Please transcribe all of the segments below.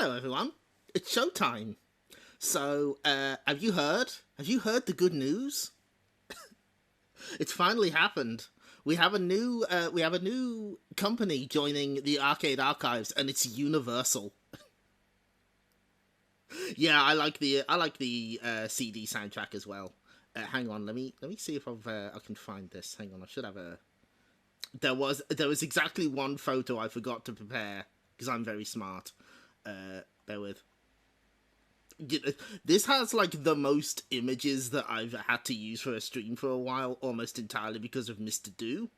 Hello, everyone. It's showtime. So, have you heard? Have you heard the good news? It's finally happened. We have a new company joining the Arcade Archives, and it's Universal. Yeah, I like the CD soundtrack as well. Hang on, let me see if I can find this. Hang on, I should have a. There was exactly one photo I forgot to prepare because I'm very smart. Bear with. This has like the most images that I've had to use for a stream for a while, almost entirely because of Mr. Do.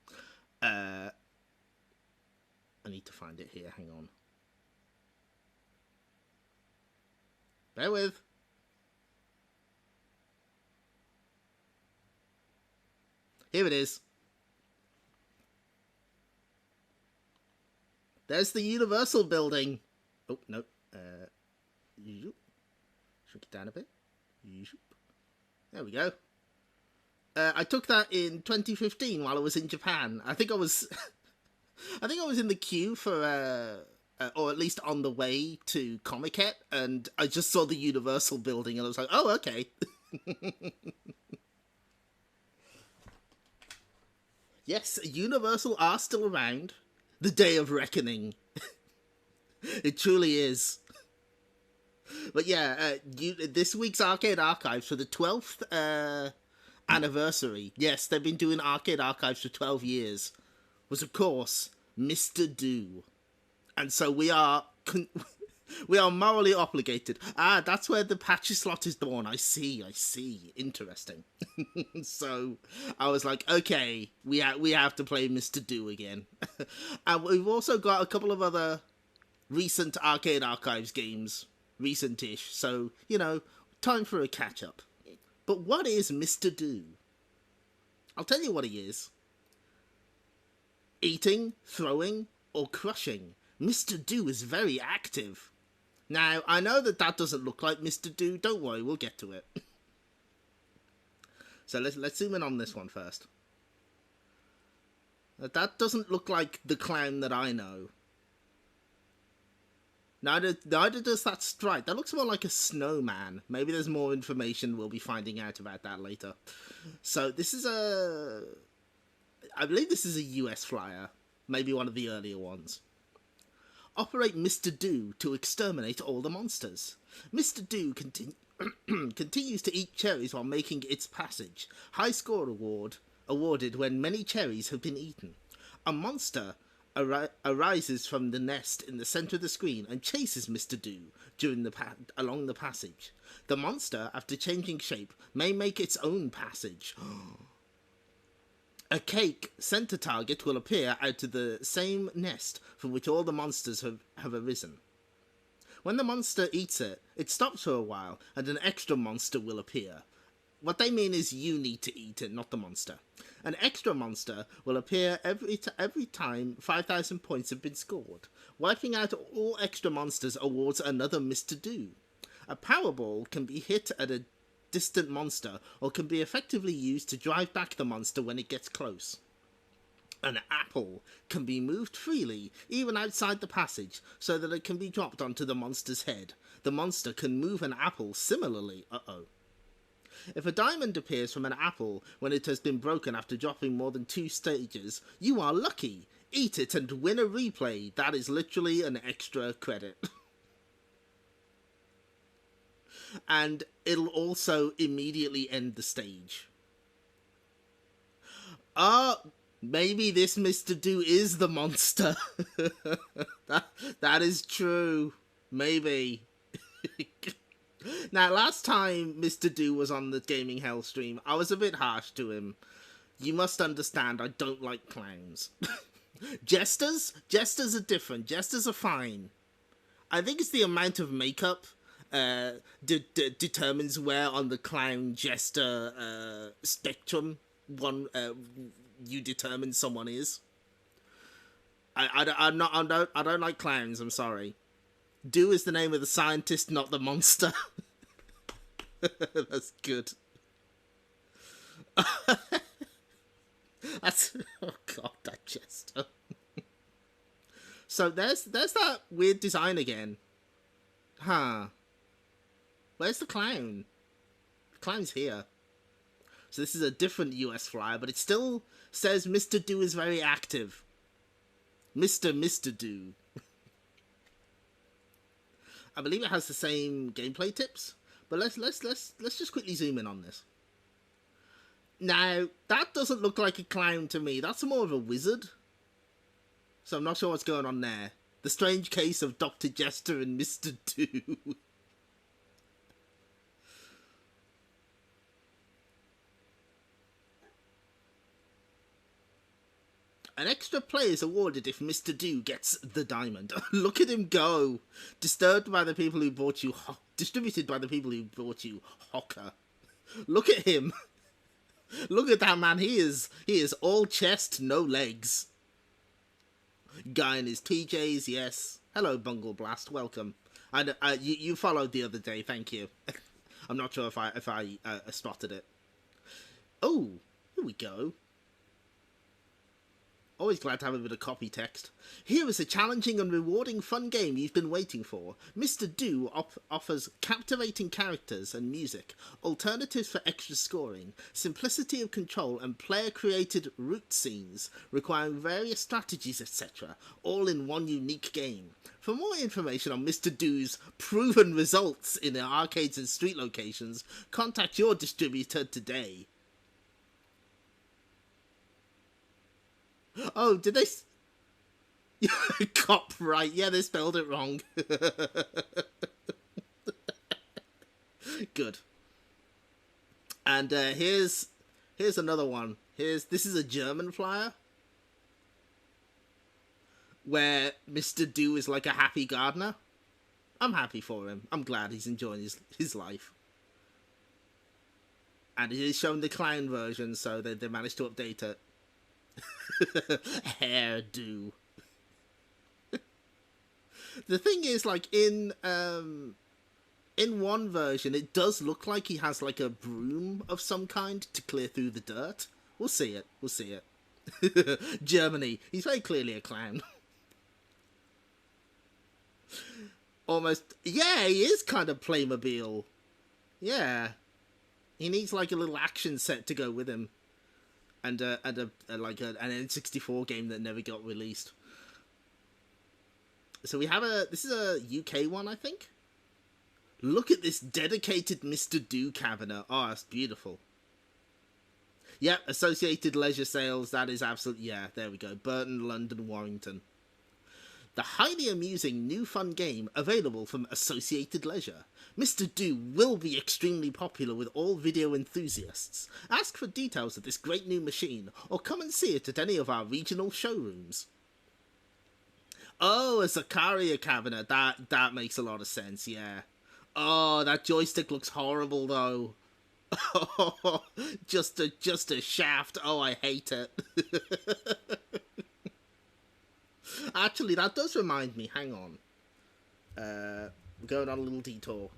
I need to find it here. Hang on. Bear with. Here it is. There's the Universal building. Oh, no. Shrink it down a bit. There we go. I took that in 2015 while I was in Japan. I think I was in the queue for, or at least on the way to Comic-Con, and I just saw the Universal building, and I was like, oh, okay. Yes, Universal are still around. The day of reckoning. It truly is. But yeah, this week's Arcade Archives for the 12th anniversary. Yes, they've been doing Arcade Archives for 12 years. Was, of course, Mr. Do. And so we are morally obligated. Ah, that's where the patchy slot is born. I see. Interesting. So I was like, okay, we have to play Mr. Do again. And we've also got a couple of other recent Arcade Archives games. Recent-ish, so, time for a catch-up. But what is Mr. Do? I'll tell you what he is. Eating, throwing, or crushing. Mr. Do is very active. Now, I know that doesn't look like Mr. Do. Don't worry, we'll get to it. So let's zoom in on this one first. That doesn't look like the clown that I know. Neither does that stripe. That looks more like a snowman. Maybe there's more information we'll be finding out about that later. So this is I believe this is a US flyer. Maybe one of the earlier ones. Operate Mr. Do to exterminate all the monsters. Mr. Do continues to eat cherries while making its passage. High score awarded when many cherries have been eaten. A monster arises from the nest in the center of the screen and chases Mr. Do along the passage. The monster, after changing shape, may make its own passage. A cake center target will appear out of the same nest from which all the monsters have arisen. When the monster eats it, it stops for a while and an extra monster will appear. What they mean is you need to eat it, not the monster. An extra monster will appear every time 5,000 points have been scored. Wiping out all extra monsters awards another Mr. Do. A Powerball can be hit at a distant monster or can be effectively used to drive back the monster when it gets close. An apple can be moved freely, even outside the passage, so that it can be dropped onto the monster's head. The monster can move an apple similarly. If a diamond appears from an apple when it has been broken after dropping more than 2 stages, you are lucky. Eat it and win a replay. That is literally an extra credit. And it'll also immediately end the stage. Maybe this Mr. Do is the monster. That is true. Maybe. Now, last time Mr. Do was on the Gaming Hell stream, I was a bit harsh to him. You must understand, I don't like clowns. Jesters? Jesters are different. Jesters are fine. I think it's the amount of makeup determines where on the clown-jester spectrum you determine someone is. I don't like clowns, I'm sorry. Do is the name of the scientist, not the monster. That's good. That's... Oh god, that Jester. So there's that weird design again. Huh. Where's the clown? The clown's here. So this is a different US flyer, but it still says Mr. Do is very active. Mr. Do. I believe it has the same gameplay tips, but let's just quickly zoom in on this. Now, that doesn't look like a clown to me. That's more of a wizard. So I'm not sure what's going on there. The strange case of Dr. Jester and Mr. Do. An extra play is awarded if Mr. Do gets the diamond. Look at him go. Disturbed by the people who bought you... Distributed by the people who bought you Hocker. Look at him. Look at that man. He is all chest, no legs. Guy in his PJs, yes. Hello, Bungle Blast. Welcome. You followed the other day. Thank you. I'm not sure if I spotted it. Oh, here we go. Always glad to have a bit of copy text. Here is a challenging and rewarding fun game you've been waiting for. Mr. Do offers captivating characters and music, alternatives for extra scoring, simplicity of control and player-created route scenes requiring various strategies, etc., all in one unique game. For more information on Mr. Do's proven results in the arcades and street locations, contact your distributor today. Oh, did they... Copyright. Yeah, they spelled it wrong. Good. And here's another one. This is a German flyer. Where Mr. Do is like a happy gardener. I'm happy for him. I'm glad he's enjoying his life. And it is showing the clown version, so they managed to update it. Hairdo. The thing is, like, in one version, it does look like he has, like, a broom of some kind to clear through the dirt. We'll see it. We'll see it. Germany. He's very clearly a clown. Almost. Yeah, he is kind of Playmobil. Yeah. He needs, like, a little action set to go with him. And an N64 game that never got released. So we have this is a UK one, I think. Look at this dedicated Mr. Do cabinet. Oh, that's beautiful. Yep, Associated Leisure Sales. That is absolutely, yeah, there we go. Burton, London, Warrington. The highly amusing new fun game available from Associated Leisure. Mr. Do will be extremely popular with all video enthusiasts. Ask for details of this great new machine, or come and see it at any of our regional showrooms. Oh, a Zakaria cabinet. That makes a lot of sense, yeah. Oh, that joystick looks horrible, though. Oh, just a shaft. Oh, I hate it. Actually, that does remind me. Hang on. We're going on a little detour.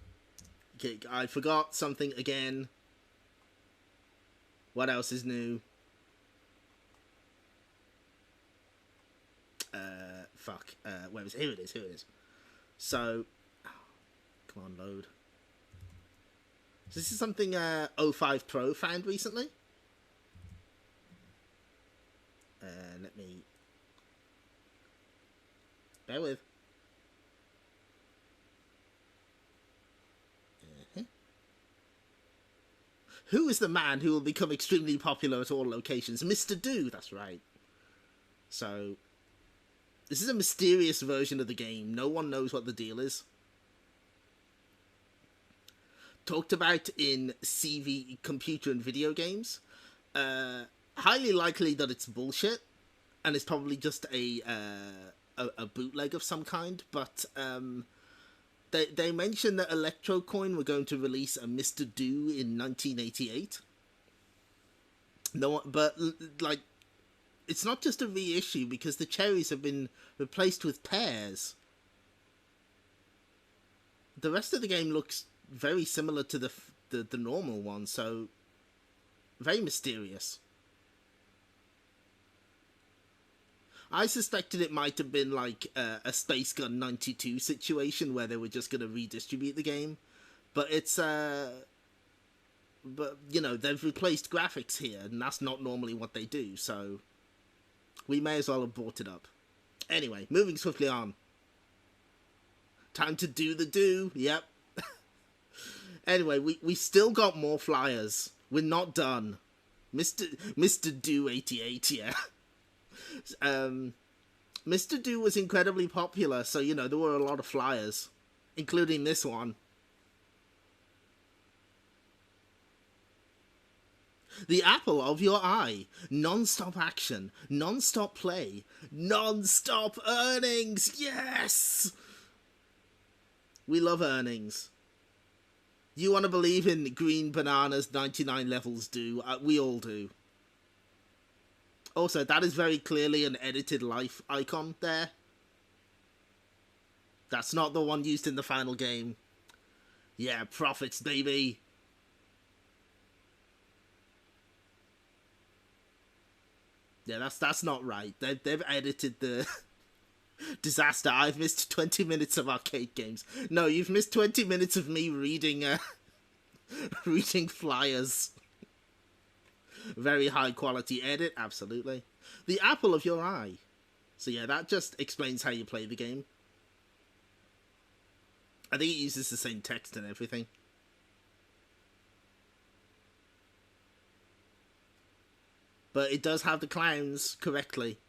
Okay, I forgot something again. What else is new? Fuck. Where is it? Here it is. Here it is. So, come on, load. So this is something 05 Pro found recently. Let me... Bear with. Who is the man who will become extremely popular at all locations? Mr. Do, that's right. So, this is a mysterious version of the game. No one knows what the deal is. Talked about in CV, computer and video games. Highly likely that it's bullshit. And it's probably just a bootleg of some kind, but they mentioned that Electrocoin were going to release a Mr. Do in 1988. No, but like, it's not just a reissue because the cherries have been replaced with pears. The rest of the game looks very similar to the normal one, so very mysterious. I suspected it might have been like a Space Gun 92 situation where they were just going to redistribute the game. But it's, but, you know, they've replaced graphics here, and that's not normally what they do, so we may as well have brought it up. Anyway, moving swiftly on. Time to do the do, yep. Anyway, we still got more flyers. We're not done. Mr. Do 88, yeah. Mr. Do was incredibly popular, so, you know, there were a lot of flyers, including this one. The apple of your eye. Non-stop action. Non-stop play. Non-stop earnings. Yes! We love earnings. You want to believe in green bananas 99 levels do. We all do. Also, that is very clearly an edited life icon there. That's not the one used in the final game. Yeah, profits, baby. Yeah, that's not right. They've edited the disaster. I've missed 20 minutes of arcade games. No, you've missed 20 minutes of me reading reading flyers. Very high quality edit, absolutely. The apple of your eye. So yeah, that just explains how you play the game. I think it uses the same text and everything. But it does have the clowns correctly.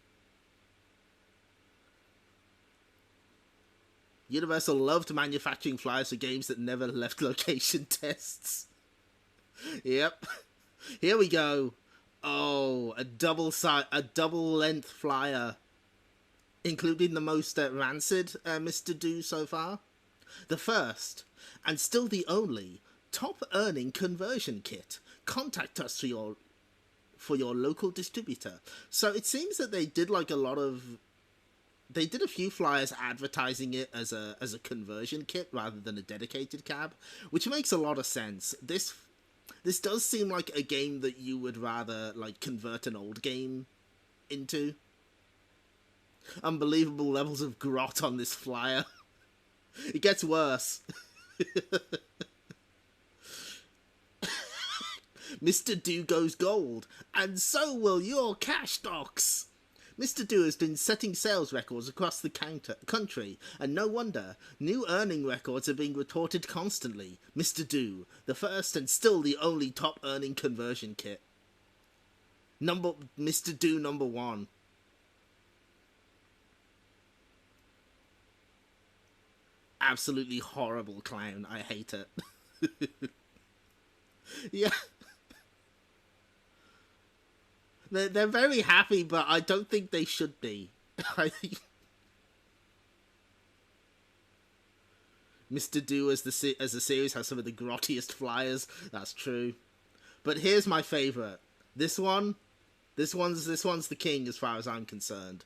Universal loved manufacturing flyers for games that never left location tests. Yep. Here we go. Oh, a double length flyer, including the most rancid Mr. Do so far. The first, and still the only, top earning conversion kit. Contact us for your local distributor. So it seems that they did like they did a few flyers advertising it as a conversion kit rather than a dedicated cab, which makes a lot of sense. This does seem like a game that you would rather like convert an old game into. Unbelievable levels of grot on this flyer. It gets worse. Mr. Do goes gold, and so will your cash stocks. Mr. Do has been setting sales records across the country, and no wonder. New earning records are being reported constantly. Mr. Do, the first and still the only top earning conversion kit. Mr. Do number 1. Absolutely horrible clown. I hate it. Yeah. They're very happy, but I don't think they should be. I think Mr. Do as a series has some of the grottiest flyers. That's true. But here's my favourite. This one's the king as far as I'm concerned.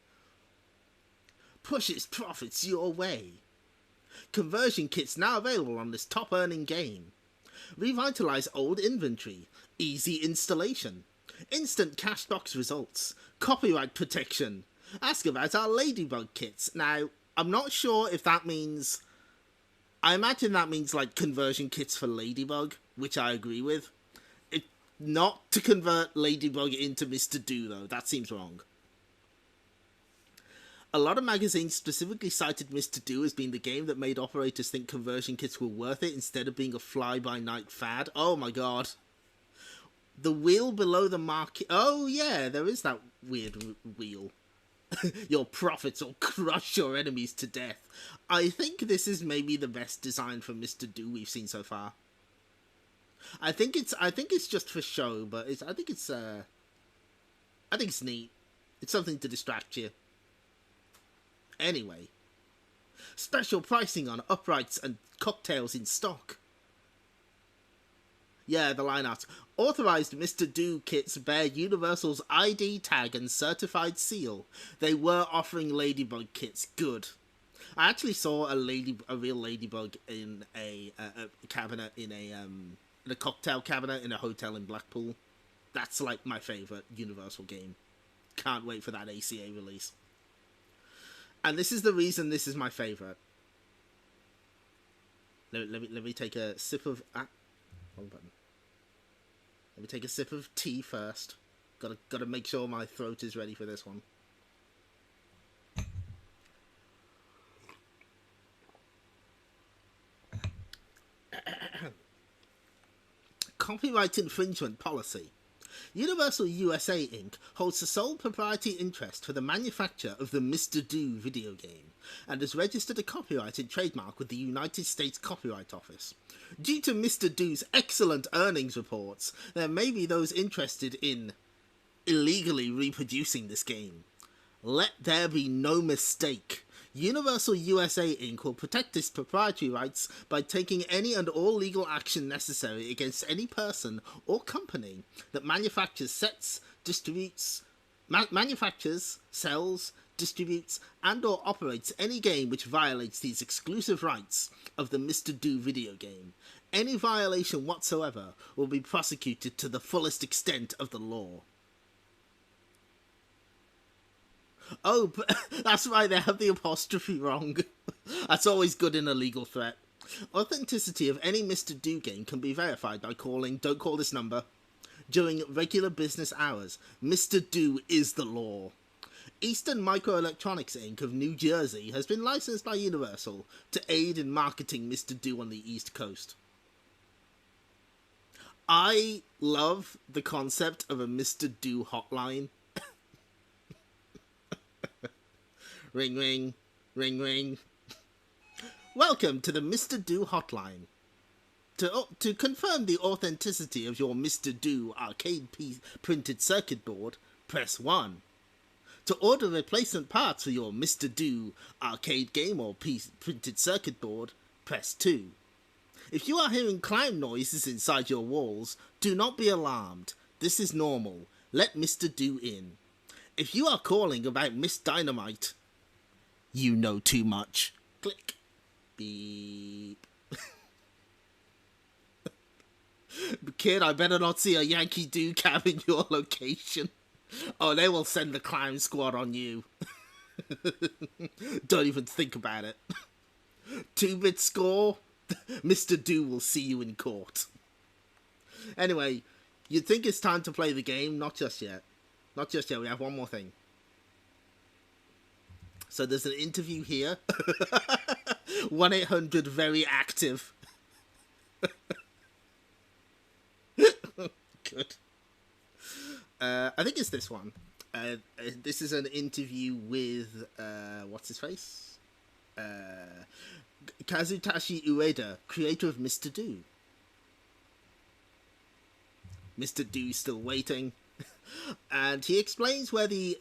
Pushes profits your way. Conversion kits now available on this top earning game. Revitalize old inventory. Easy installation. Instant cash box results. Copyright protection. Ask about our Ladybug kits. Now, I'm not sure if that means... I imagine that means, like, conversion kits for Ladybug, which I agree with. Not to convert Ladybug into Mr. Do, though. That seems wrong. A lot of magazines specifically cited Mr. Do as being the game that made operators think conversion kits were worth it instead of being a fly-by-night fad. Oh my god. The wheel below the market... Oh yeah, there is that weird wheel. Your profits will crush your enemies to death. I think this is maybe the best design for Mr. Do we've seen so far. I think it's just for show, but I think it's neat. It's something to distract you. Anyway, special pricing on uprights and cocktails in stock. Yeah, the line art. Authorized Mr. Do kits bear Universal's ID tag and certified seal. They were offering Ladybug kits. Good. I actually saw a real Ladybug in a cabinet in a cocktail cabinet in a hotel in Blackpool. That's like my favorite Universal game. Can't wait for that ACA release. And this is the reason this is my favourite. Let me take a sip of... wrong button. Let me take a sip of tea first. Gotta make sure my throat is ready for this one. Copyright infringement policy. Universal USA Inc. holds the sole proprietary interest for the manufacture of the Mr. Do video game, and has registered a copyrighted trademark with the United States Copyright Office. Due to Mr. Do's excellent earnings reports, there may be those interested in illegally reproducing this game. Let there be no mistake. Universal USA Inc. will protect its proprietary rights by taking any and all legal action necessary against any person or company that manufactures, sells, distributes, and or operates any game which violates these exclusive rights of the Mr. Do video game. Any violation whatsoever will be prosecuted to the fullest extent of the law. Oh, but that's right, they have the apostrophe wrong. That's always good in a legal threat. Authenticity of any Mr. Do game can be verified by calling, don't call this number, during regular business hours. Mr. Do is the law. Eastern Microelectronics Inc. of New Jersey has been licensed by Universal to aid in marketing Mr. Do on the East Coast. I love the concept of a Mr. Do hotline. Ring, ring, ring, ring. Welcome to the Mr. Do hotline. To confirm the authenticity of your Mr. Do arcade printed circuit board, press 1. To order replacement parts for your Mr. Do arcade game or printed circuit board, press 2. If you are hearing clown noises inside your walls, do not be alarmed. This is normal. Let Mr. Do in. If you are calling about Miss Dynamite, you know too much. Click. Beep. Kid, I better not see a Yankee Do cab in your location. Oh, they will send the clown squad on you. Don't even think about it. 2-bit score. Mr. Do will see you in court. Anyway, you'd think it's time to play the game. Not just yet. Not just yet. We have one more thing. So there's an interview here. 1-800 very active. Good. I think it's this one. This is an interview with, what's his face? Kazutashi Ueda, creator of Mr. Do. Mr. Do's still waiting. And he explains where the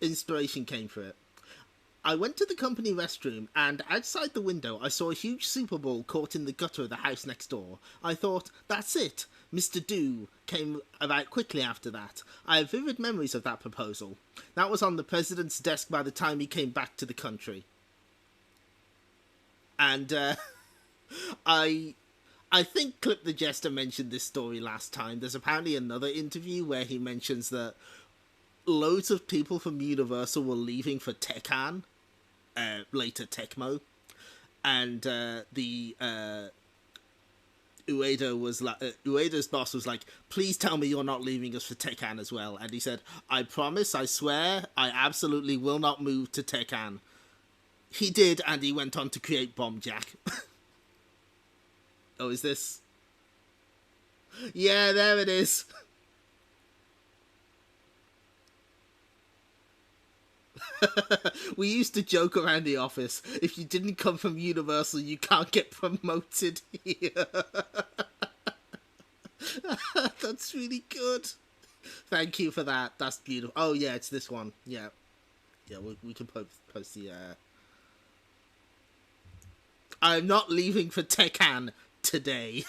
inspiration came for it. I went to the company restroom, and outside the window I saw a huge Super Bowl caught in the gutter of the house next door. I thought, that's it. Mr. Do came about quickly after that. I have vivid memories of that proposal. That was on the president's desk by the time he came back to the country. And, I think Clip the Jester mentioned this story last time. There's apparently another interview where he mentions that loads of people from Universal were leaving for Tekken, later Tecmo, and Ueda's boss was like, please tell me you're not leaving us for Tekken as well. And he said, I promise, I swear, I absolutely will not move to Tekken. He did, and he went on to create Bomb Jack. Oh, is this? Yeah, there it is. We used to joke around the office, if you didn't come from Universal, you can't get promoted here. That's really good. Thank you for that. That's beautiful. Oh, yeah, it's this one. Yeah. Yeah, we can post the... I'm not leaving for Tekken today.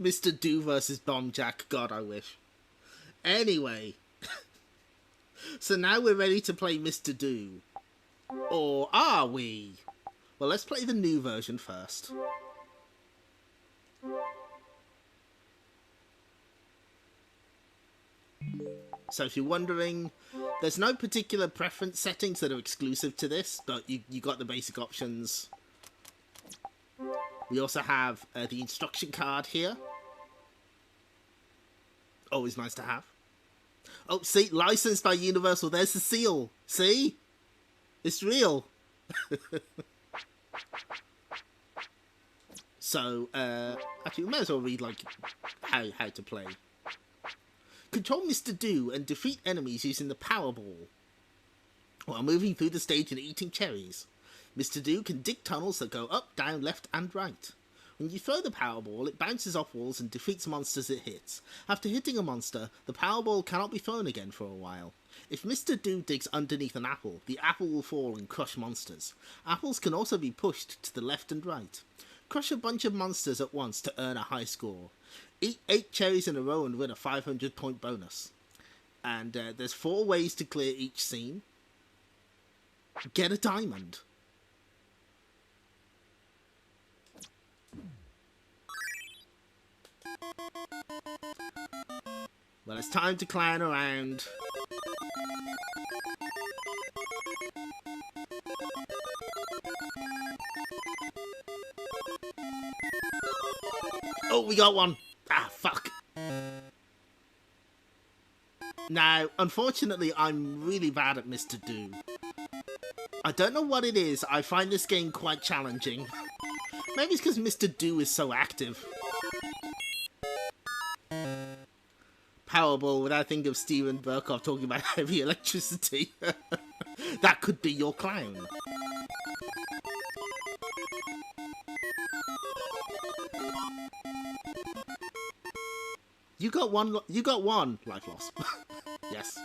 Mr. Do versus Bomb Jack. God, I wish. Anyway... So now we're ready to play Mr. Do. Or are we? Well, let's play the new version first. So if you're wondering, there's no particular preference settings that are exclusive to this, but you got the basic options. We also have the instruction card here. Always nice to have. Oh, see, licensed by Universal. There's the seal. See? It's real. So, actually, we may as well read, like, how to play. Control Mr. Do and defeat enemies using the Powerball while moving through the stage and eating cherries. Mr. Do can dig tunnels that go up, down, left, and right. When you throw the Powerball, it bounces off walls and defeats monsters it hits. After hitting a monster, the Powerball cannot be thrown again for a while. If Mr. Do digs underneath an apple, the apple will fall and crush monsters. Apples can also be pushed to the left and right. Crush a bunch of monsters at once to earn a high score. Eat 8 cherries in a row and win a 500-point bonus. And there's 4 ways to clear each scene. Get a diamond. Well, it's time to clown around. Oh, we got one. Ah, fuck. Now, unfortunately, I'm really bad at Mr. Do. I don't know what it is. I find this game quite challenging. Maybe it's because Mr. Do is so active. Powerball, when I think of Steven Burkhoff talking about heavy electricity. That could be your clown. You got one life loss. Yes.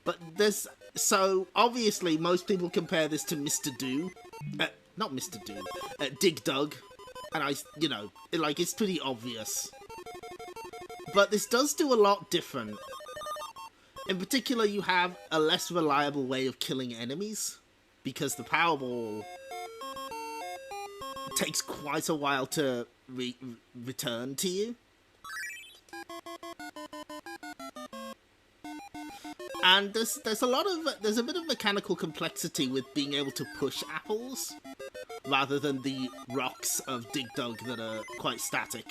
But there's... So, obviously, most people compare this to Mr. Do. Not Mr. Do. Dig Dug. And you know, it's pretty obvious. But this does do a lot different. In particular, you have a less reliable way of killing enemies. Because the Powerball takes quite a while to return to you. And there's a bit of mechanical complexity with being able to push apples, rather than the rocks of Dig Dug that are quite static.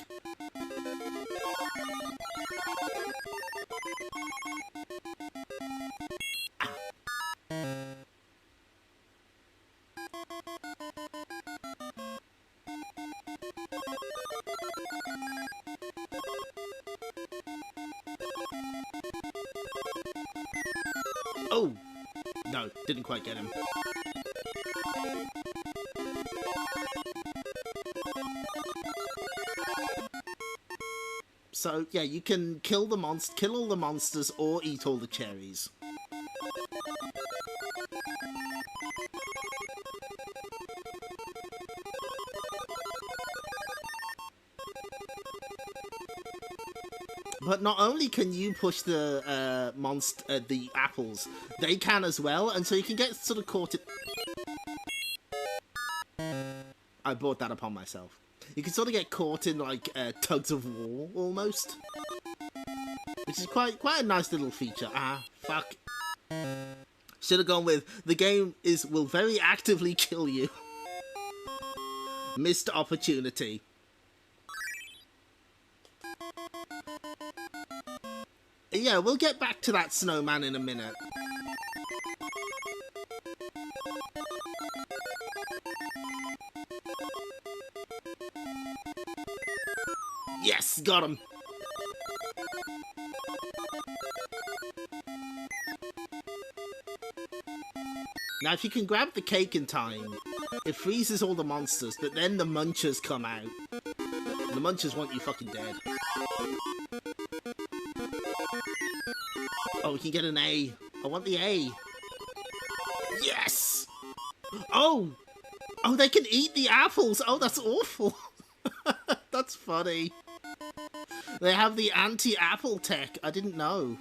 Oh! No, didn't quite get him. So, yeah, you can kill all the monsters or eat all the cherries. But not only can you push the the apples, they can as well, and so you can get sort of caught in... I brought that upon myself. You can sort of get caught in, like, tugs of war, almost. Which is quite a nice little feature. Ah, fuck. Should have gone with, the game will very actively kill you. Missed opportunity. Yeah, we'll get back to that snowman in a minute. Yes, got him. Now, if you can grab the cake in time, it freezes all the monsters, but then the munchers come out. The munchers want you fucking dead. Oh, we can get an A. I want the A. Yes! Oh! Oh, they can eat the apples! Oh, that's awful! That's funny. They have the anti-apple tech. I didn't know.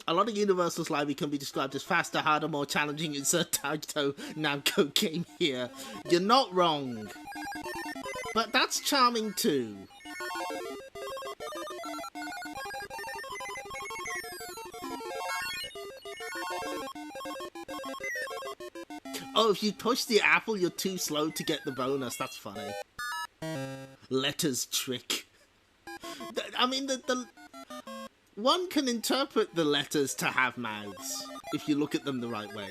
A lot of Universal's library can be described as faster, harder, more challenging. Insert Taito Namco game here. You're not wrong. But that's charming too. Oh, if you push the apple, you're too slow to get the bonus. That's funny. Letters trick. I mean, the one can interpret the letters to have mouths if you look at them the right way.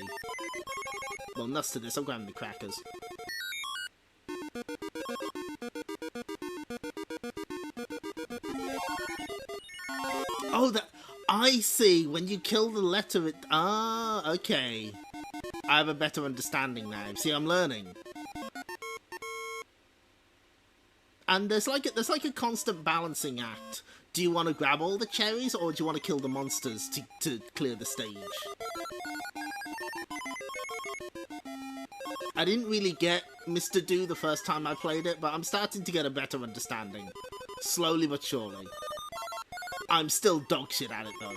Well, nuts to this. I'm grabbing the crackers. Oh, that... I see. When you kill the letter, it... Ah, okay. I have a better understanding now. See, I'm learning. And there's like a constant balancing act. Do you want to grab all the cherries, or do you want to kill the monsters to clear the stage? I didn't really get Mr. Do the first time I played it, but I'm starting to get a better understanding. Slowly but surely. I'm still dog shit at it, though.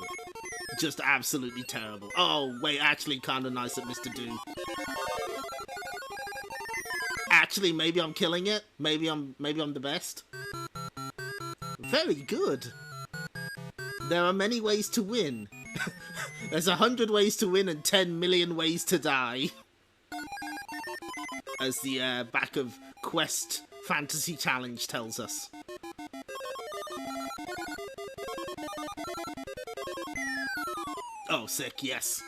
Just absolutely terrible. Oh, wait, actually kind of nice at Mr. Do. Actually, maybe I'm killing it. Maybe I'm the best. Very good. There are many ways to win. There's 100 ways to win and 10 million ways to die. As the back of Quest Fantasy Challenge tells us. Oh, sick, yes.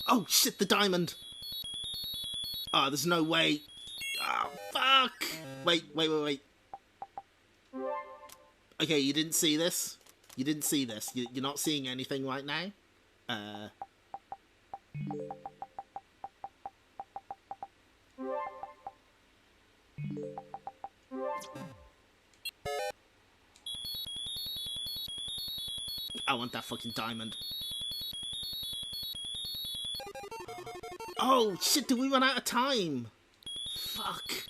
Oh, shit, the diamond. Oh, there's no way. Oh, fuck. Wait. Okay, you didn't see this? You didn't see this. You're not seeing anything right now? I want that fucking diamond. Oh, shit, did we run out of time? Fuck.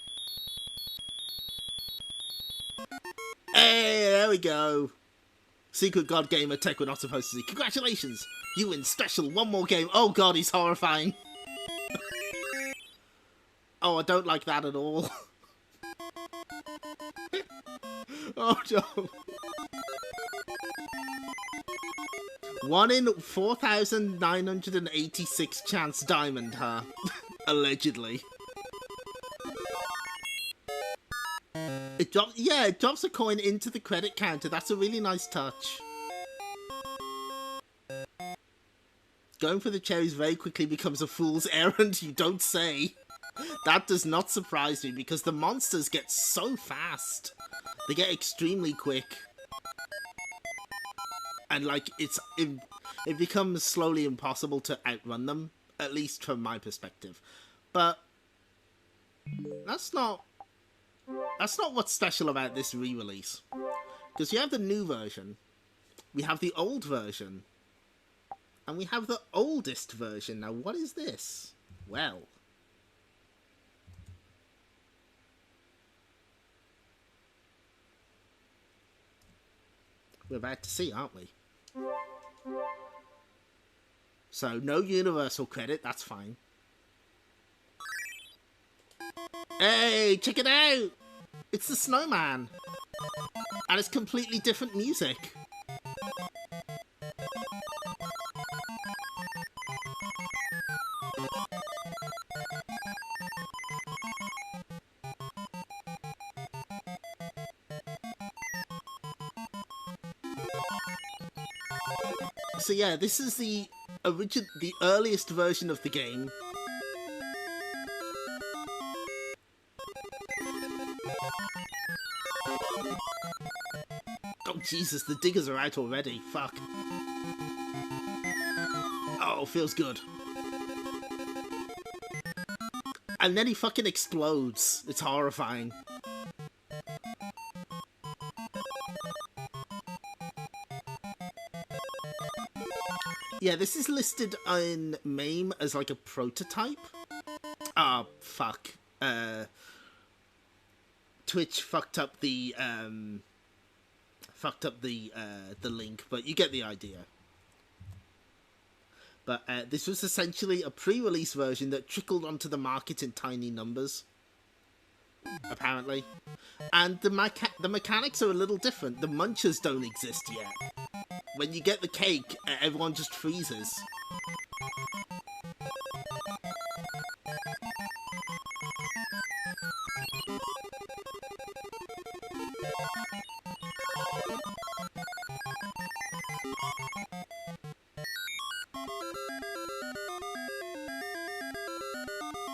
Hey, there we go. Secret God Gamer Tech we're not supposed to see. Congratulations! You win special. One more game. Oh god, he's horrifying. Oh, I don't like that at all. Oh no. 1 in 4,986 chance diamond, huh? Allegedly. It drops a coin into the credit counter. That's a really nice touch. Going for the cherries very quickly becomes a fool's errand, you don't say. That does not surprise me, because the monsters get so fast. They get extremely quick. And, like, it becomes slowly impossible to outrun them, at least from my perspective. But that's not what's special about this re-release. Because you have the new version, we have the old version, and we have the oldest version. Now, what is this? Well, we're about to see, aren't we? So, no universal credit, that's fine. Hey, check it out! It's the snowman! And it's completely different music. So yeah, this is the earliest version of the game. Oh Jesus, the diggers are out already. Fuck. Oh, feels good. And then he fucking explodes. It's horrifying. Yeah, this is listed in MAME as like a prototype. Ah, fuck. Twitch fucked up the link, but you get the idea. But this was essentially a pre-release version that trickled onto the market in tiny numbers, apparently. And the mechanics are a little different. The munchers don't exist yet. When you get the cake, everyone just freezes.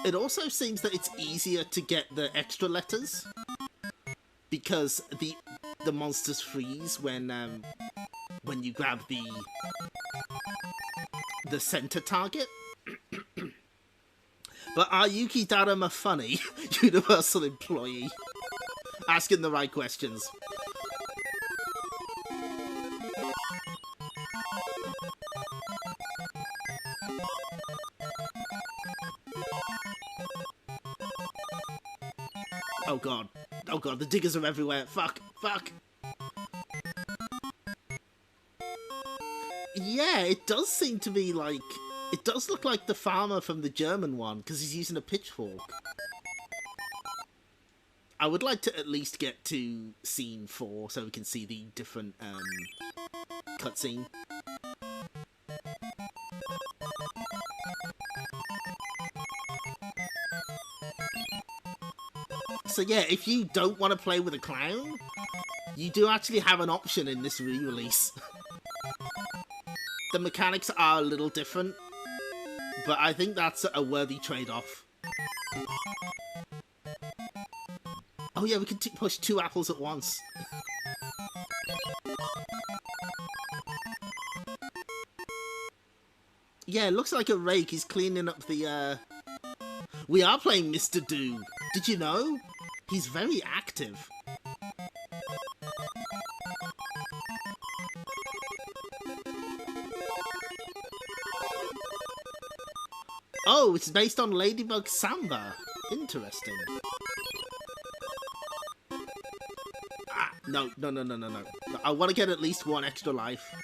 It also seems that it's easier to get the extra letters because the monsters freeze when you grab the center target. But are Yuki Daruma funny? Universal employee. Asking the right questions. Oh god. Oh god, the diggers are everywhere. Fuck. Fuck. Yeah, it does seem to be like... It does look like the farmer from the German one, because he's using a pitchfork. I would like to at least get to scene 4, so we can see the different cutscene. So yeah, if you don't want to play with a clown, you do actually have an option in this re-release. The mechanics are a little different, but I think that's a worthy trade-off. Oh yeah, we can push 2 apples at once. Yeah, it looks like a rake. He's cleaning up the, We are playing Mr. Do. Did you know? He's very active. Oh, it's based on Ladybug Samba. Interesting. Ah, no. I want to get at least 1 extra life.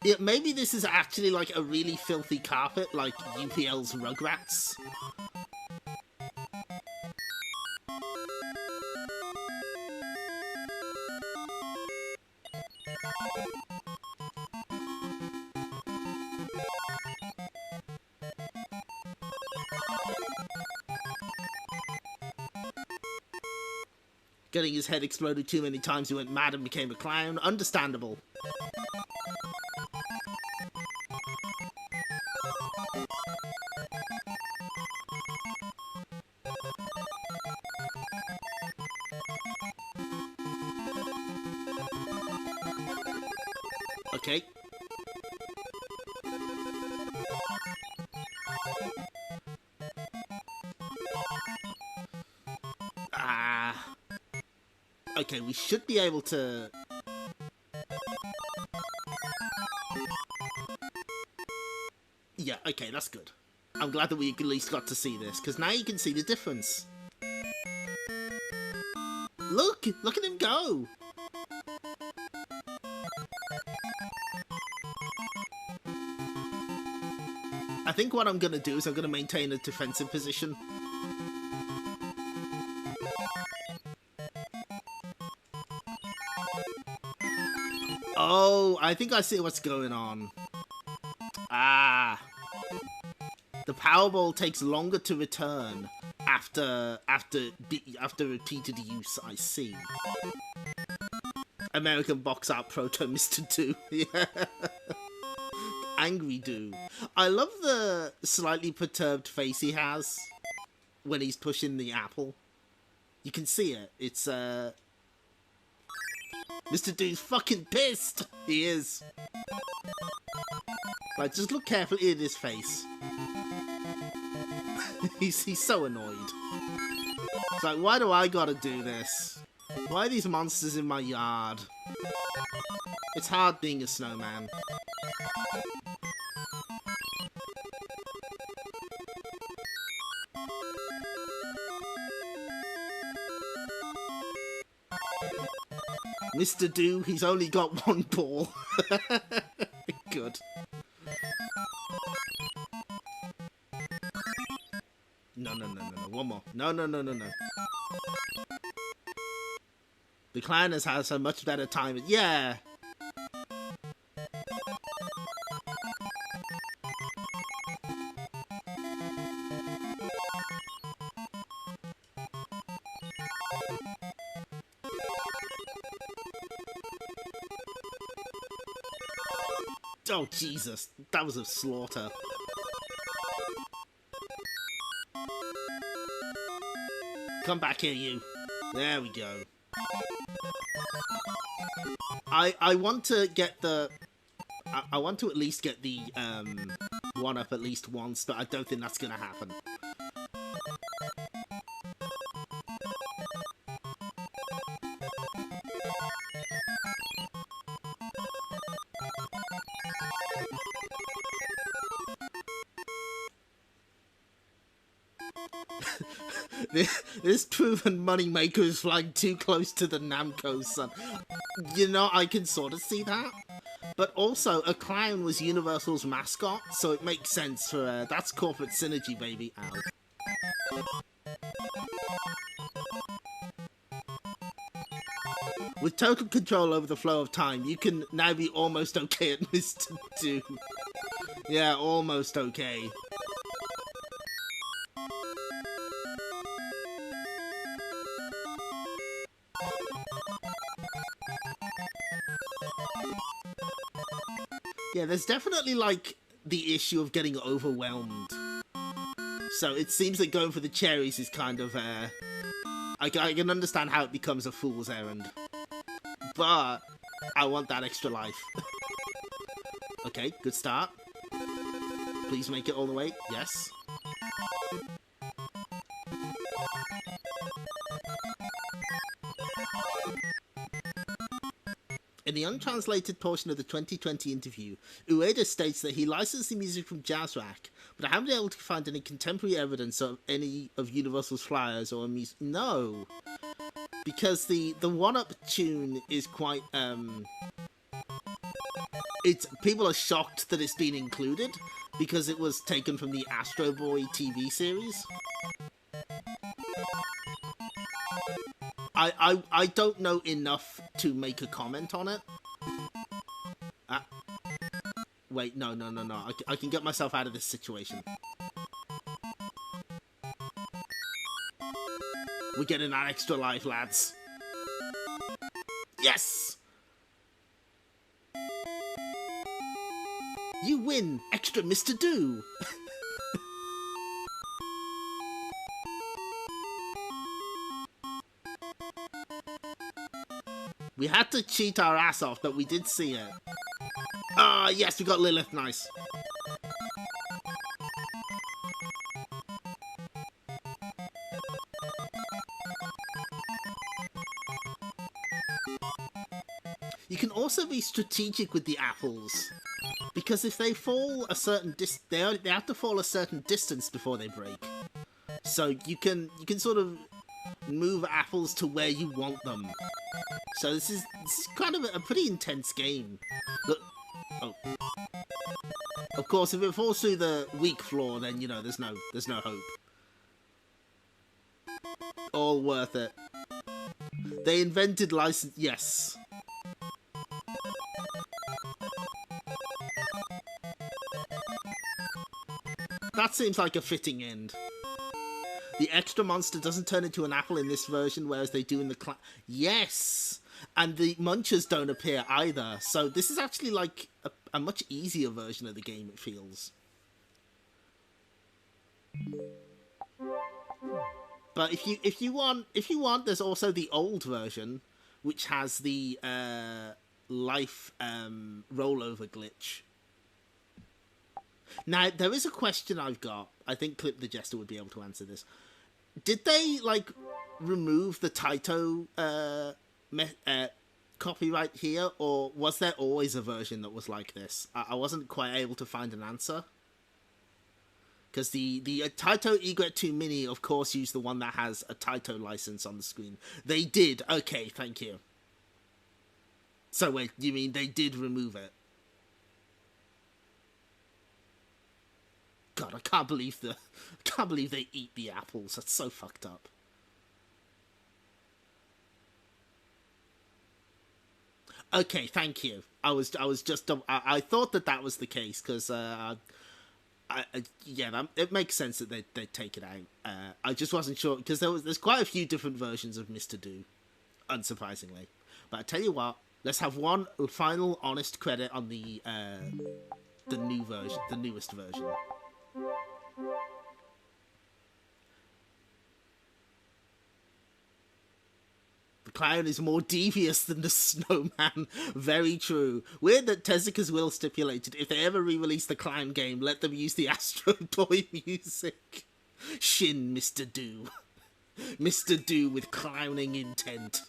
Yeah, maybe this is actually like a really filthy carpet, like UPL's Rugrats. Getting his head exploded too many times, he went mad and became a clown. Understandable. Okay. Okay, we should be able to... Yeah, okay, that's good. I'm glad that we at least got to see this, because now you can see the difference. Look! Look at him go! I think what I'm going to do is I'm going to maintain a defensive position. Oh, I think I see what's going on. Ah. The Powerball takes longer to return after repeated use, I see. American box art proto Mr. Do. Yeah. Angry Do. I love the slightly perturbed face he has when he's pushing the apple. You can see it. It's, Mr. Do's fucking pissed! He is. Like, just look carefully at his face. he's so annoyed. It's like, why do I gotta do this? Why are these monsters in my yard? It's hard being a snowman. Mr. Do, he's only got one ball. Good. No. One more. No. The clown has had a much better time. Yeah. Oh, Jesus. That was a slaughter. Come back here, you. There we go. I want to get the... I want to at least get the one-up at least once, but I don't think that's going to happen. This proven moneymaker is flying too close to the Namco sun. You know, I can sort of see that. But also, a clown was Universal's mascot, so it makes sense for... that's corporate synergy, baby. Ow. With total control over the flow of time, you can now be almost okay at Mr. Doom. Yeah, almost okay. Yeah, there's definitely, like, the issue of getting overwhelmed. So it seems that going for the cherries is kind of, I can understand how it becomes a fool's errand. But I want that extra life. Okay, good start. Please make it all the way. Yes. In the untranslated portion of the 2020 interview, Ueda states that he licensed the music from Jazzrack, but I haven't been able to find any contemporary evidence of any of Universal's flyers or music. No, because the one-up tune is quite people are shocked that it's been included because it was taken from the Astro Boy TV series. I don't know enough to make a comment on it. Wait, no. I can get myself out of this situation. We're getting that extra life, lads. Yes! You win! Extra Mr. Do! We had to cheat our ass off, but we did see it. Ah, yes, we got Lilith. Nice. You can also be strategic with the apples, because if they fall a certain they have to fall a certain distance before they break. So you can sort of move apples to where you want them. So this is kind of a pretty intense game. Look, oh, of course, if it falls through the weak floor, then you know there's no hope. All worth it. They invented license. Yes. That seems like a fitting end. The extra monster doesn't turn into an apple in this version, whereas they do in the Yes! And the munchers don't appear either, so this is actually like a much easier version of the game, it feels. But if you want, there's also the old version, which has the life rollover glitch. Now, there is a question I've got. I think Clip the Jester would be able to answer this. Did they, like, remove the Taito copyright here, or was there always a version that was like this? I wasn't quite able to find an answer. Because the Taito Egret 2 Mini, of course, used the one that has a Taito license on the screen. They did. Okay, thank you. So wait, you mean they did remove it? God, I can't believe they eat the apples. That's so fucked up. Okay, thank you. I thought that was the case because yeah, it makes sense that they take it out. I just wasn't sure because there's quite a few different versions of Mr. Do, unsurprisingly. But I tell you what, let's have one final honest credit on the new version, the newest version. The clown is more devious than the snowman. Very true. Weird that Tezuka's will stipulated if they ever re-release the clown game, let them use the Astro Boy music. Shin, Mr. Do. Mr. Do with clowning intent.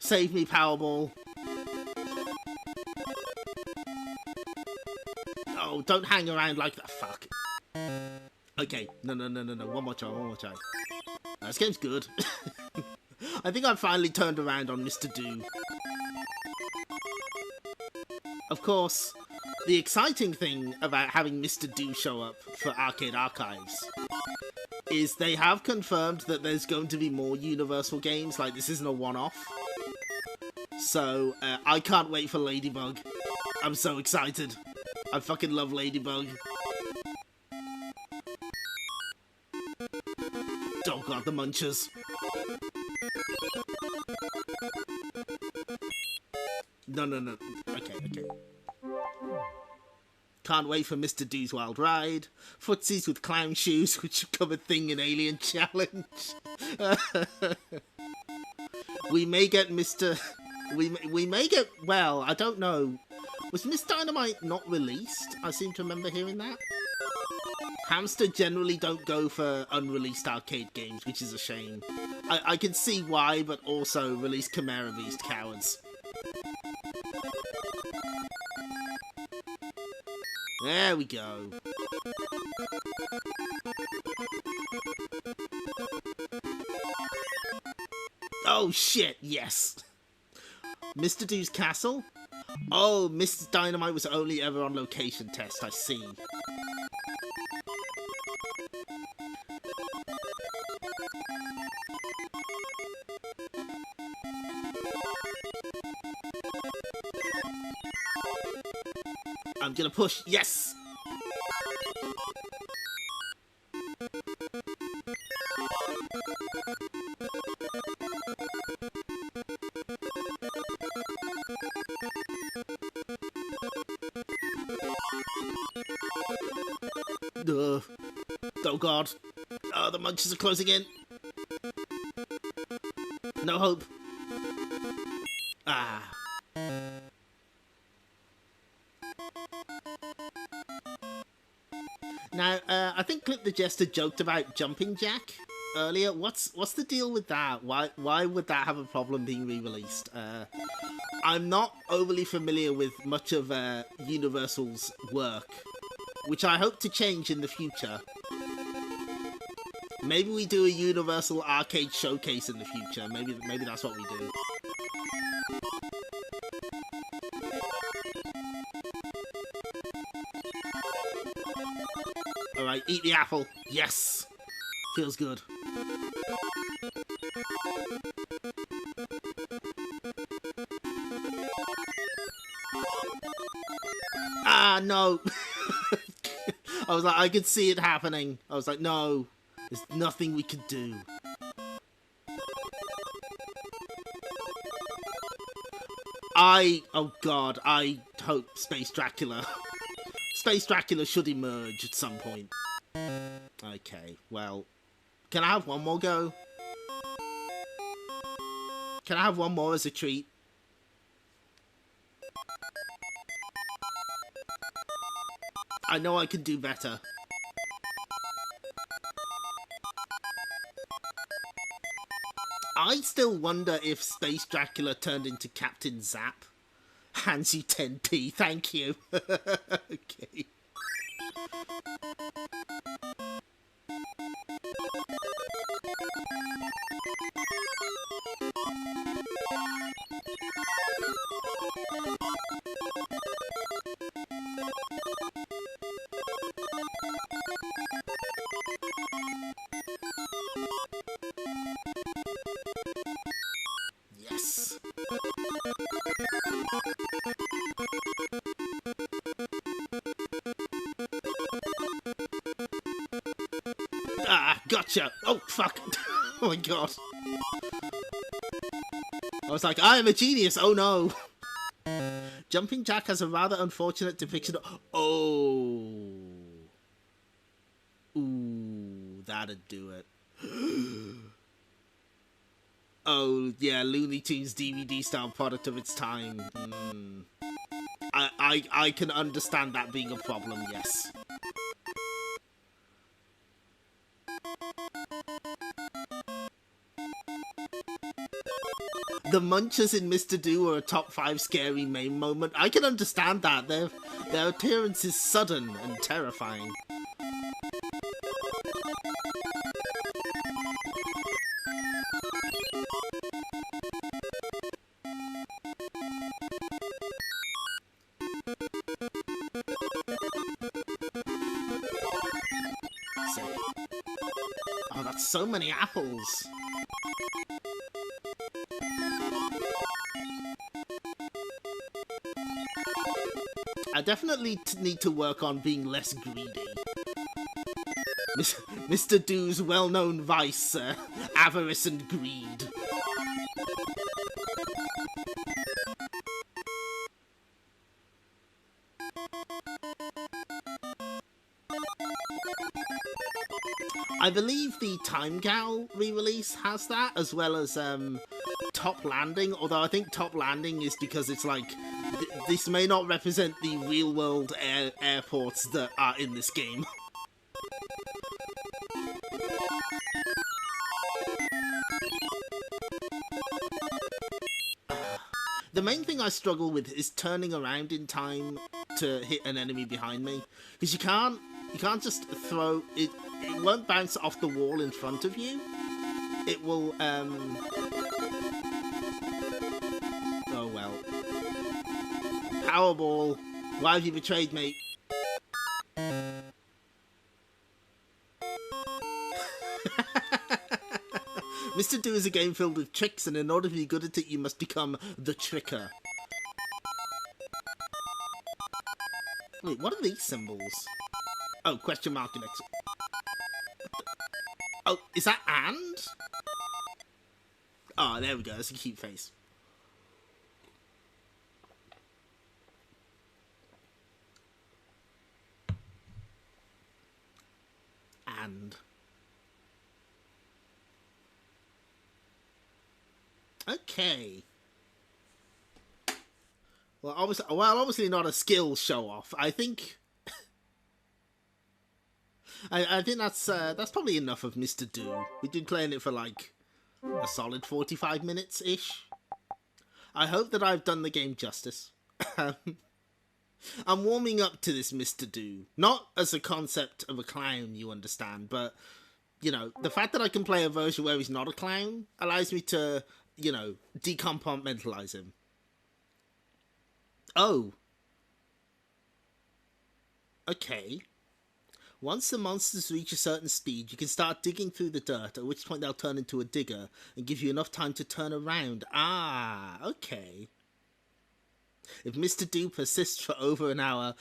Save me, Powerball. Oh, don't hang around like that. Fuck. Okay, no. One more try. This game's good. I think I finally turned around on Mr. Do. Of course, the exciting thing about having Mr. Do show up for Arcade Archives is they have confirmed that there's going to be more Universal games, like this isn't a one-off. So, I can't wait for Ladybug. I'm so excited. I fucking love Ladybug. Oh god, the munchers. No. Okay. Can't wait for Mr. Do's Wild Ride. Footsies with clown shoes, which become a thing in Alien Challenge. We may get Mr... We may get... Well, I don't know. Was Miss Dynamite not released? I seem to remember hearing that. Hamster generally don't go for unreleased arcade games, which is a shame. I can see why, but also release Chimera Beast, cowards. There we go. Oh shit, yes. Mr. Do's Castle? Oh, Mrs. Dynamite was only ever on location test, I see. I'm gonna push, yes! Oh god. Oh, the munches are closing in. No hope. Ah. Now, I think Clip the Jester joked about Jumping Jack earlier. What's the deal with that? Why would that have a problem being re-released? I'm not overly familiar with much of Universal's work, which I hope to change in the future. Maybe we do a Universal Arcade Showcase in the future. Maybe that's what we do. Alright, eat the apple. Yes! Feels good. Ah, no! I was like, I could see it happening. I was like, no. There's nothing we could do. Oh god, I hope Space Dracula should emerge at some point. Okay, well, can I have one more go? Can I have one more as a treat? I know I can do better. I still wonder if Space Dracula turned into Captain Zap. Hands you 10p, thank you. Okay. Yes. Ah, gotcha. Oh, fuck. Oh my god. I was like, I am a genius. Oh no. Jumping Jack has a rather unfortunate depiction of... Oh. Ooh, that'd do it. Oh, yeah, Looney Tunes DVD style product of its time. I can understand that being a problem, yes. The munchers in Mr. Do are a top 5 scary main moment. I can understand that. Their appearance is sudden and terrifying. Oh, that's so many apples. I definitely need to work on being less greedy. Mr. Do's well-known vice, avarice and greed. I believe the Time Gal re-release has that, as well as Top Landing, although I think Top Landing is because it's like, this may not represent the real-world airports that are in this game. The main thing I struggle with is turning around in time to hit an enemy behind me, because you can't just throw it. It won't bounce off the wall in front of you. It will oh well. Powerball, why have you betrayed me? Mr. Do is a game filled with tricks, and in order to be good at it, you must become the tricker. Wait, what are these symbols? Oh, question mark and exit. Oh, is that and? Oh, there we go. That's a cute face. And. Okay. Well, obviously not a skill show-off. I think... I think that's probably enough of Mr. Do. We've been playing it for like a solid 45 minutes-ish. I hope that I've done the game justice. I'm warming up to this Mr. Do. Not as a concept of a clown, you understand, but, you know, the fact that I can play a version where he's not a clown allows me to, you know, decompartmentalize him. Oh. Okay. Once the monsters reach a certain speed, you can start digging through the dirt, at which point they'll turn into a digger and give you enough time to turn around. Ah, okay. If Mr. Do persists for over an hour,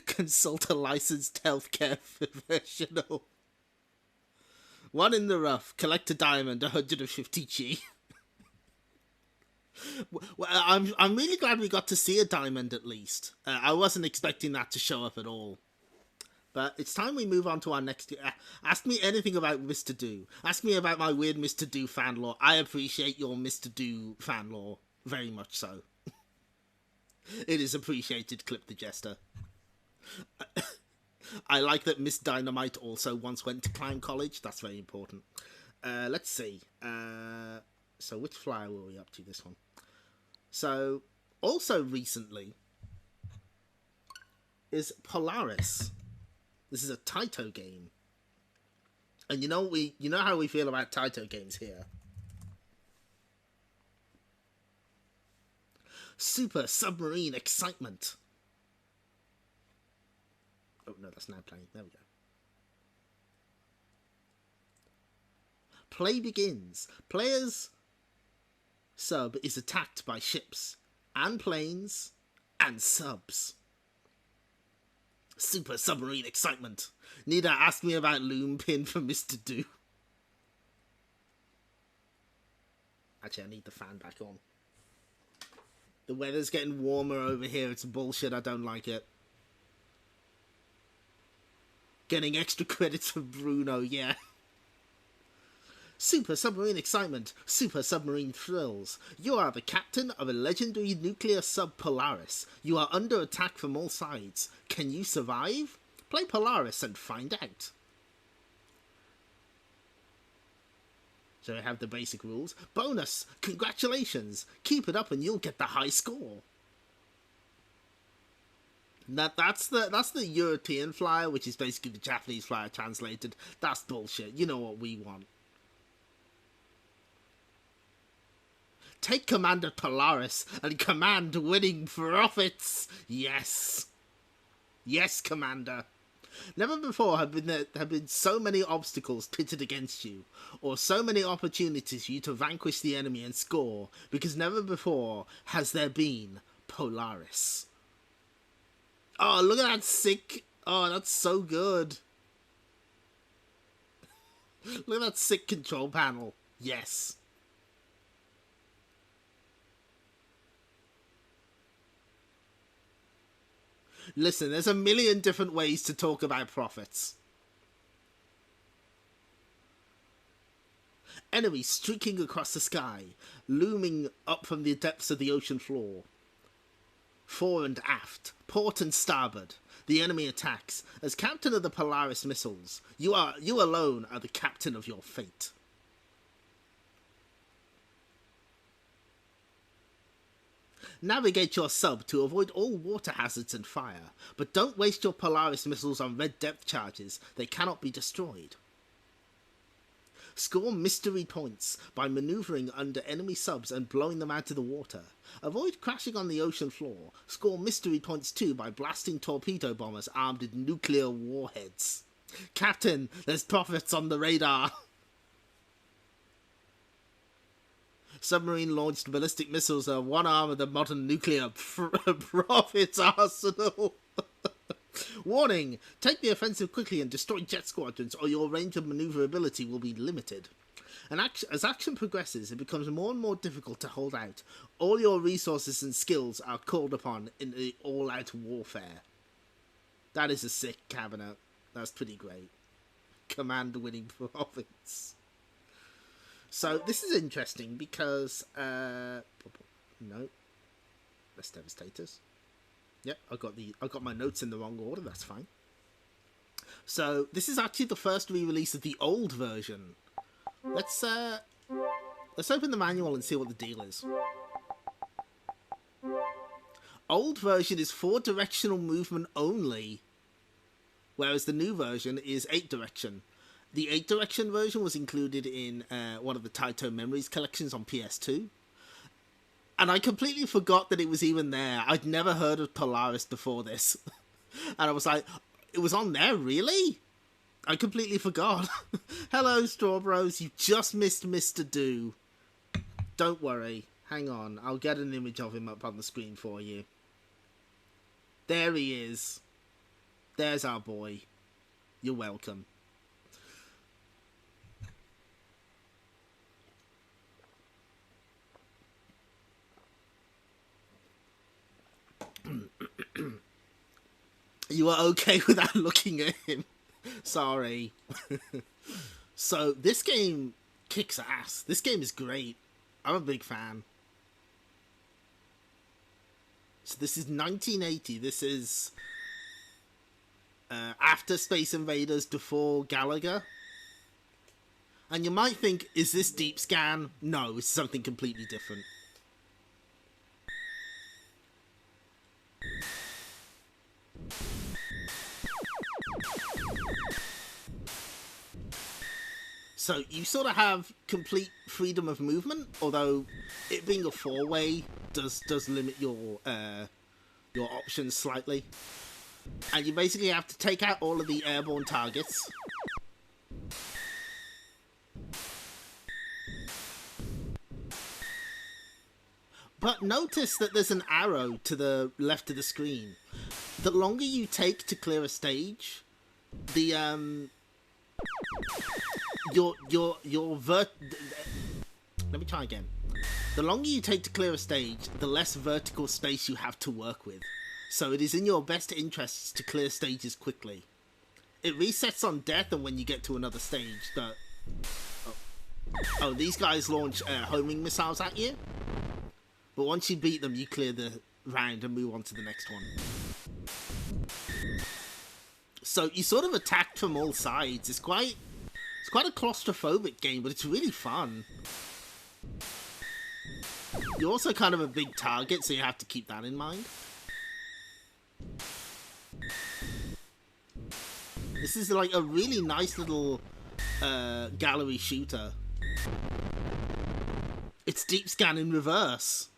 consult a licensed healthcare professional. One in the rough, collect a diamond, 150G. Well, I'm really glad we got to see a diamond at least. I wasn't expecting that to show up at all. But it's time we move on to our next... ask me anything about Mr. Do. Ask me about my weird Mr. Do fan lore. I appreciate your Mr. Do fan lore. Very much so. It is appreciated, Clip the Jester. I like that Miss Dynamite also once went to clown college. That's very important. let's see. So which flyer were we up to this one? So, also recently is Polaris. This is a Taito game. And you know how we feel about Taito games here. Super submarine excitement. Oh no, that's now playing. There we go. Play begins. Player's sub is attacked by ships and planes and subs. Super submarine excitement. Need to ask me about Loom Pin for Mr. Do. Actually, I need the fan back on. The weather's getting warmer over here. It's bullshit. I don't like it. Getting extra credits for Bruno, yeah. Super submarine excitement, super submarine thrills. You are the captain of a legendary nuclear sub Polaris. You are under attack from all sides. Can you survive? Play Polaris and find out. So we have the basic rules. Bonus! Congratulations! Keep it up and you'll get the high score. That's the European flyer, which is basically the Japanese flyer translated. That's bullshit. You know what we want. Take command of Polaris and command winning profits. Yes. Yes, Commander. Never before have been so many obstacles pitted against you, or so many opportunities for you to vanquish the enemy and score, because never before has there been Polaris. Oh, look at that sick... Oh, that's so good. Look at that sick control panel. Yes. Listen, there's a million different ways to talk about profits. Enemies streaking across the sky, looming up from the depths of the ocean floor. Fore and aft, port and starboard, the enemy attacks. As captain of the Polaris missiles, you alone are the captain of your fate. Navigate your sub to avoid all water hazards and fire, but don't waste your Polaris missiles on red depth charges. They cannot be destroyed. Score mystery points by maneuvering under enemy subs and blowing them out of the water. Avoid crashing on the ocean floor. Score mystery points too by blasting torpedo bombers armed with nuclear warheads. Captain, there's profits on the radar. Submarine-launched ballistic missiles are one arm of the modern nuclear profits arsenal. Warning! Take the offensive quickly and destroy jet squadrons, or your range of maneuverability will be limited. As action progresses, it becomes more and more difficult to hold out. All your resources and skills are called upon in the all-out warfare. That is a sick cabinet. That's pretty great. Command winning profits. So this is interesting because no, that's Devastators. Yep, I got my notes in the wrong order. That's fine. So this is actually the first re-release of the old version. Let's open the manual and see what the deal is. Old version is 4-directional movement only, whereas the new version is 8-direction. The 8-direction version was included in one of the Taito Memories collections on PS2. And I completely forgot that it was even there. I'd never heard of Polaris before this. And I was like, it was on there, really? I completely forgot. Hello, Straw Bros. You just missed Mr. Do. Don't worry. Hang on. I'll get an image of him up on the screen for you. There he is. There's our boy. You're welcome. You are okay without looking at him. Sorry. So, this game kicks ass. This game is great. I'm a big fan. So this is 1980. This is after Space Invaders, before Galaga. And you might think, is this deep scan? No, it's something completely different. So you sort of have complete freedom of movement, although it being a four-way does limit your options slightly. And you basically have to take out all of the airborne targets. But notice that there's an arrow to the left of the screen. The longer you take to clear a stage, the let me try again. The longer you take to clear a stage, the less vertical space you have to work with. So it is in your best interests to clear stages quickly. It resets on death and when you get to another stage. Oh, these guys launch homing missiles at you. But once you beat them, you clear the round and move on to the next one. So you sort of attack from all sides. It's quite a claustrophobic game, but it's really fun. You're also kind of a big target, so you have to keep that in mind. This is like a really nice little gallery shooter. It's deep scan in reverse.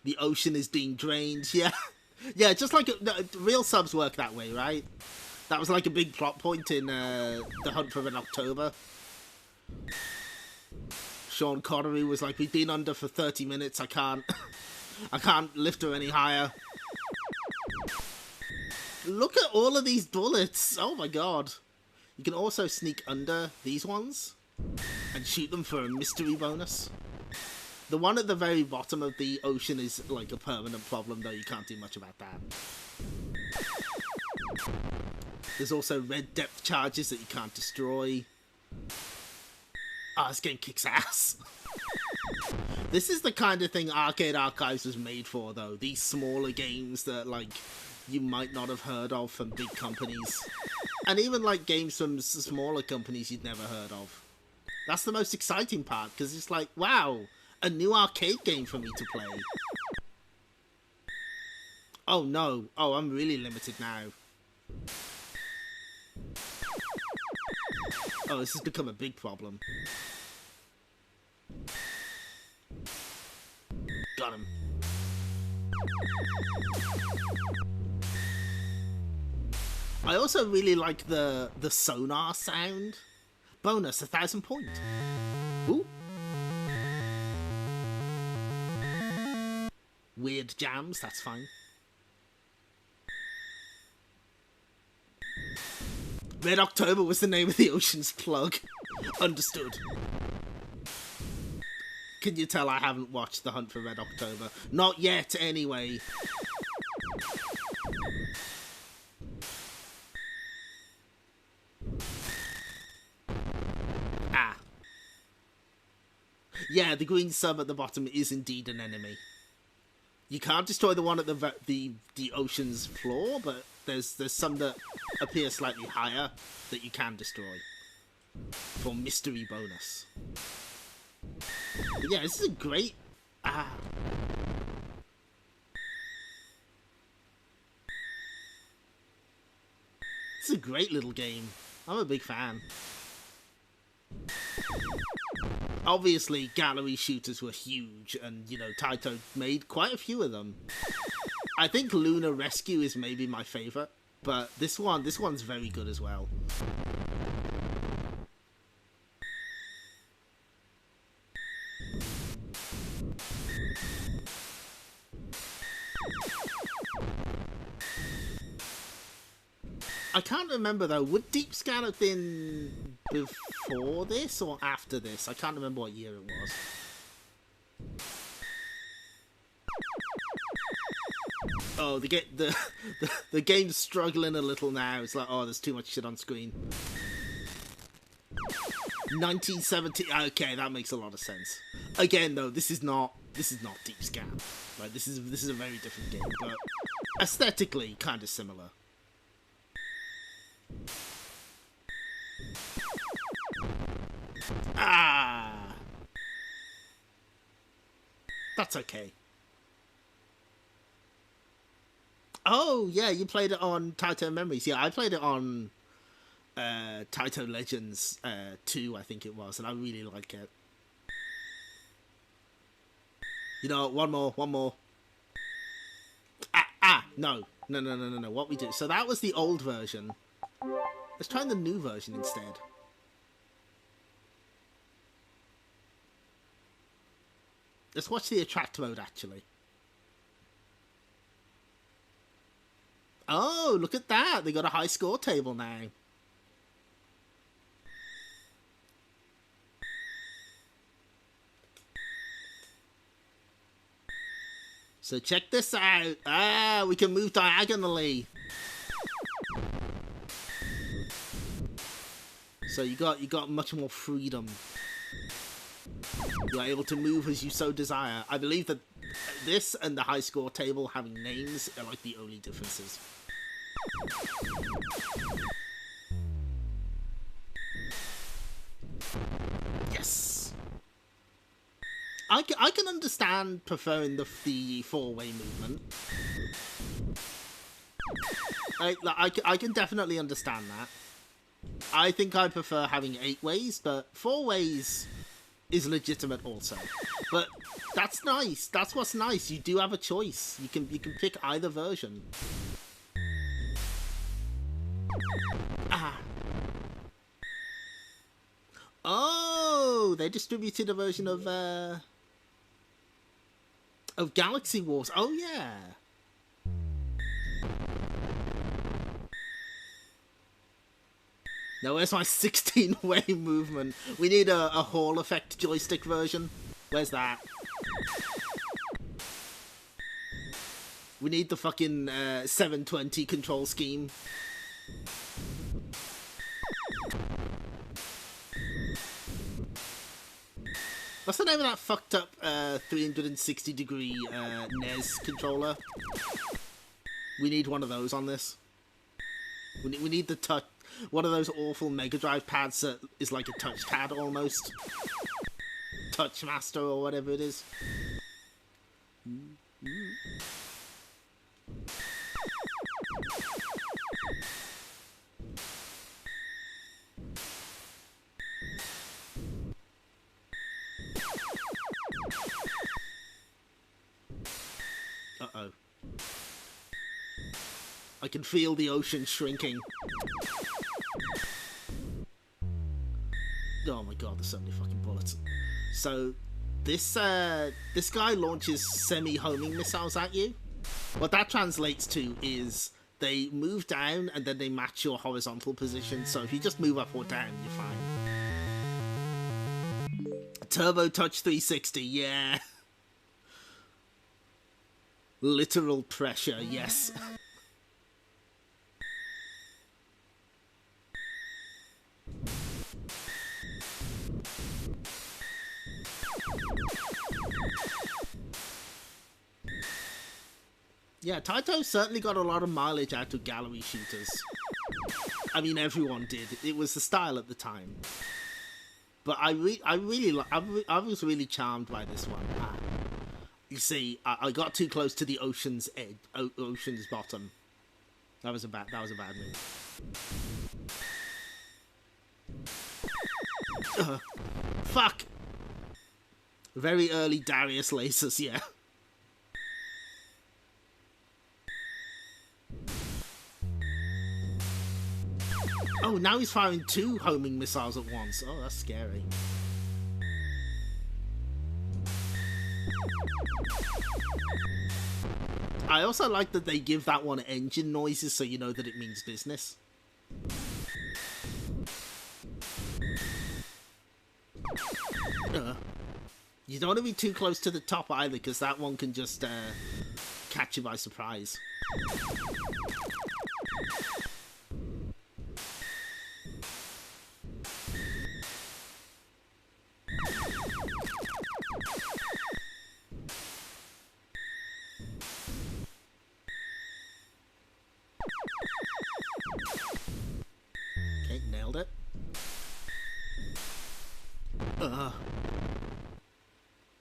The ocean is being drained. Yeah, yeah. Just like real subs work that way, right? That was like a big plot point in The Hunt for Red October. Sean Connery was like, "We've been under for 30 minutes. I can't lift her any higher." Look at all of these bullets. Oh my god. You can also sneak under these ones and shoot them for a mystery bonus. The one at the very bottom of the ocean is like a permanent problem, though you can't do much about that. There's also red depth charges that you can't destroy. Ah, this game kicks ass. This is the kind of thing Arcade Archives was made for, though. These smaller games that, like, you might not have heard of from big companies. And even, like, games from smaller companies you'd never heard of. That's the most exciting part, because it's like, wow, a new arcade game for me to play. Oh, no. Oh, I'm really limited now. Oh, this has become a big problem. Got him. I also really like the sonar sound. Bonus, 1,000 points. Ooh. Weird jams, that's fine. Red October was the name of the ocean's plug. Understood. Can you tell I haven't watched The Hunt for Red October? Not yet, anyway. Ah. Yeah, the green sub at the bottom is indeed an enemy. You can't destroy the one at the ocean's floor, but there's some that appear slightly higher that you can destroy for mystery bonus. But yeah, this is a great... This is a great little game. I'm a big fan. Obviously, gallery shooters were huge, and, you know, Taito made quite a few of them. I think Lunar Rescue is maybe my favourite, but this one's very good as well. I can't remember though, would Deep Scan have been before this or after this? I can't remember what year it was. Oh, the game's struggling a little now. It's like, oh, there's too much shit on screen. 1970. Okay, that makes a lot of sense. Again, though, this is not Deep Scan. Right, this is a very different game, but aesthetically kind of similar. Ah! That's okay. Oh, yeah, you played it on Taito Memories. Yeah, I played it on Taito Legends 2, I think it was, and I really like it. You know, one more. No. What we do? So that was the old version. Let's try the new version instead. Let's watch the attract mode, actually. Oh, look at that. They got a high score table now. So check this out. Ah, we can move diagonally. So you got much more freedom. You're able to move as you so desire. I believe that this and the high score table having names are like the only differences. Yes. I can understand preferring the four-way movement. I can definitely understand that. I think I prefer having 8 ways, but 4 ways is legitimate also. But that's nice. That's what's nice. You do have a choice. You can pick either version. Ah. Oh, they distributed a version of Galaxy Wars. Oh yeah. Now where's my 16-way movement? We need a Hall effect joystick version. Where's that? We need the fucking 720 control scheme. What's the name of that fucked up 360 degree NES controller? We need one of those on this. We need the touch. One of those awful Mega Drive pads that is like a touchpad almost. Touch Master or whatever it is. Uh-oh. I can feel the ocean shrinking. Oh my god, there's so many fucking bullets. So, this guy launches semi-homing missiles at you. What that translates to is they move down and then they match your horizontal position. So if you just move up or down, you're fine. Turbo Touch 360, yeah. Literal pressure, yes. Yeah, Taito certainly got a lot of mileage out of gallery shooters. I mean, everyone did. It was the style at the time. But I was really charmed by this one. You see, I got too close to the ocean's edge, ocean's bottom. That was a bad move. Fuck. Very early Darius lasers, yeah. Oh, now he's firing 2 homing missiles at once. Oh, that's scary. I also like that they give that one engine noises so you know that it means business. You don't want to be too close to the top either, because that one can just catch you by surprise.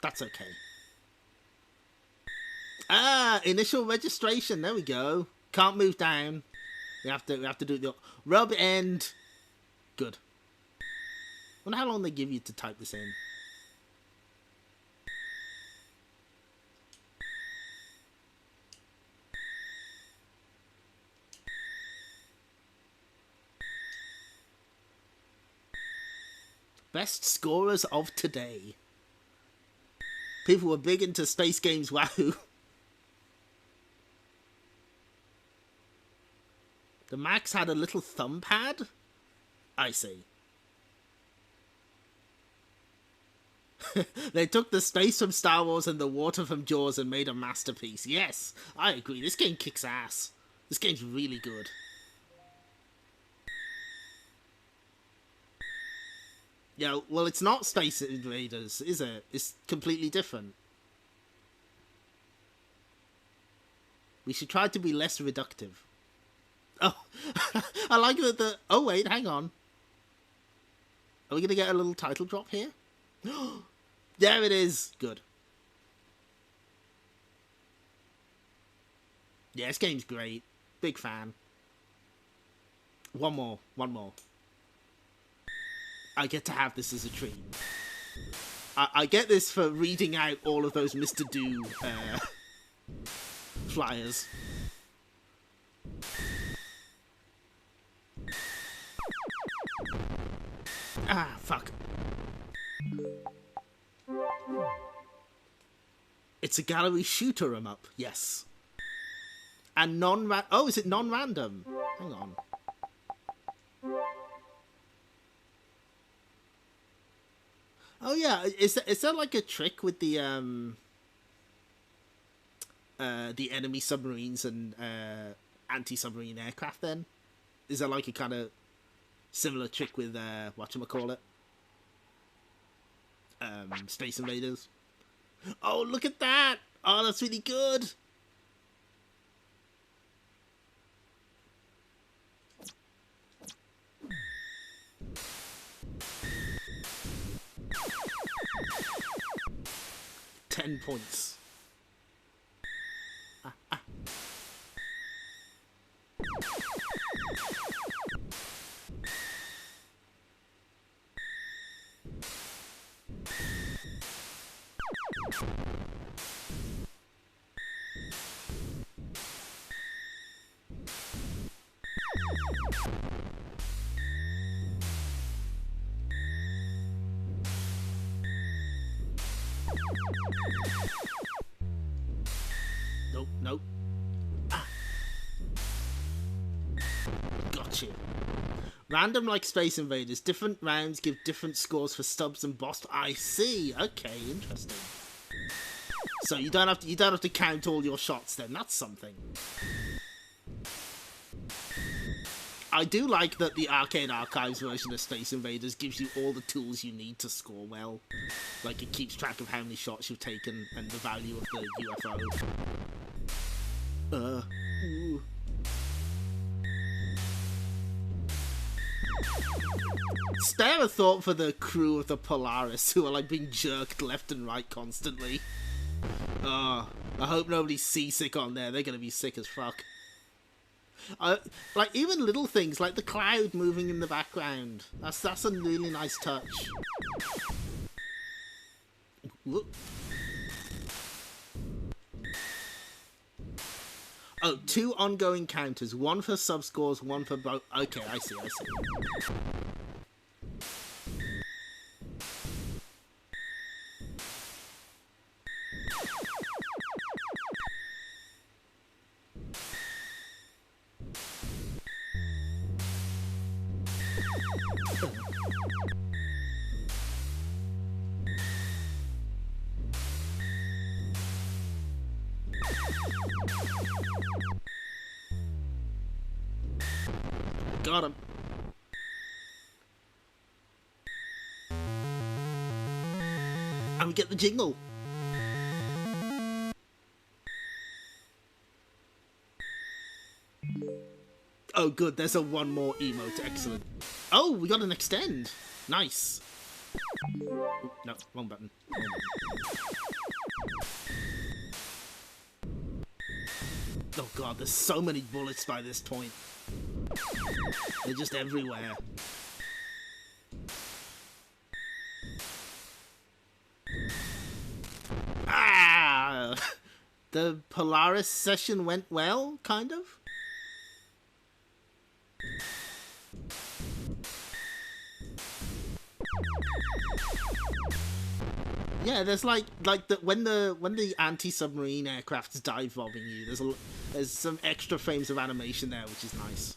That's okay. Ah, initial registration. There we go. Can't move down. We have to do the rub end. Good. Wonder how long they give you to type this in. Best scorers of today. People were big into space games. Wahoo! The Max had a little thumb pad? I see. They took the space from Star Wars and the water from Jaws and made a masterpiece. Yes, I agree. This game kicks ass. This game's really good. Yeah, well, it's not Space Invaders, is it? It's completely different. We should try to be less reductive. Oh, I like that the... Oh, wait, hang on. Are we going to get a little title drop here? There it is. Good. Yeah, this game's great. Big fan. One more. I get to have this as a treat. I get this for reading out all of those Mr. Do flyers. Ah, fuck. It's a gallery shooter 'em up, yes. And oh, is it non-random? Hang on. Oh yeah, is there like a trick with the enemy submarines and anti-submarine aircraft then? Is there like a kind of similar trick with whatchamacallit? Space Invaders. Oh, look at that! Oh, that's really good! $10 points. Nope. Ah. Gotcha. Random like Space Invaders. Different rounds give different scores for stubs and boss. I see. Okay, interesting. So you don't have to count all your shots then. That's something. I do like that the Arcade Archives version of Space Invaders gives you all the tools you need to score well. Like, it keeps track of how many shots you've taken and the value of the UFO. Ooh. Spare a thought for the crew of the Polaris who are like being jerked left and right constantly. I hope nobody's seasick on there. They're gonna be sick as fuck. Like, even little things like the cloud moving in the background. That's a really nice touch. Whoop. Oh, 2 ongoing counters. 1 for sub-scores, 1 for both. Okay, I see. Got him. And we get the jingle. Oh, good. There's a 1 more emote. Excellent. Oh, we got an extend. Nice. No, wrong button. Oh god, there's so many bullets by this point. They're just everywhere. Ah! The Polaris session went well, kind of? Yeah, there's like when the anti-submarine aircraft's dive bombing you, there's some extra frames of animation there, which is nice.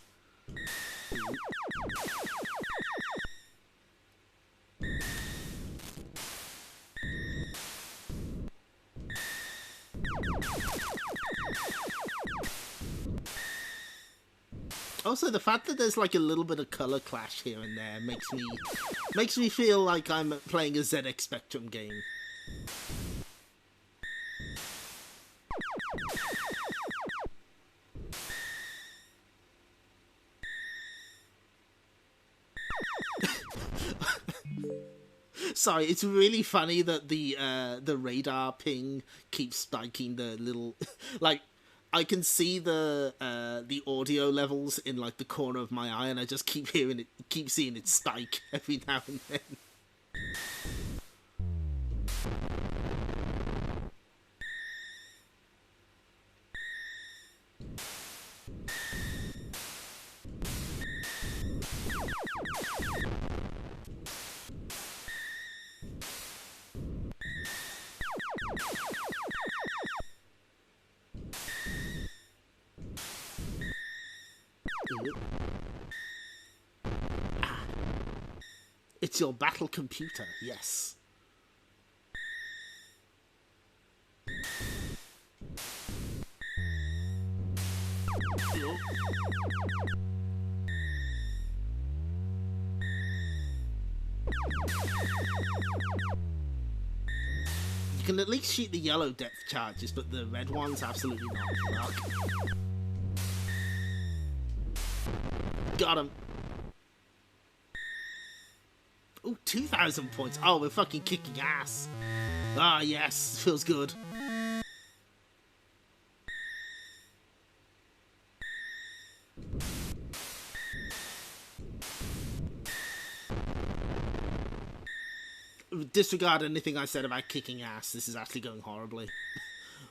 Also, the fact that there's like a little bit of color clash here and there makes me feel like I'm playing a ZX Spectrum game. Sorry, it's really funny that the radar ping keeps spiking the little like. I can see the audio levels in like the corner of my eye, and I just keep seeing it spike every now and then. It's your battle computer, yes. You can at least shoot the yellow depth charges, but the red ones absolutely not. Fuck. Got him. Ooh, 2,000 points. Oh, we're fucking kicking ass. Ah, yes. Feels good. Disregard anything I said about kicking ass. This is actually going horribly.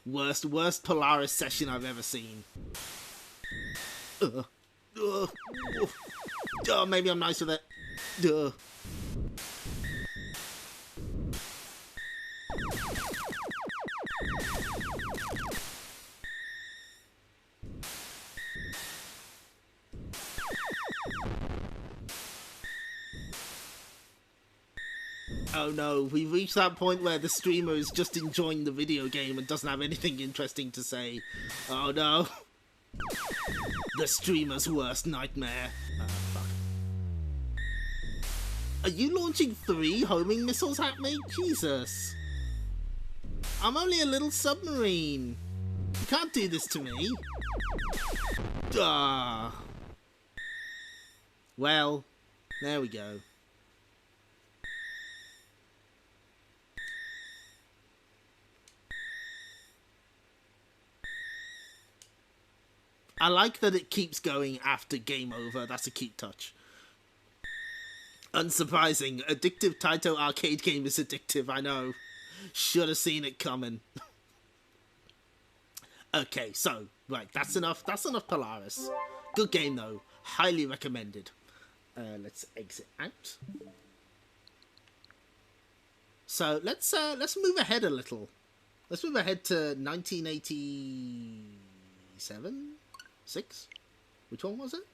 Worst Polaris session I've ever seen. Oh, maybe I'm nice with it. Oh no, we've reached that point where the streamer is just enjoying the video game and doesn't have anything interesting to say. Oh no. The streamer's worst nightmare. Fuck. Are you launching 3 homing missiles at me? Jesus. I'm only a little submarine. You can't do this to me. Well, there we go. I like that it keeps going after game over. That's a cute touch. Unsurprising. Addictive Taito arcade game is addictive, I know. Should have seen it coming. Okay, so, right, that's enough Polaris. Good game, though. Highly recommended. Let's exit out. So, let's move ahead a little. Let's move ahead to 1987? 6? Which one was it?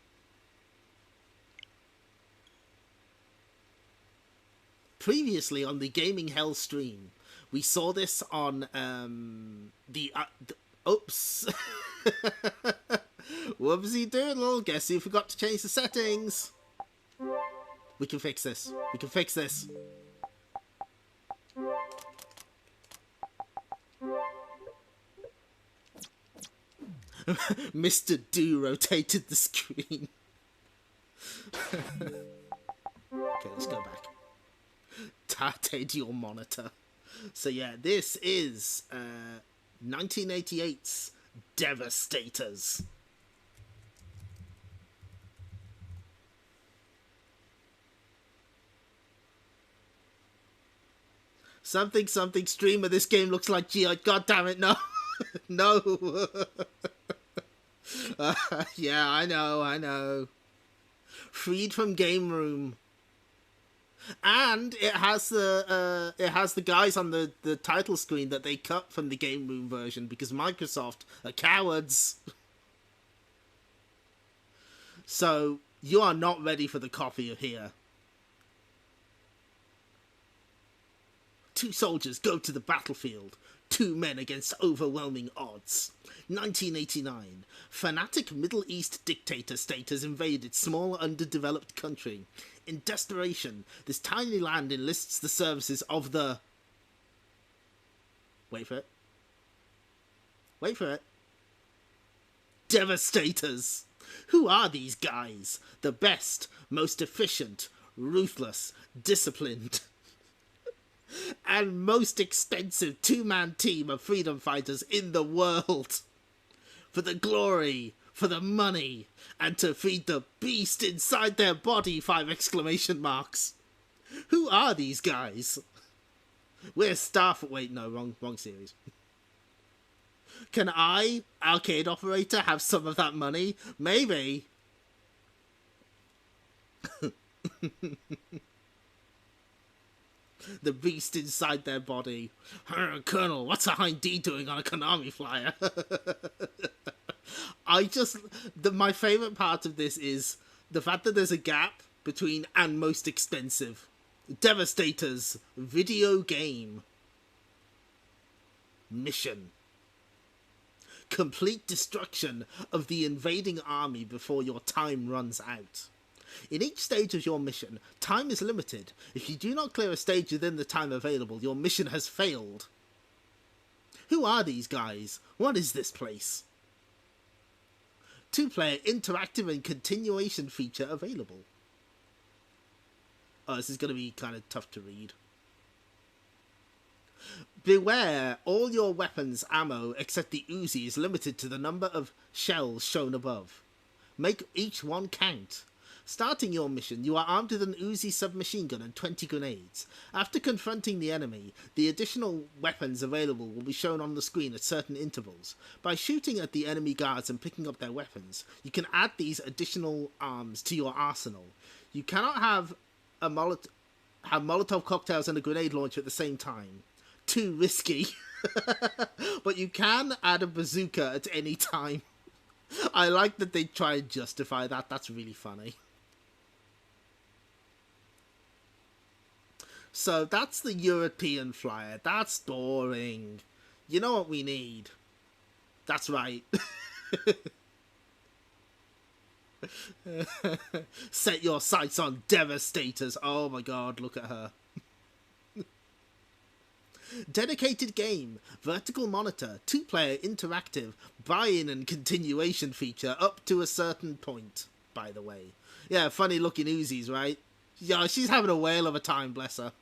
Previously on the Gaming Hell stream, we saw this on oops. Whoopsie doodle, guess who forgot to change the settings? We can fix this. We can fix this. Mr. Do rotated the screen. Okay, let's go back. restarted your monitor. So yeah, this is 1988's Devastators. Something streamer, this game looks like Geoid. God damn it, no. No. Yeah, I know. Freed from game room. And it has the guys on the title screen that they cut from the game room version because Microsoft are cowards. So you are not ready for the copy here. Two soldiers go to the battlefield. Two men against overwhelming odds. 1989. Fanatic Middle East dictator state has invaded small underdeveloped country. In desperation, this tiny land enlists the services of the... Wait for it. Devastators. Who are these guys? The best, most efficient, ruthless, disciplined, and most expensive two-man team of freedom fighters in the world. For the glory, for the money, and to feed the beast inside their body, 5 exclamation marks. Who are these guys? We're staff... Wait, no, wrong series. Can I, arcade operator, have some of that money? Maybe. The beast inside their body. Colonel, what's a Hind D doing on a Konami flyer? My favourite part of this is the fact that there's a gap between and most expensive. Devastators, video game. Mission. Complete destruction of the invading army before your time runs out. In each stage of your mission, time is limited. If you do not clear a stage within the time available, your mission has failed. Who are these guys? What is this place? 2-player interactive and continuation feature available. Oh, this is going to be kind of tough to read. Beware, all your weapons' ammo except the Uzi is limited to the number of shells shown above. Make each one count. Starting your mission, you are armed with an Uzi submachine gun and 20 grenades. After confronting the enemy, the additional weapons available will be shown on the screen at certain intervals. By shooting at the enemy guards and picking up their weapons, you can add these additional arms to your arsenal. You cannot have Molotov cocktails and a grenade launcher at the same time. Too risky. But you can add a bazooka at any time. I like that they try and justify that. That's really funny. So that's the European flyer. That's boring. You know what we need? That's right. Set your sights on Devastators. Oh my god, look at her. Dedicated game, vertical monitor, 2-player interactive, buy-in and continuation feature up to a certain point, by the way. Yeah, funny looking Uzis, right? Yeah, she's having a whale of a time, bless her.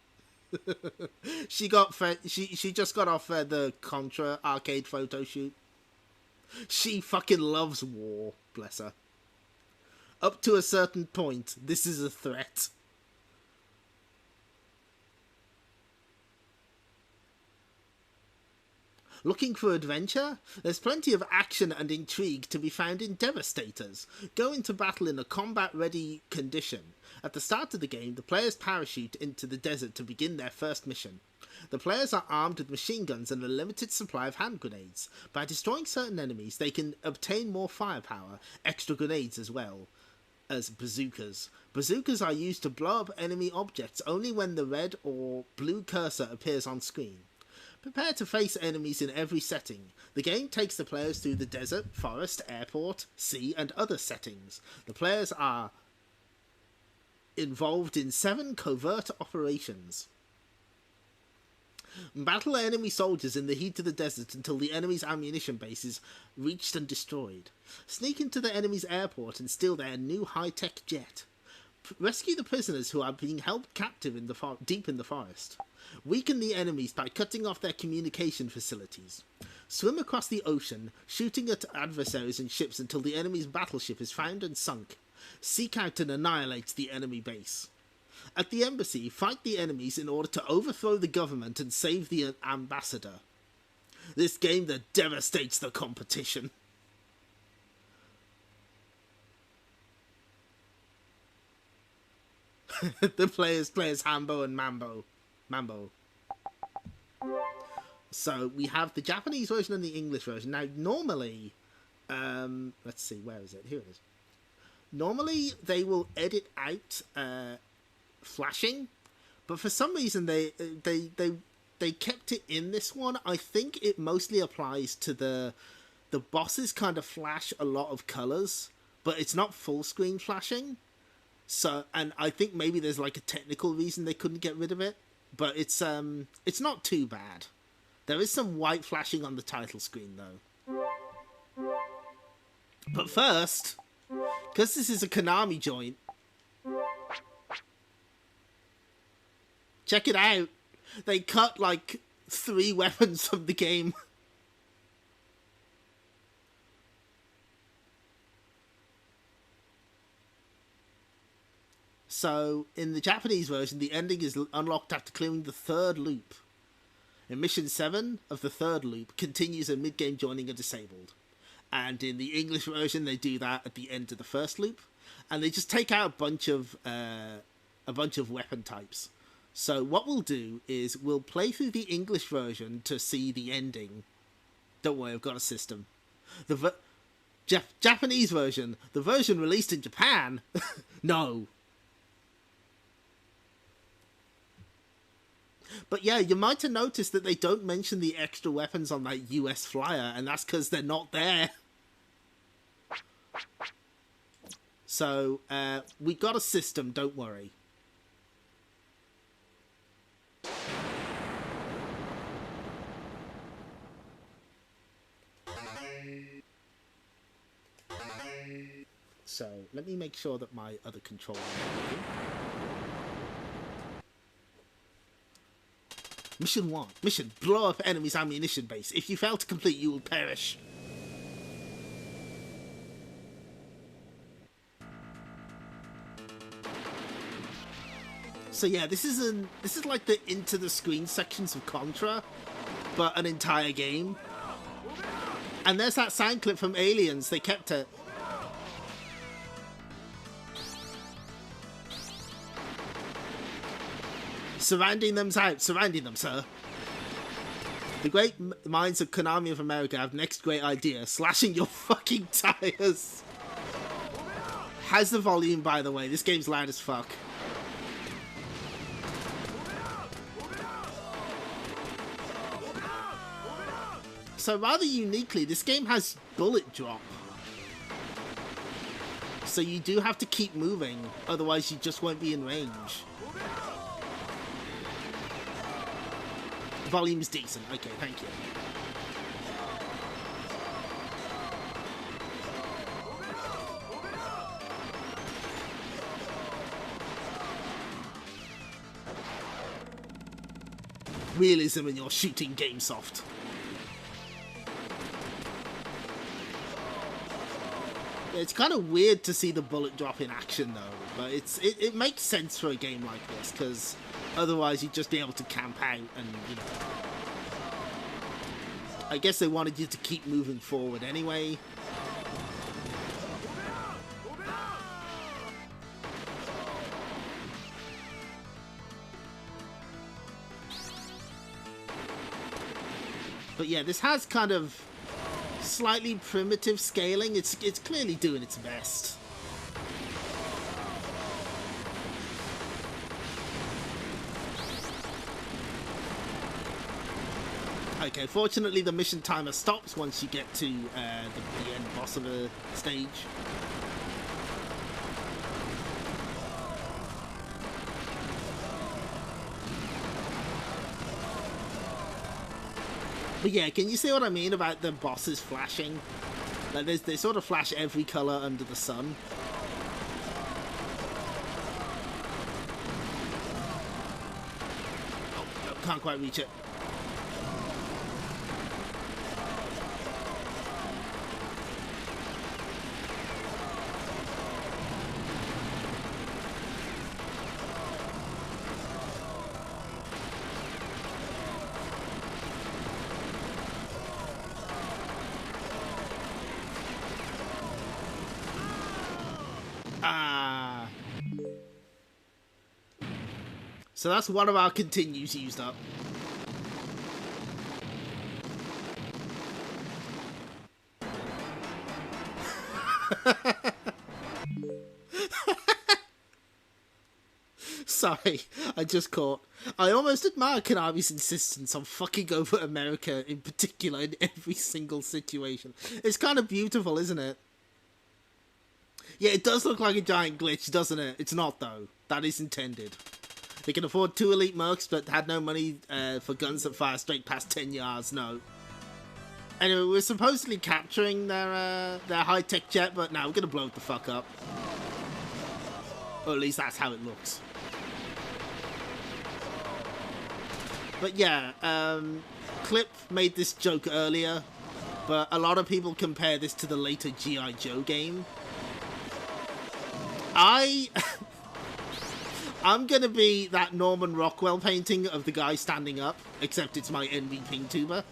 She just got off the Contra arcade photo shoot. She fucking loves war, bless her. Up to a certain point, this is a threat. Looking for adventure? There's plenty of action and intrigue to be found in Devastators. Go into battle in a combat-ready condition. At the start of the game, the players parachute into the desert to begin their first mission. The players are armed with machine guns and a limited supply of hand grenades. By destroying certain enemies, they can obtain more firepower, extra grenades as well as bazookas. Bazookas are used to blow up enemy objects only when the red or blue cursor appears on screen. Prepare to face enemies in every setting. The game takes the players through the desert, forest, airport, sea, and other settings. The players are involved in 7 covert operations. Battle enemy soldiers in the heat of the desert until the enemy's ammunition base is reached and destroyed. Sneak into the enemy's airport and steal their new high-tech jet. Rescue the prisoners who are being held captive in the deep in the forest. Weaken the enemies by cutting off their communication facilities. Swim across the ocean, shooting at adversaries and ships until the enemy's battleship is found and sunk. Seek out and annihilate the enemy base. At the embassy, fight the enemies in order to overthrow the government and save the ambassador. This game that devastates the competition. The players Hambo and Mambo. So we have the Japanese version and the English version. Now, normally, let's see, where is it? Here it is. Normally, they will edit out flashing, but for some reason they kept it in this one. I think it mostly applies to the bosses kind of flash a lot of colors, but it's not full screen flashing. So, and I think maybe there's like a technical reason they couldn't get rid of it, but it's not too bad. There is some white flashing on the title screen though. But first, because this is a Konami joint, check it out. They cut like 3 weapons from the game. So, in the Japanese version, the ending is unlocked after clearing the 3rd loop. In Mission 7 of the 3rd loop, continues a mid-game joining are disabled. And in the English version, they do that at the end of the 1st loop. And they just take out a bunch of weapon types. So what we'll do is we'll play through the English version to see the ending. Don't worry, I've got a system. The Japanese version, the version released in Japan, no. But yeah, you might have noticed that they don't mention the extra weapons on that US flyer, and that's because they're not there. So, we got a system, don't worry. So, let me make sure that my other controller is working. Mission 1. Mission: blow up enemy's ammunition base. If you fail to complete, you will perish. So yeah, this is like the into the screen sections of Contra, but an entire game. And there's that sound clip from Aliens. They kept it. Surrounding them's out. Surrounding them, sir. The great minds of Konami of America have next great idea. Slashing your fucking tires. How's the volume, by the way? This game's loud as fuck. So rather uniquely, this game has bullet drop. So you do have to keep moving, otherwise you just won't be in range. Volume's decent. Okay, thank you. Realism in your shooting game soft. It's kind of weird to see the bullet drop in action though, but it makes sense for a game like this, because otherwise you'd just be able to camp out and, you know. I guess they wanted you to keep moving forward anyway. But yeah, this has kind of slightly primitive scaling. It's clearly doing its best. Okay, fortunately the mission timer stops once you get to the end boss of the stage. But yeah, can you see what I mean about the bosses flashing? Like they sort of flash every colour under the sun. can't quite reach it. So that's one of our continues used up. Sorry, I just caught. I almost admire Konami's insistence on fucking over America in particular in every single situation. It's kind of beautiful, isn't it? Yeah, it does look like a giant glitch, doesn't it? It's not, though. That is intended. They can afford 2 elite mercs, but had no money for guns that fire straight past 10 yards. No. Anyway, we're supposedly capturing their high-tech jet, but now we're gonna blow it the fuck up. Or at least that's how it looks. But yeah, Clip made this joke earlier, but a lot of people compare this to the later G.I. Joe game. I'm gonna be that Norman Rockwell painting of the guy standing up, except it's my NV Ping tuber.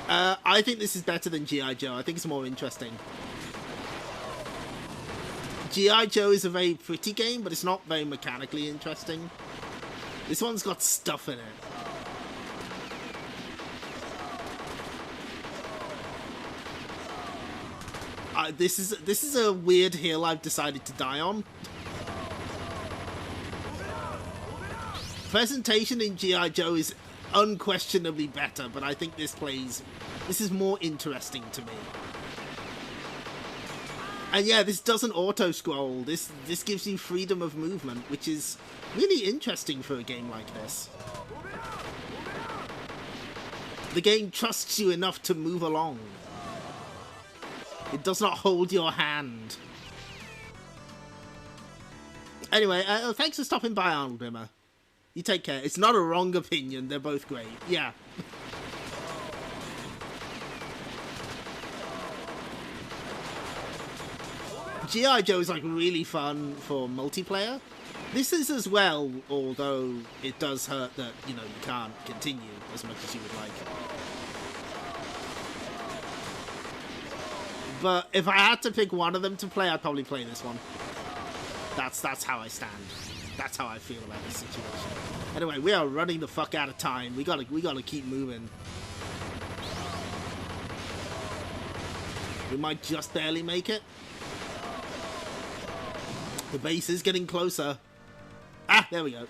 I think this is better than G.I. Joe. I think it's more interesting. G.I. Joe is a very pretty game, but it's not very mechanically interesting. This one's got stuff in it. This is a weird hill I've decided to die on. Presentation in G.I. Joe is unquestionably better, but I think this is more interesting to me. And yeah, this doesn't auto-scroll. This gives you freedom of movement, which is really interesting for a game like this. The game trusts you enough to move along. It does not hold your hand. Anyway, thanks for stopping by, Arnold Rimmer. You take care. It's not a wrong opinion. They're both great. Yeah. G.I. Joe is like really fun for multiplayer. This is as well, although it does hurt that, you know, you can't continue as much as you would like. But if I had to pick one of them to play, I'd probably play this one. That's how I stand. That's how I feel about this situation. Anyway, we are running the fuck out of time. We gotta keep moving. We might just barely make it. The base is getting closer. Ah, there we go.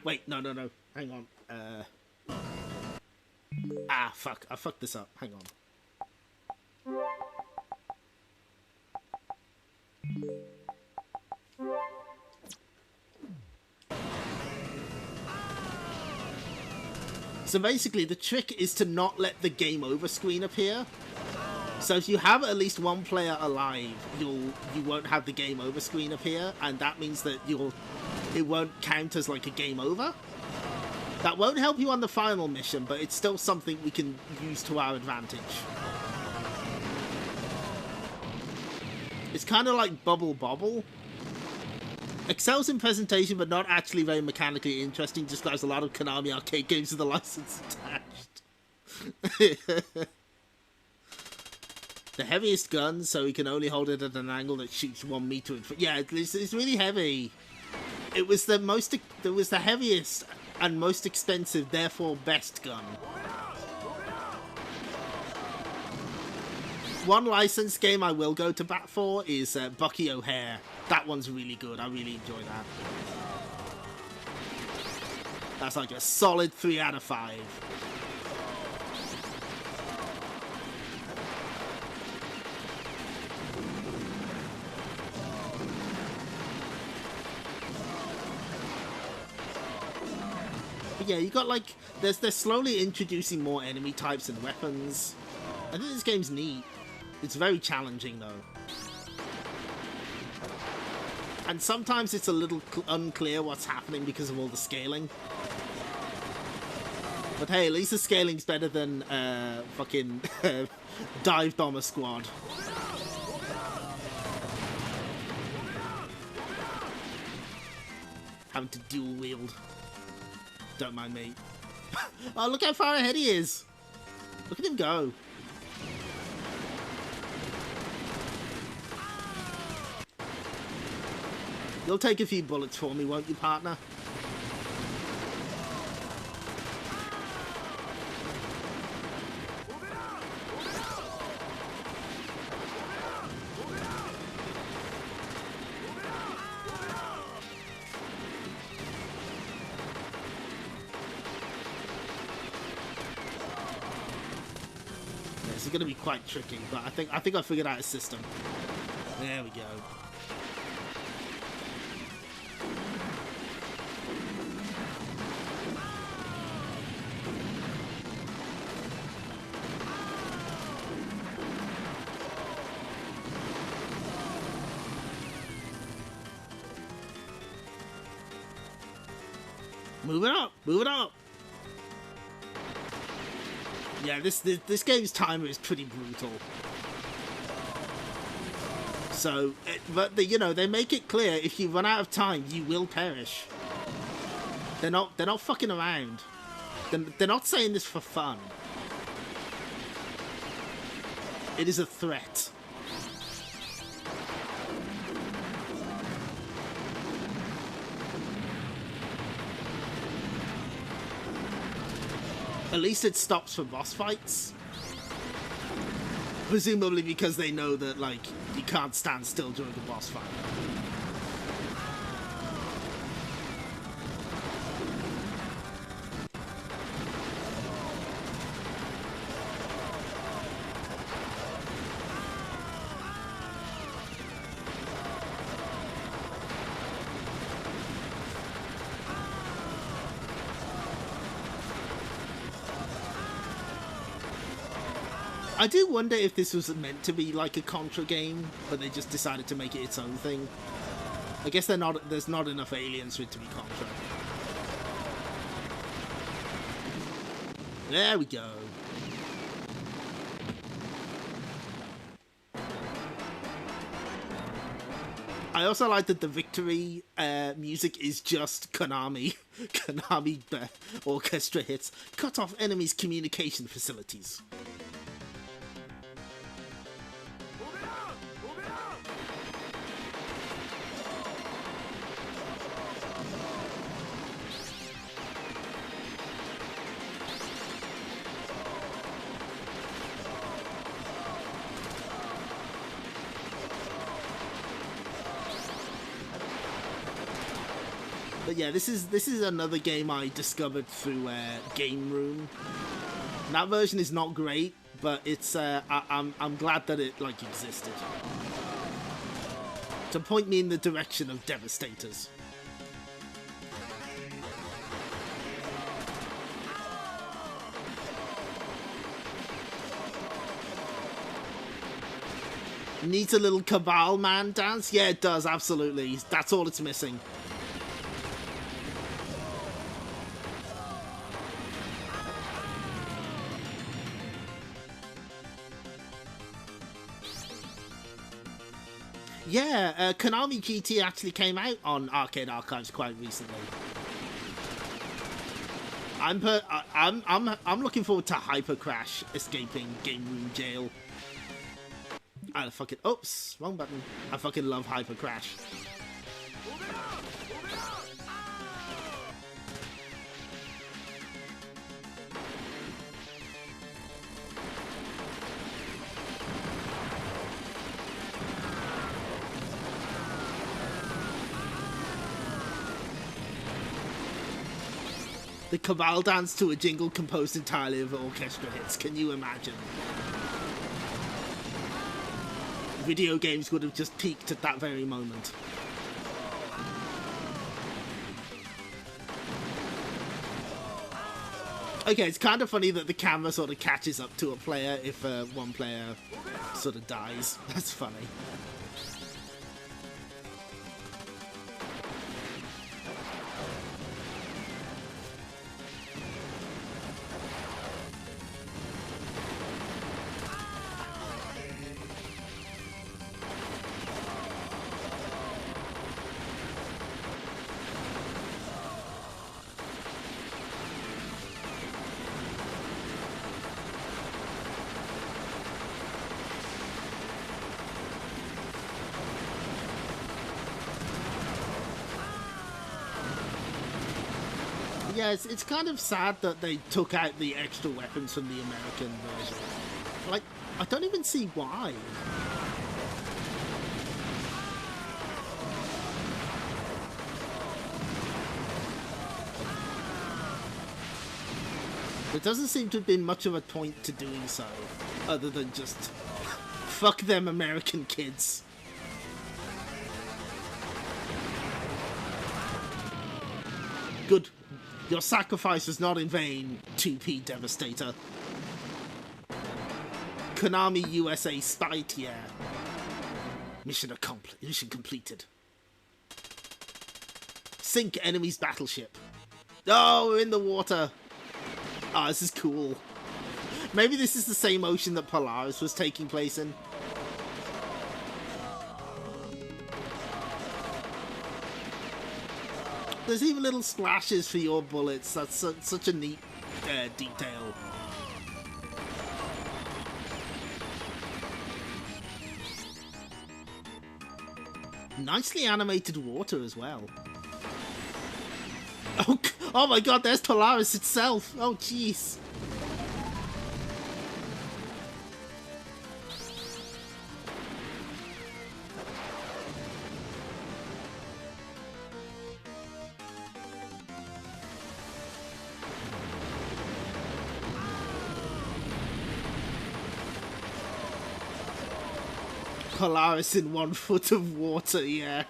Wait, no. Hang on. Fuck. I fucked this up. Hang on. So basically, the trick is to not let the game over screen appear. So if you have at least one player alive, you won't have the game over screen appear, and that means that it won't count as like a game over. That won't help you on the final mission, but it's still something we can use to our advantage. It's kind of like Bubble Bobble. Excels in presentation, but not actually very mechanically interesting. Just has a lot of Konami arcade games with the license attached. The heaviest gun, so he can only hold it at an angle that shoots 1 meter in front. Yeah, it's really heavy. It was the heaviest and most expensive, therefore best gun. One licensed game I will go to bat for is Bucky O'Hare. That one's really good. I really enjoy that. That's like a solid 3 out of 5. yeah, you got like they're slowly introducing more enemy types and weapons. I think this game's neat. It's very challenging though. And sometimes it's a little unclear what's happening because of all the scaling. But hey, at least the scaling's better than fucking Dive Bomber Squad. Having to dual wield. Don't mind me. Oh, look how far ahead he is. Look at him go. You'll take a few bullets for me, won't you, partner? This is going to be quite tricky, but I think I figured out a system. There we go. Move it up! Move it up! Yeah, this game's timer is pretty brutal. So, but you know, they make it clear if you run out of time, you will perish. They're not fucking around. They're not saying this for fun. It is a threat. At least it stops for boss fights. Presumably because they know that, like, you can't stand still during a boss fight. I do wonder if this was meant to be like a Contra game, but they just decided to make it its own thing. I guess there's not enough aliens for it to be Contra. There we go. I also like that the victory music is just Konami. Konami orchestra hits. Cut off enemies' communication facilities. But yeah, this is another game I discovered through Game Room. And that version is not great, but it's I'm glad that it like existed to point me in the direction of Devastators. Needs a little Cabal Man dance? Yeah, it does, absolutely. That's all it's missing. Yeah, Konami GT actually came out on Arcade Archives quite recently. I'm looking forward to Hyper Crash escaping Game Room jail. I fucking oops, wrong button. I fucking love Hyper Crash. The Cabal dance to a jingle composed entirely of orchestra hits. Can you imagine? Video games would have just peaked at that very moment. Okay, it's kind of funny that the camera sort of catches up to a player if one player sort of dies. That's funny. Yeah, it's kind of sad that they took out the extra weapons from the American version. Like, I don't even see why. There doesn't seem to have been much of a point to doing so, other than just fuck them American kids. Good. Your sacrifice was not in vain, 2P Devastator. Konami USA spy tier. Mission accomplished. Mission completed. Sink enemy's battleship. Oh, we're in the water. Oh, this is cool. Maybe this is the same ocean that Polaris was taking place in. There's even little splashes for your bullets. That's such a neat detail. Nicely animated water as well. Oh my god, there's Polaris itself. Oh jeez. Polaris in 1 foot of water, yeah.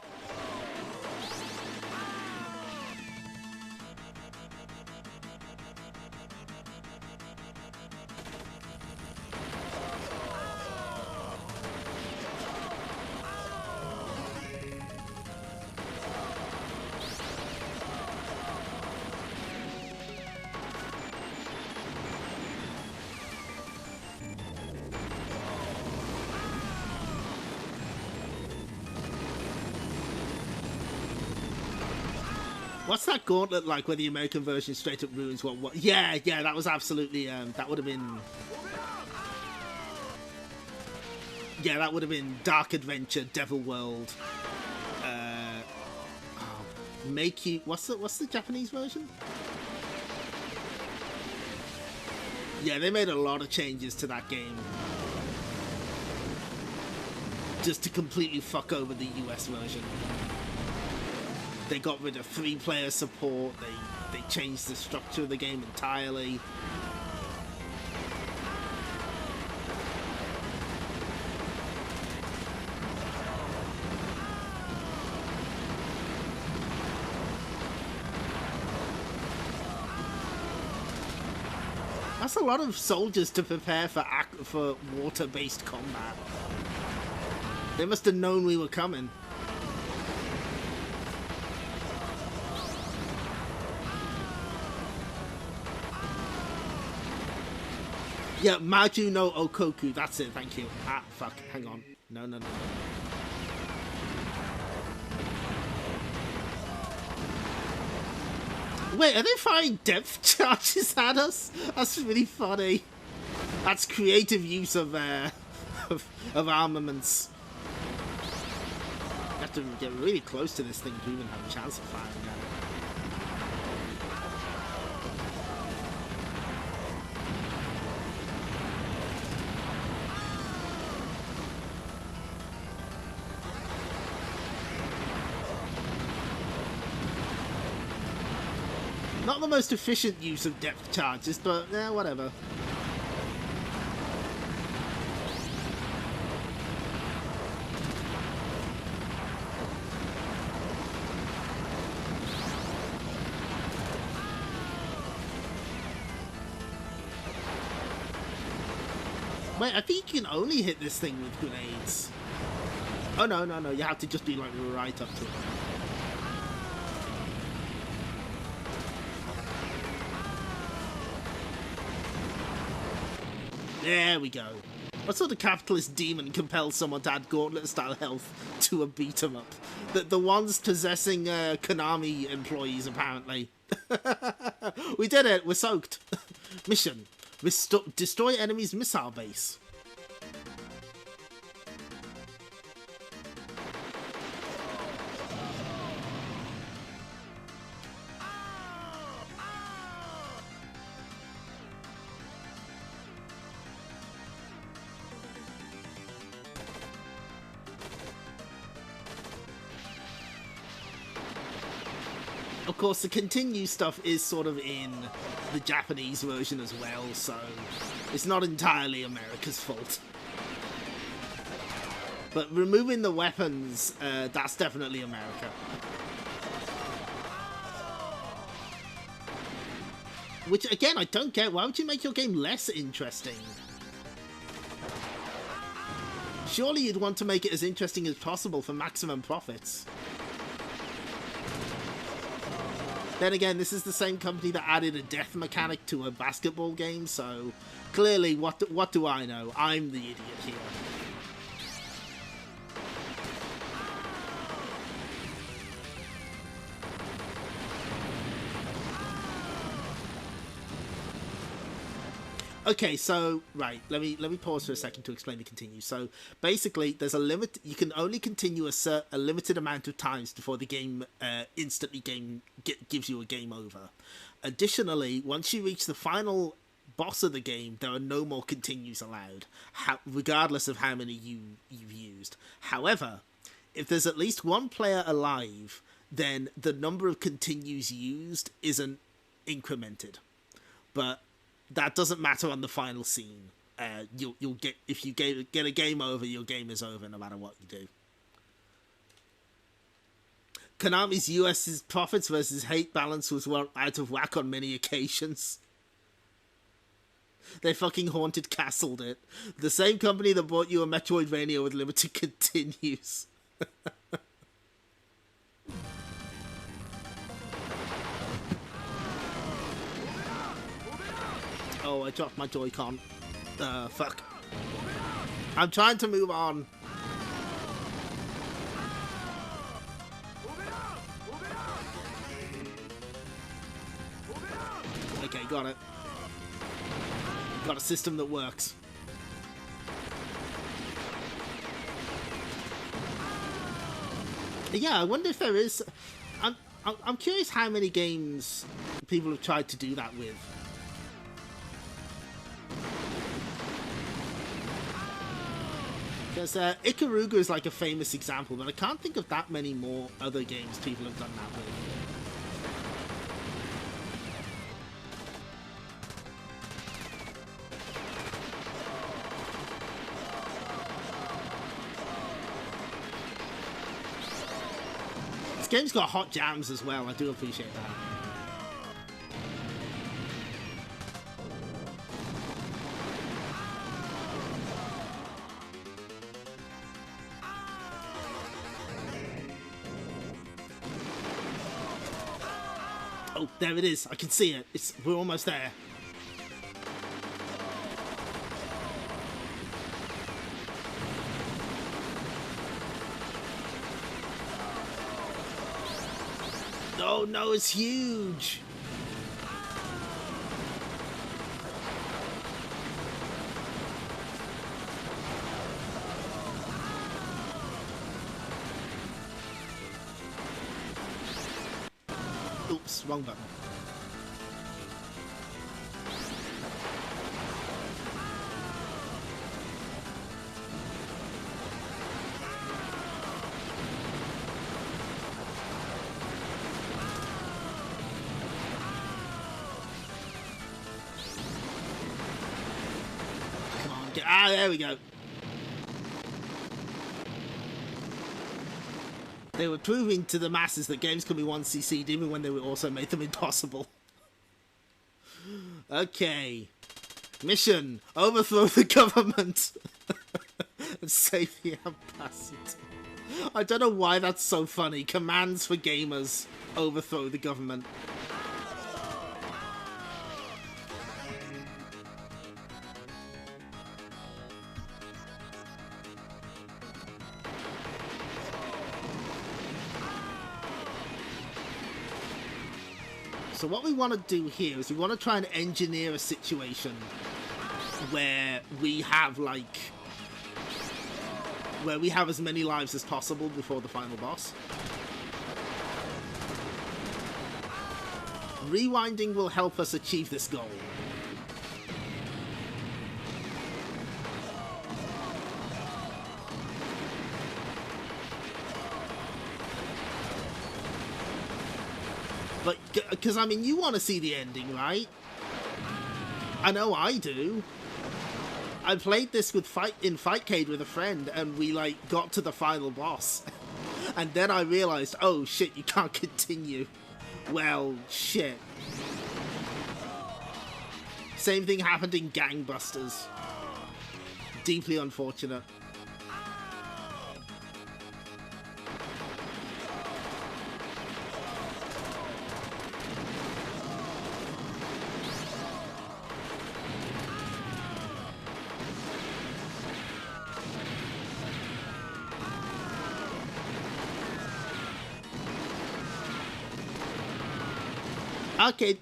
What's that gauntlet like where the American version straight up ruins what? Yeah, that was absolutely, that would have been... Yeah, that would have been Dark Adventure, Devil World. Make you... What's the Japanese version? Yeah, they made a lot of changes to that game. Just to completely fuck over the US version. They got rid of 3-player support, they changed the structure of the game entirely. That's a lot of soldiers to prepare for water-based combat. They must have known we were coming. Yeah, Maju no Okoku, that's it, thank you. Ah, fuck, hang on. No. Wait, are they firing depth charges at us? That's really funny. That's creative use of armaments. You have to get really close to this thing to even have a chance of firing at it. Not the most efficient use of depth charges, but whatever. Wait, I think you can only hit this thing with grenades. Oh, no, no, no. You have to just be, like, right up to it. There we go. What sort of capitalist demon compels someone to add gauntlet-style health to a beat-em-up? The ones possessing Konami employees, apparently. We did it! We're soaked. Mission. Destroy enemy's missile base. Of course, the continue stuff is sort of in the Japanese version as well, so it's not entirely America's fault. But removing the weapons, that's definitely America. Which, again, I don't get. Why would you make your game less interesting? Surely you'd want to make it as interesting as possible for maximum profits. Then again, this is the same company that added a death mechanic to a basketball game, so clearly, what do I know? I'm the idiot here. Okay, so right, let me pause for a second to explain the continue. So basically, there's a limit. You can only continue a limited amount of times before the game instantly gives you a game over. Additionally, once you reach the final boss of the game, there are no more continues allowed, regardless of how many you've used. However, if there's at least one player alive, then the number of continues used isn't incremented. But that doesn't matter on the final scene. You'll get, if you get a game over, your game is over no matter what you do. Konami's US's profits versus hate balance was out of whack on many occasions. They fucking haunted castled it. The same company that bought you a Metroidvania with limited continues. Oh, I dropped my Joy-Con. Fuck. I'm trying to move on. Okay, got it. Got a system that works. Yeah, I wonder if there is... I'm curious how many games people have tried to do that with. Because Ikaruga is like a famous example, but I can't think of that many more other games people have done that with. This game's got hot jams as well, I do appreciate that. Oh, there it is. I can see it. We're almost there. Oh no, it's huge. Oops, wrong button. Come on, there we go. They were proving to the masses that games can be 1cc'd even when they also made them impossible. Okay. Mission: overthrow the government and save the ambassador. I don't know why that's so funny. Commands for gamers: overthrow the government. So what we want to do here is we want to try and engineer a situation where we have like... where we have as many lives as possible before the final boss. Rewinding will help us achieve this goal. But, because, I mean, you want to see the ending, right? I know I do. I played this with in Fightcade with a friend, and we, like, got to the final boss. And then I realised, oh, shit, you can't continue. Well, shit. Same thing happened in Gangbusters. Deeply unfortunate. Arcade...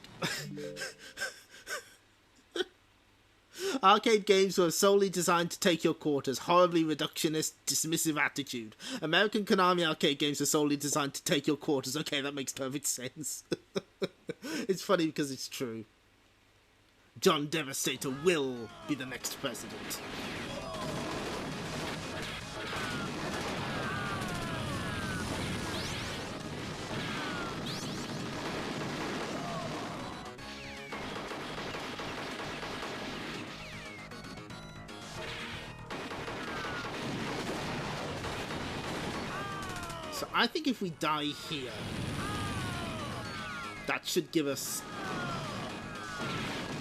Arcade games were solely designed to take your quarters. Horribly reductionist, dismissive attitude. American Konami arcade games are solely designed to take your quarters. Okay, that makes perfect sense. It's funny because it's true. John Devastator will be the next president. So I think if we die here, that should give us...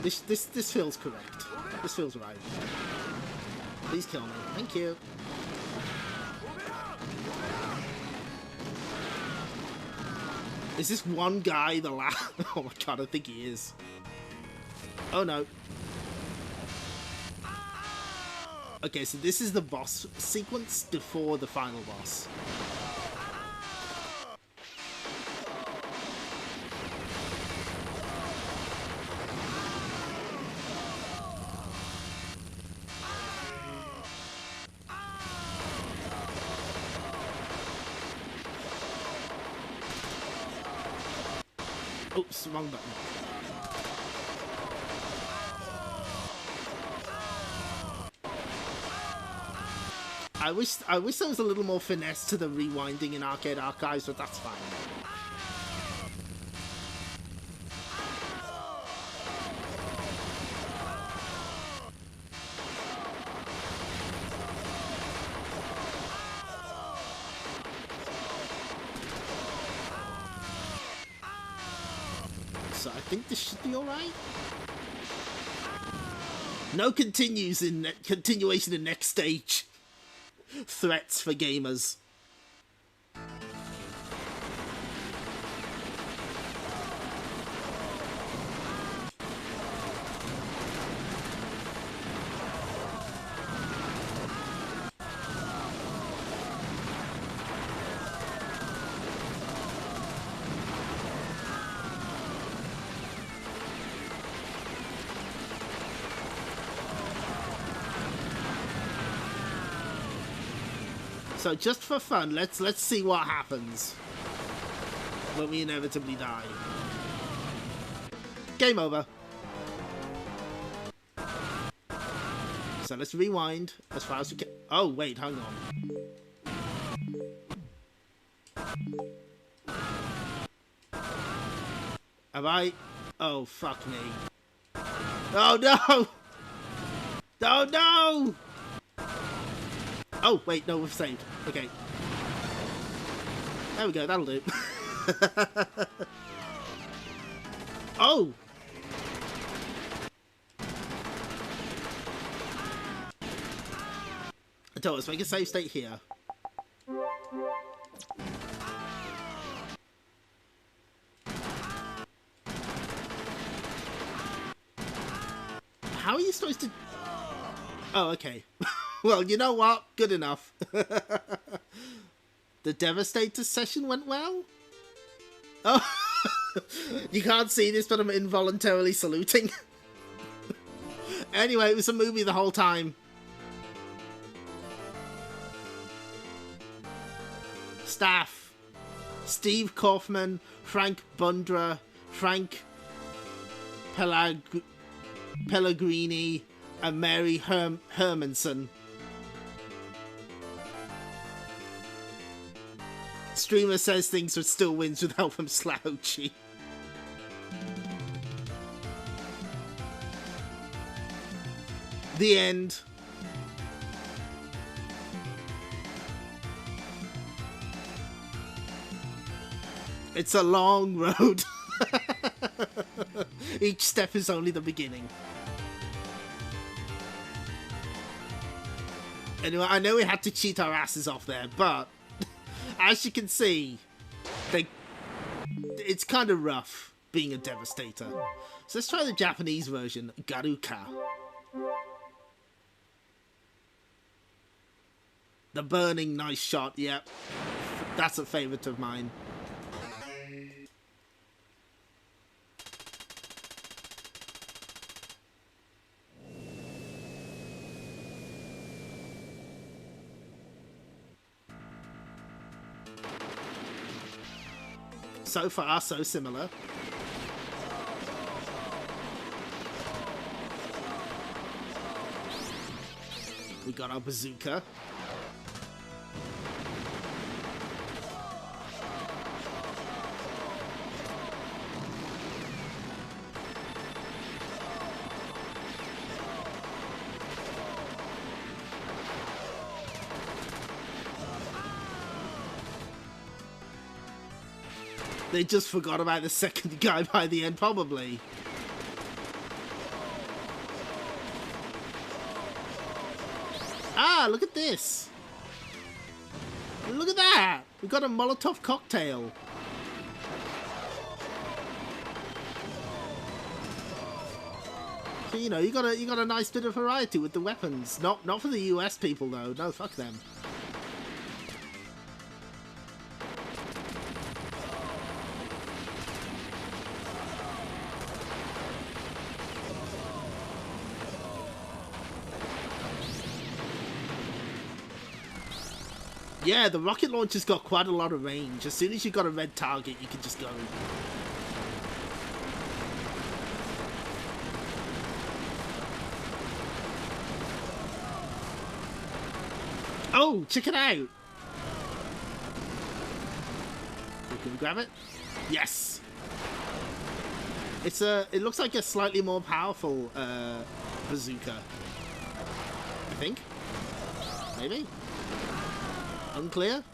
This feels correct. This feels right. Please kill me. Thank you. Is this one guy the last? Oh my god, I think he is. Oh no. Okay, so this is the boss sequence before the final boss. Oops, wrong button. I wish there was a little more finesse to the rewinding in Arcade Archives, but that's fine. So I think this should be alright. No continuation in next stage. Threats for gamers. So just for fun, let's see what happens when we inevitably die. Game over. So let's rewind as far as we can. Oh wait, hang on. Have I? Oh fuck me. Oh no! Oh no! Oh, wait, no, we've saved. Okay. There we go, that'll do. Oh! So let's make a save state here. How are you supposed to... Oh, okay. Well, you know what? Good enough. The Devastators session went well? Oh, you can't see this, but I'm involuntarily saluting. Anyway, it was a movie the whole time. Staff: Steve Kaufman, Frank Bundra, Frank Pellegrini, and Mary Hermanson. Streamer says things but still wins without them slouchy. The end. It's a long road. Each step is only the beginning. Anyway, I know we had to cheat our asses off there, but as you can see, it's kind of rough being a Devastator. So let's try the Japanese version, Garuka. The burning, nice shot, yep. That's a favourite of mine. So far, so similar. We got our bazooka. They just forgot about the second guy by the end, probably. Ah, look at this. Look at that. We got a Molotov cocktail. So, you know, you got a nice bit of variety with the weapons. Not for the US people though. No, fuck them. Yeah, the rocket launcher's got quite a lot of range. As soon as you've got a red target, you can just go. Oh, check it out! Can we grab it? Yes! It looks like a slightly more powerful bazooka. I think. Maybe? Unclear?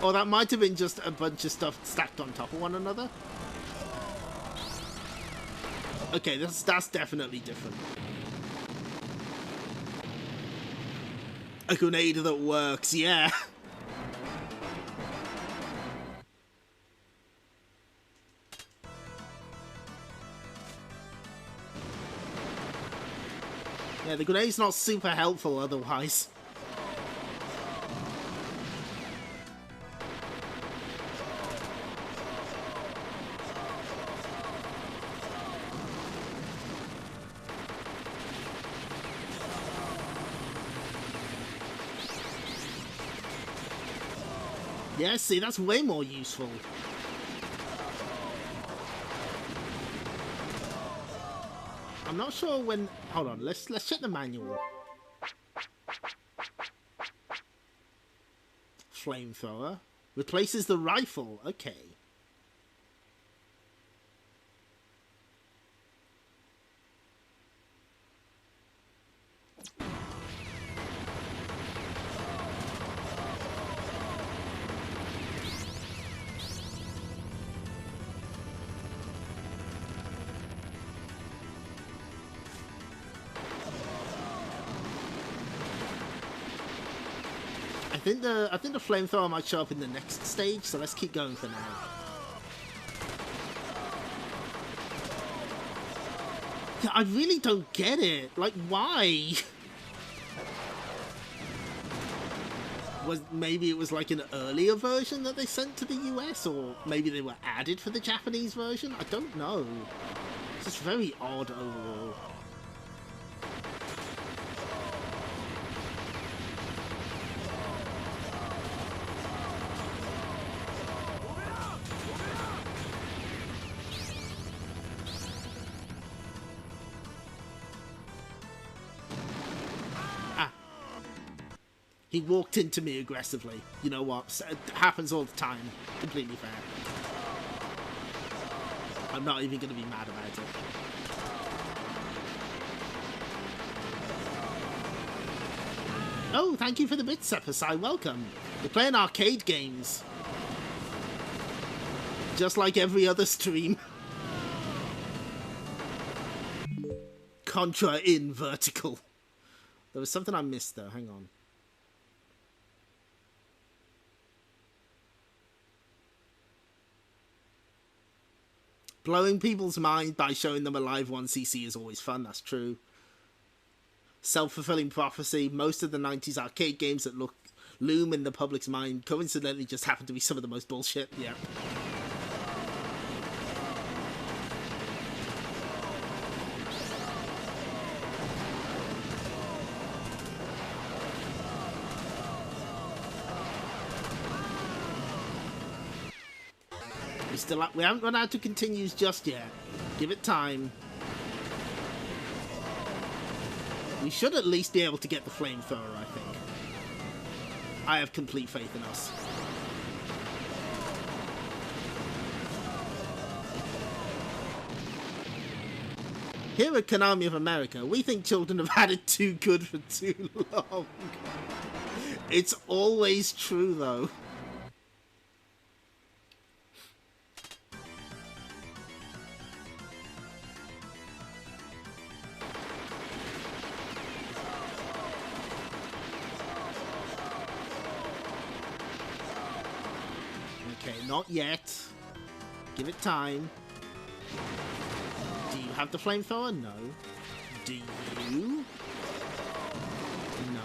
Or that might have been just a bunch of stuff stacked on top of one another. Okay, that's definitely different. A grenade that works, yeah. Yeah, the grenade's not super helpful otherwise. Yeah, see, that's way more useful. I'm not sure when... Hold on, let's check the manual. Flamethrower. Replaces the rifle. Okay. think the flamethrower might show up in the next stage, so let's keep going for now. Yeah, I really don't get it. Like, why? Maybe it was like an earlier version that they sent to the US, or maybe they were added for the Japanese version? I don't know. It's just very odd overall. He walked into me aggressively. You know what? It happens all the time. Completely fair. I'm not even going to be mad about it. Oh, thank you for the bits, Sepasai. Welcome. We're playing arcade games. Just like every other stream. Contra in vertical. There was something I missed though. Hang on. Blowing people's mind by showing them a live 1cc is always fun, that's true. Self-fulfilling prophecy, most of the 90s arcade games that loom in the public's mind coincidentally just happen to be some of the most bullshit, yeah. We haven't run out of continues just yet. Give it time. We should at least be able to get the flamethrower, I think. I have complete faith in us. Here at Konami of America, we think children have had it too good for too long. It's always true, though. Not yet. Give it time. Do you have the flamethrower? No. Do you? No.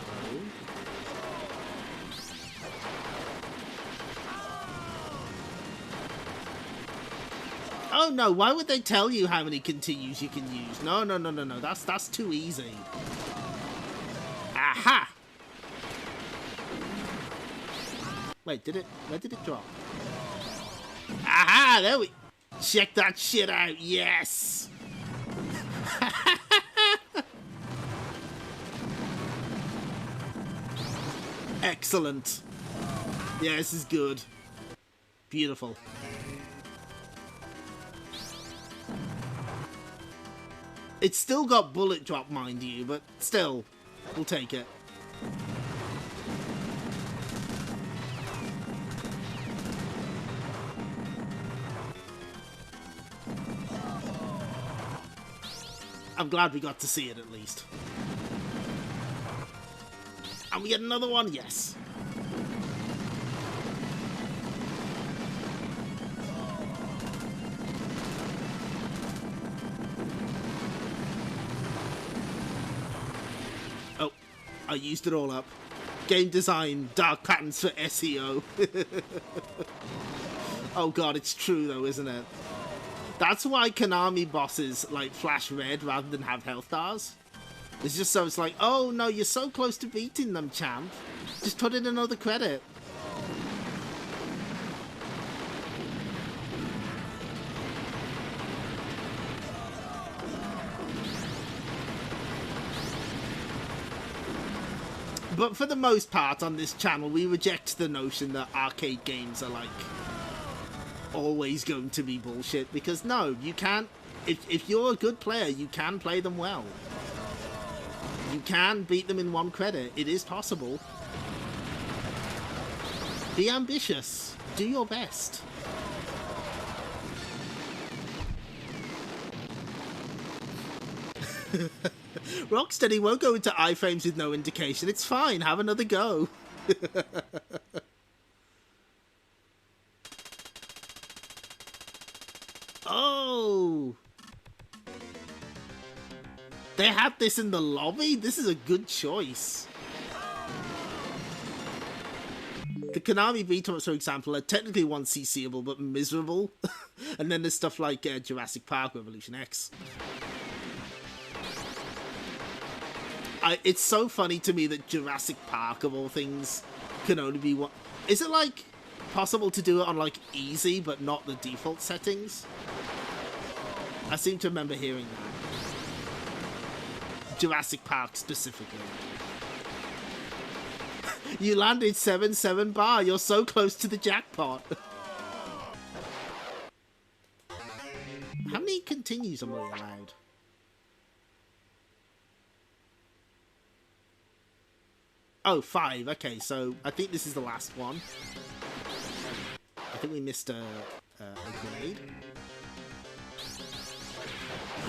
Oh no, why would they tell you how many continues you can use? No, no, no, no, no. That's too easy. Aha! Wait, where did it drop? Aha! There we... Check that shit out, yes! Excellent. Yeah, this is good. Beautiful. It's still got bullet drop, mind you, but still, we'll take it. I'm glad we got to see it at least. And we get another one? Yes. Oh, I used it all up. Game design, dark patterns for SEO. Oh god, it's true though, isn't it? That's why Konami bosses like flash red rather than have health bars. It's just so it's like, oh no, you're so close to beating them, champ. Just put in another credit. But for the most part on this channel, we reject the notion that arcade games are like always going to be bullshit, because no, you can't. If you're a good player, you can play them well. You can beat them in one credit. It is possible. Be ambitious. Do your best. Rocksteady won't go into iframes with no indication. It's fine. Have another go. Oh! They have this in the lobby? This is a good choice. The Konami beat-ups, for example, are technically 1cc'able, but miserable. And then there's stuff like Jurassic Park Revolution X. It's so funny to me that Jurassic Park, of all things, can only be one. Is it, like, possible to do it on, like, easy, but not the default settings? I seem to remember hearing that. Jurassic Park, specifically. You landed 7-7 bar. You're so close to the jackpot. How many continues am I allowed? Oh, 5. Okay, so I think this is the last one. I think we missed a grenade.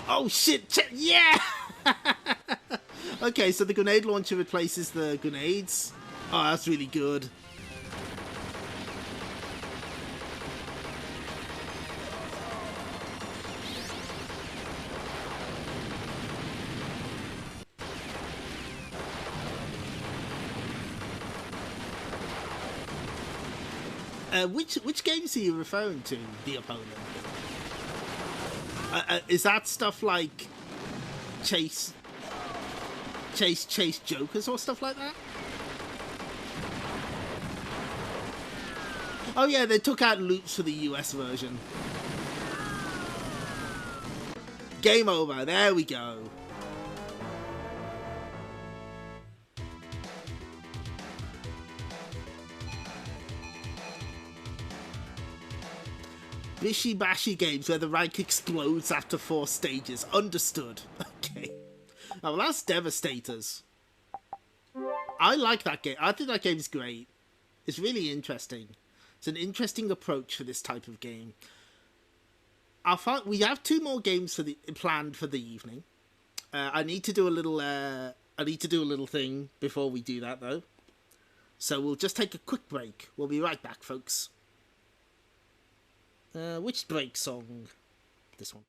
Oh, shit! Yeah! Okay, so the grenade launcher replaces the grenades. Oh, that's really good. Which games are you referring to, The Opponent? Is that stuff like Chase Jokers or stuff like that? Oh yeah, they took out loops for the US version. Game over, there we go. Bishy bashy games where the rank explodes after 4 stages. Understood. Okay. Oh, well, that's Devastators. I like that game. I think that game's great. It's really interesting. It's an interesting approach for this type of game. We have 2 more games planned for the evening. I need to do a little thing before we do that, though. So we'll just take a quick break. We'll be right back, folks. Which break song? This one.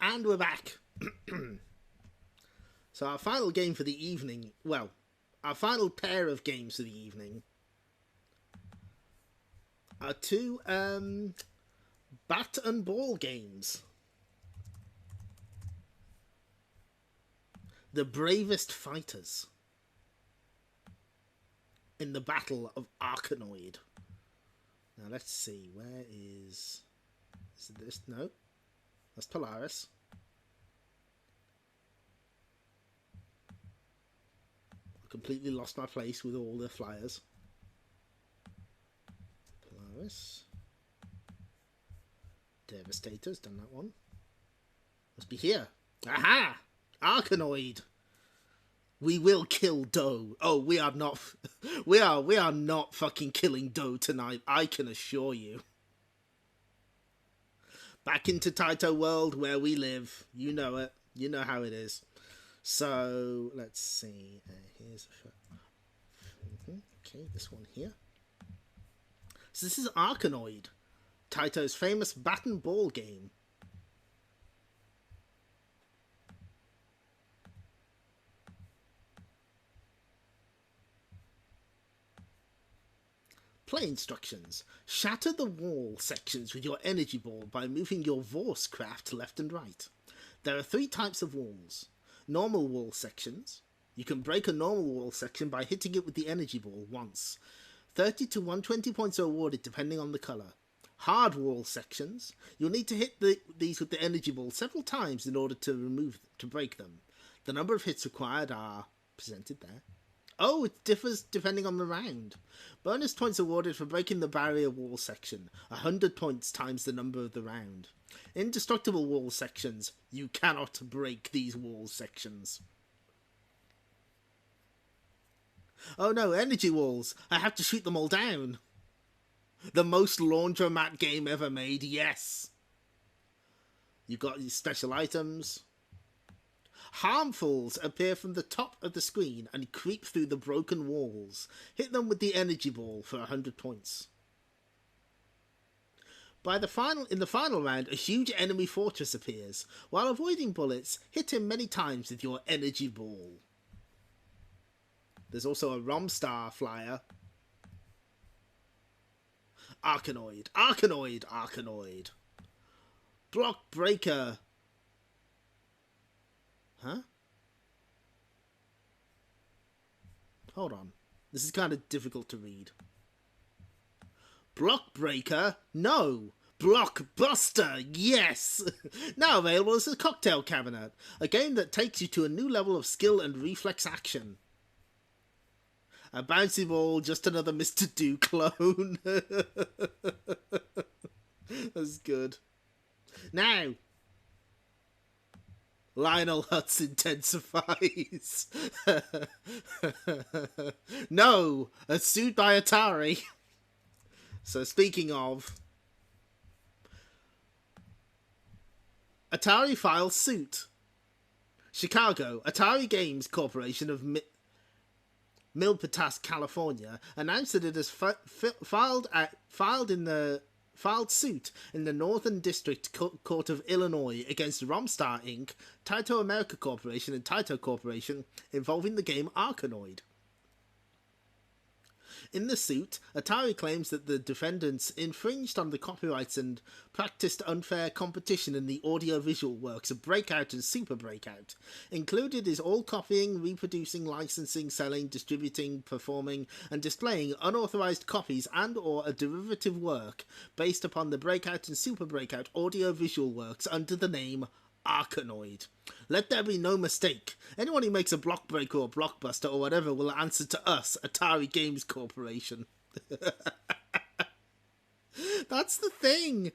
And we're back. So our final game for the evening, well, our final pair of games for the evening are two bat and ball games. The bravest fighters in the Battle of Arkanoid. Now let's see, where is this? No, that's Polaris. I completely lost my place with all the flyers. Polaris. Devastators, done that one. Must be here. Aha! Arkanoid. We will kill Doe. Oh, we are not. We are not fucking killing Doe tonight. I can assure you. Back into Taito world where we live. You know it. You know how it is. So let's see. Here's okay, this one here. So this is Arkanoid, Taito's famous bat and ball game. Play instructions. Shatter the wall sections with your energy ball by moving your Vorse craft left and right. There are 3 types of walls. Normal wall sections. You can break a normal wall section by hitting it with the energy ball once. 30 to 120 points are awarded depending on the colour. Hard wall sections. You'll need to hit these with the energy ball several times in order to break them. The number of hits required are presented there. Oh, it differs depending on the round. Bonus points awarded for breaking the barrier wall section. 100 points times the number of the round. Indestructible wall sections. You cannot break these wall sections. Oh no, energy walls. I have to shoot them all down. The most laundromat game ever made, yes. You've got these special items. Harmfuls appear from the top of the screen and creep through the broken walls. Hit them with the energy ball for 100 points. In the final round, a huge enemy fortress appears. While avoiding bullets, hit him many times with your energy ball. There's also a Romstar flyer. Arkanoid, Arkanoid, Arkanoid. Block Breaker. Huh? Hold on. This is kind of difficult to read. Block Breaker? No! Blockbuster! Yes! Now available as a cocktail cabinet. A game that takes you to a new level of skill and reflex action. A bouncy ball, just another Mr. Do clone. That's good. Now, Lionel Hutz intensifies. No, a suit by Atari. So speaking of, Atari files suit. Chicago, Atari Games Corporation of Milpitas, California, announced that it has filed suit in the Northern District Court of Illinois against Romstar Inc., Taito America Corporation, and Taito Corporation involving the game Arkanoid. In the suit, Atari claims that the defendants infringed on the copyrights and practiced unfair competition in the audiovisual works of Breakout and Super Breakout. Included is all copying, reproducing, licensing, selling, distributing, performing, and displaying unauthorized copies and or a derivative work based upon the Breakout and Super Breakout audiovisual works under the name Arkanoid. Let there be no mistake. Anyone who makes a Blockbreaker or Blockbuster or whatever will answer to us, Atari Games Corporation. That's the thing.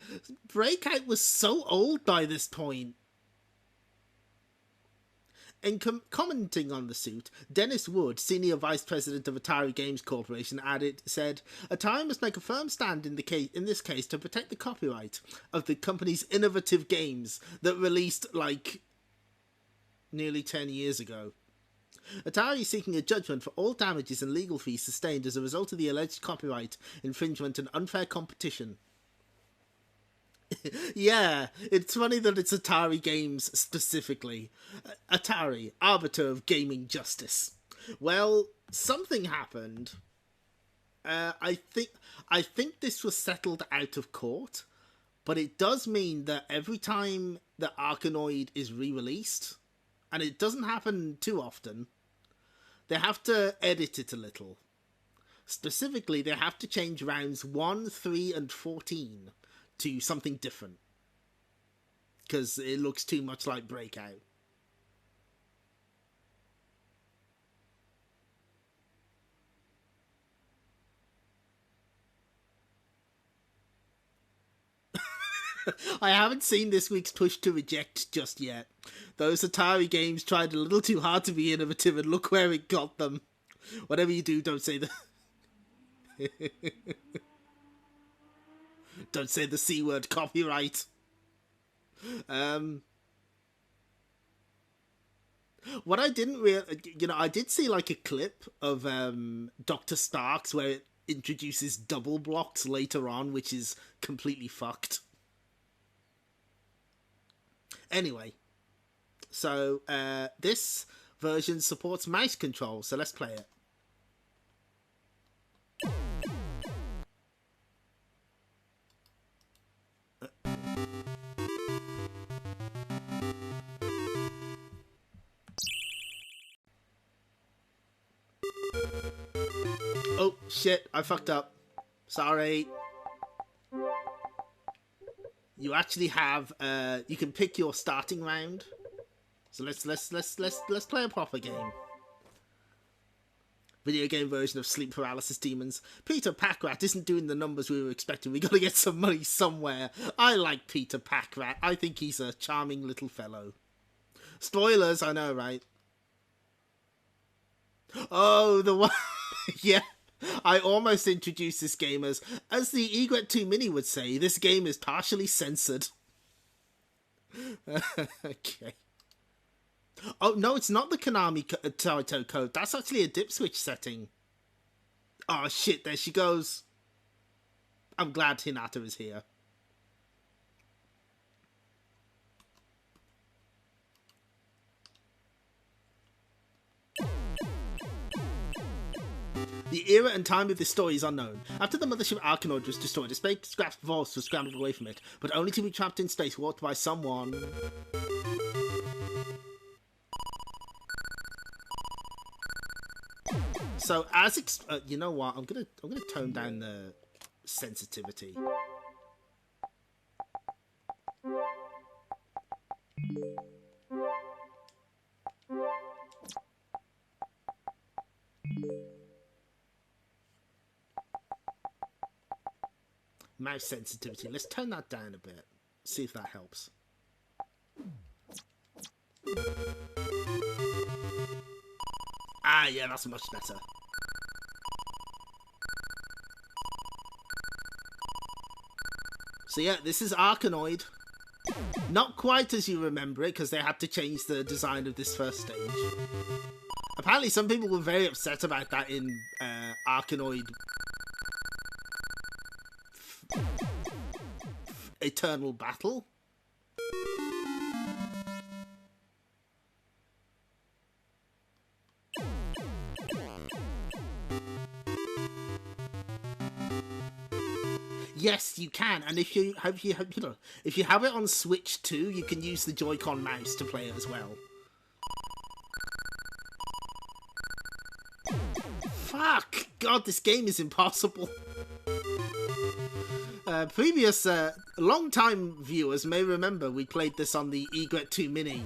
Breakout was so old by this point. In commenting on the suit, Dennis Wood, Senior Vice President of Atari Games Corporation, said, Atari must make a firm stand in this case to protect the copyright of the company's innovative games that released, nearly 10 years ago. Atari is seeking a judgment for all damages and legal fees sustained as a result of the alleged copyright infringement and unfair competition. Yeah, it's funny that it's Atari Games specifically. Atari, arbiter of gaming justice. Well, something happened. I think this was settled out of court, but it does mean that every time the Arkanoid is re-released, and it doesn't happen too often, they have to edit it a little. Specifically, they have to change rounds 1, 3, and 14 to something different. Because it looks too much like Breakout. I haven't seen this week's push to reject just yet. Those Atari games tried a little too hard to be innovative, and look where it got them. Whatever you do, don't say the... Don't say the C word, copyright. What I didn't I did see like a clip of Dr. Stark's where it introduces double blocks later on, which is completely fucked. Anyway, so this version supports mouse control, so let's play it. Oh shit, I fucked up. Sorry. You actually have you can pick your starting round. So let's play a proper game. Video game version of Sleep Paralysis Demons. Peter Packrat isn't doing the numbers we were expecting. We gotta get some money somewhere. I like Peter Packrat. I think he's a charming little fellow. Spoilers, I know, right? Oh, the one... Yeah. I almost introduced this game as the Egret 2 Mini would say, this game is partially censored. Okay. Oh, no, it's not the Konami Taito code. That's actually a dip switch setting. Oh, shit, there she goes. I'm glad Hinata is here. The era and time of this story is unknown. After the mothership Arkanoid was destroyed, a spacecraft Voss was scrambled away from it, but only to be trapped in space warped by someone. So as you know what, I'm gonna tone down the sensitivity. Mouse sensitivity. Let's turn that down a bit. See if that helps. Ah, yeah, that's much better. So yeah, this is Arkanoid. Not quite as you remember it, because they had to change the design of this first stage. Apparently some people were very upset about that in Arkanoid Eternal Battle. Yes, you can, and if you have it on Switch 2, you can use the Joy-Con mouse to play it as well. Fuck! God, this game is impossible. Previous long-time viewers may remember we played this on the Egret 2 Mini,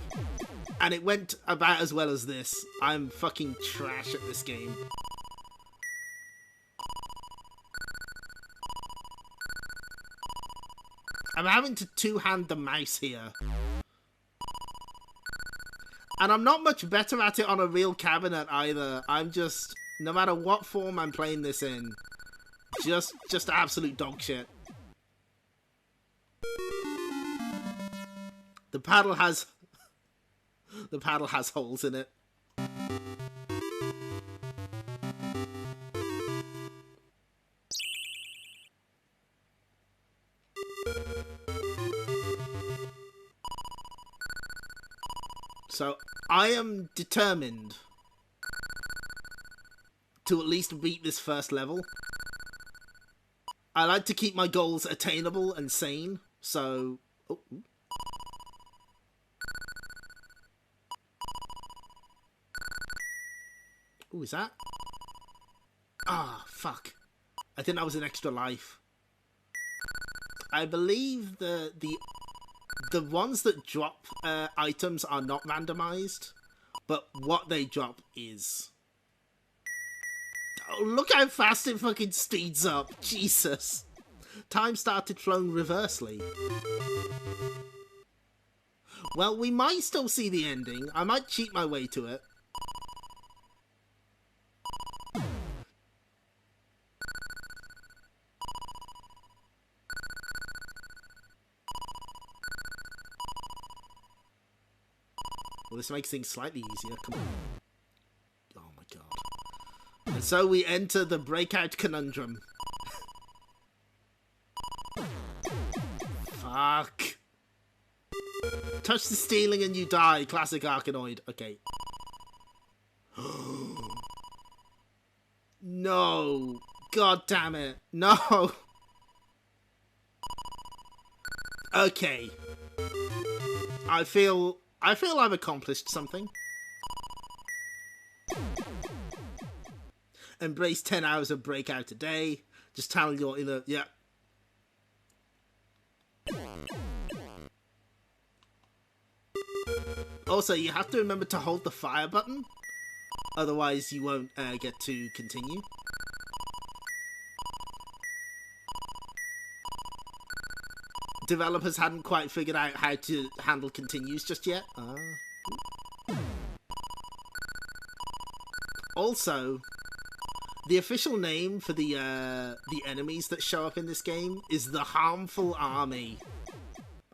and it went about as well as this. I'm fucking trash at this game. I'm having to two-hand the mouse here. And I'm not much better at it on a real cabinet either. I'm just, no matter what form I'm playing this in, just absolute dog shit. The paddle has holes in it. So, I am determined to at least beat this first level. I like to keep my goals attainable and sane, so... Oh. Ooh, is that? Ah, fuck. I think that was an extra life. I believe the ones that drop items are not randomized, but what they drop is. Oh, look how fast it fucking speeds up. Jesus. Time started flowing reversely. Well, we might still see the ending. I might cheat my way to it. Well, this makes things slightly easier. Come on. Oh my god. And so we enter the breakout conundrum. Fuck. Touch the ceiling and you die. Classic Arkanoid. Okay. No. God damn it. No. Okay. I feel I've accomplished something. Embrace 10 hours of breakout a day. Just tell your inner... Yeah. Also, you have to remember to hold the fire button. Otherwise, you won't get to continue. Developers hadn't quite figured out how to handle continues just yet. Also, the official name for the enemies that show up in this game is the Harmful Army.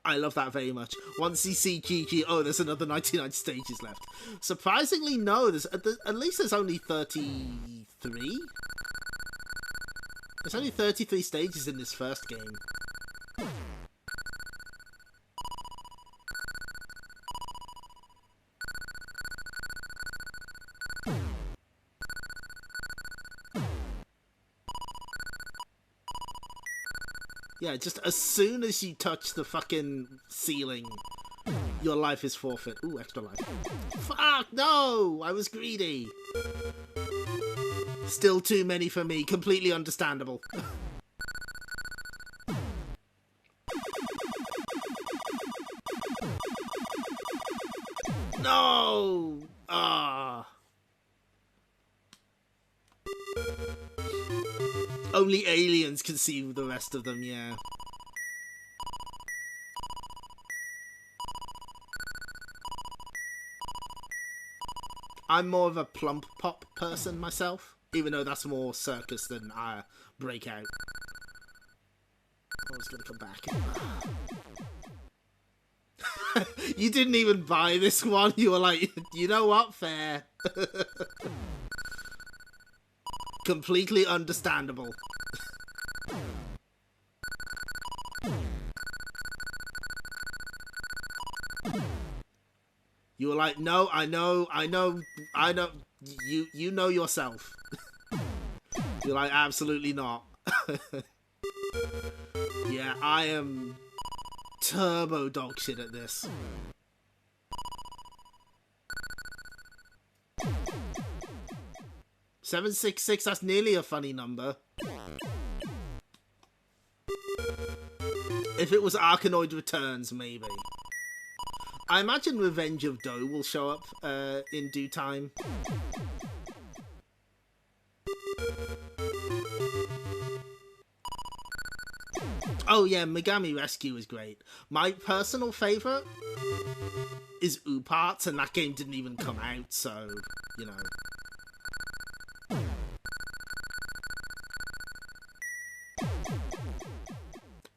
I love that very much. Once you see GG, oh, there's another 99 stages left. Surprisingly, no. There's at least there's only 33. There's only 33 stages in this first game. Yeah, just as soon as you touch the fucking ceiling, your life is forfeit. Ooh, extra life. Fuck, no! I was greedy. Still too many for me. Completely understandable. No! Ah. Only aliens can see the rest of them, yeah. I'm more of a plump pop person myself, even though that's more circus than breakout. I was gonna come back. You didn't even buy this one. You were like, you know what? Fair. Completely understandable. You were like, no, I know, you know yourself. You're like, absolutely not. Yeah, I am turbo dog shit at this. $766, that's nearly a funny number. If it was Arkanoid Returns, maybe. I imagine Revenge of Doe will show up in due time. Oh yeah, Megami Rescue is great. My personal favourite is Ooparts, and that game didn't even come out, so, you know.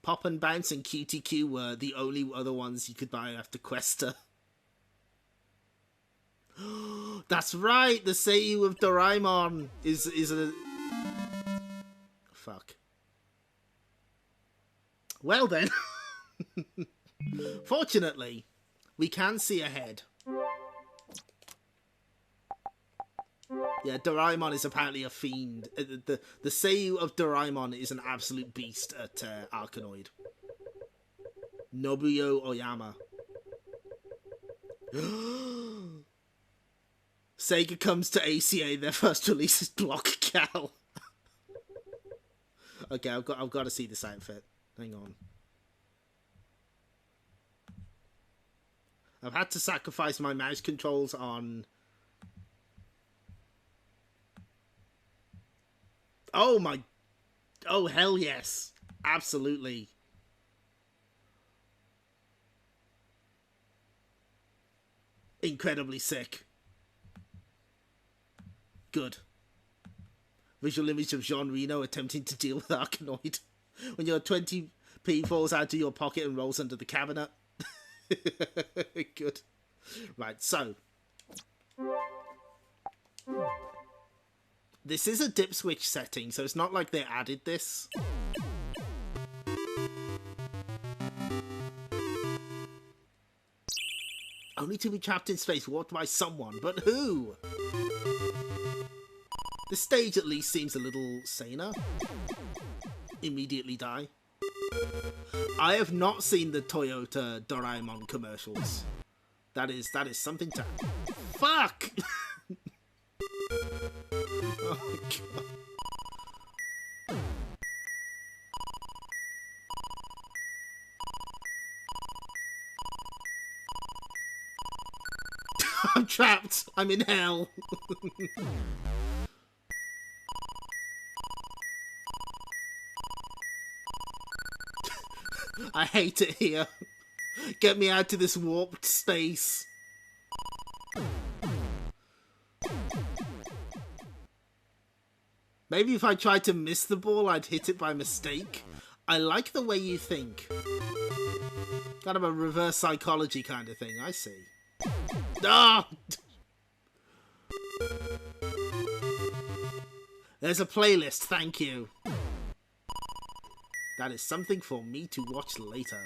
Pop and Bounce and QTQ were the only other ones you could buy after Questa. That's right, the Seiyu of Doraemon is a... Fuck. Well then. Fortunately, we can see ahead. Yeah, Doraemon is apparently a fiend. The Seiyu of Doraemon is an absolute beast at Arkanoid. Nobuyo Oyama. Sega comes to ACA. Their first release is Block Cal. Okay, I've got to see this outfit. Hang on. I've had to sacrifice my mouse controls on. Oh my. Oh hell yes, absolutely. Incredibly sick. Good. Visual image of Jean Reno attempting to deal with Arkanoid. When your 20p falls out of your pocket and rolls under the cabinet. Good. Right, so. This is a dip switch setting, so it's not like they added this. Only to be trapped in space, walked by someone, but who? This stage at least seems a little saner. Immediately die. I have not seen the Toyota Doraemon commercials. That is something to... Fuck! Oh my god. I'm trapped. I'm in hell. I hate it here. Get me out to this warped space. Maybe if I tried to miss the ball, I'd hit it by mistake. I like the way you think. Kind of a reverse psychology kind of thing, I see. Ah! There's a playlist, thank you. That is something for me to watch later.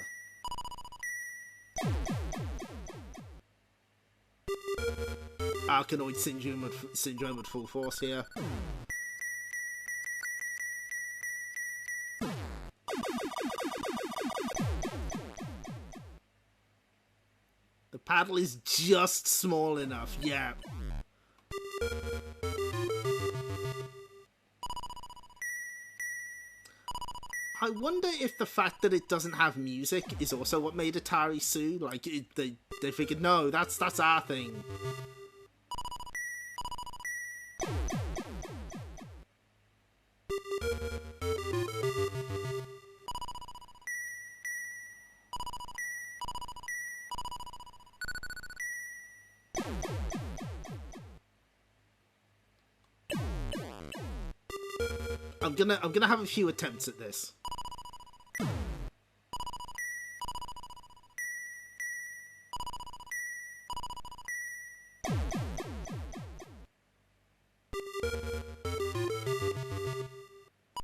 Arkanoid syndrome at full force here. The paddle is just small enough, yeah. I wonder if the fact that it doesn't have music is also what made Atari sue. Like, they figured, no, that's our thing. I'm gonna have a few attempts at this.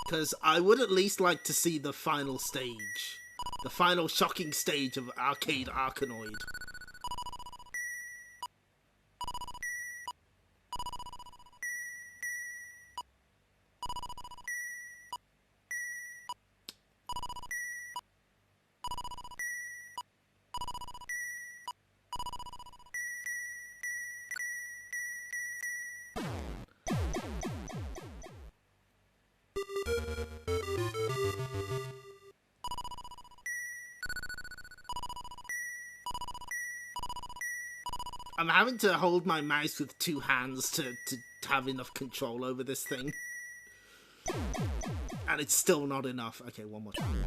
Because I would at least like to see the final stage. The final shocking stage of Arcade Arkanoid. I'm having to hold my mouse with two hands to have enough control over this thing. And it's still not enough. Okay, one more time.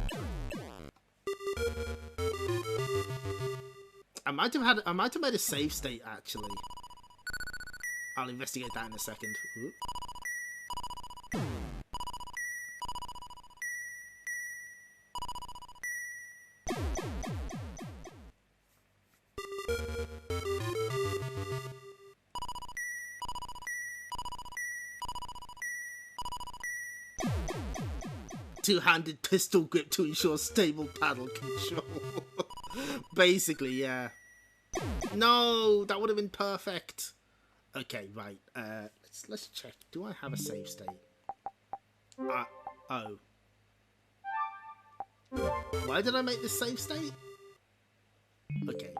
I might have made a save state, actually. I'll investigate that in a second. Ooh. Two-handed pistol grip to ensure stable paddle control. Basically, yeah. No, that would have been perfect. Okay, right. Let's Let's check. Do I have a save state? Oh. Why did I make this save state? Okay.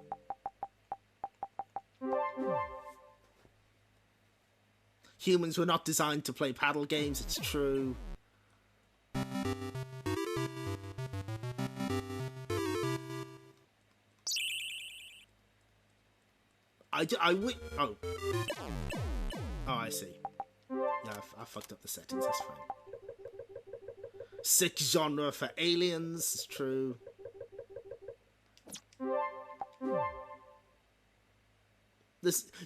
Humans were not designed to play paddle games, it's true. Oh. Oh, I see. Yeah, I fucked up the settings, that's fine. Sick genre for aliens, it's true.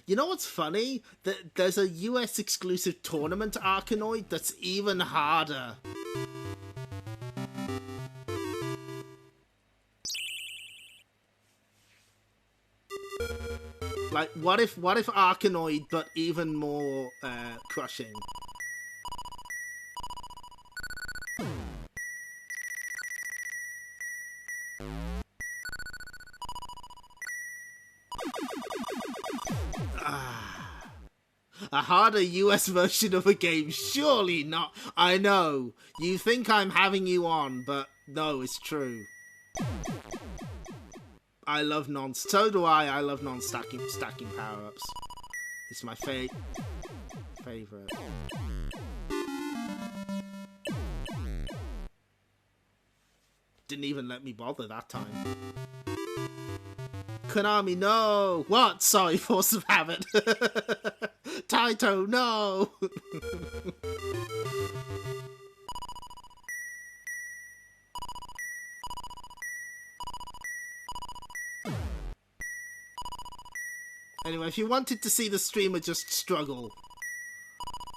You know what's funny? There's a US exclusive tournament Arkanoid that's even harder. Like, what if Arkanoid, but even more crushing? A harder US version of a game? Surely not. I know. You think I'm having you on, but no, it's true. I love so do I love stacking power-ups. It's my favorite. Didn't even let me bother that time. Konami, no! What? Sorry, Force of Habit. Taito, no! Anyway, if you wanted to see the streamer just struggle,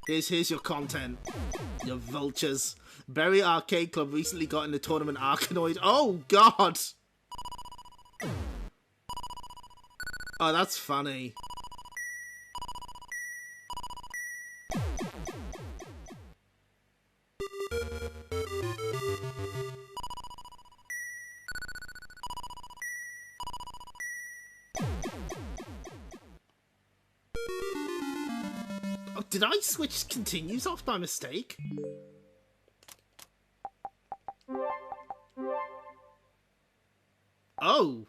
here's your content. Your vultures. Berry Arcade Club recently got in the tournament Arkanoid. Oh, God! Oh, that's funny. Oh, did I switch continues off by mistake? Oh.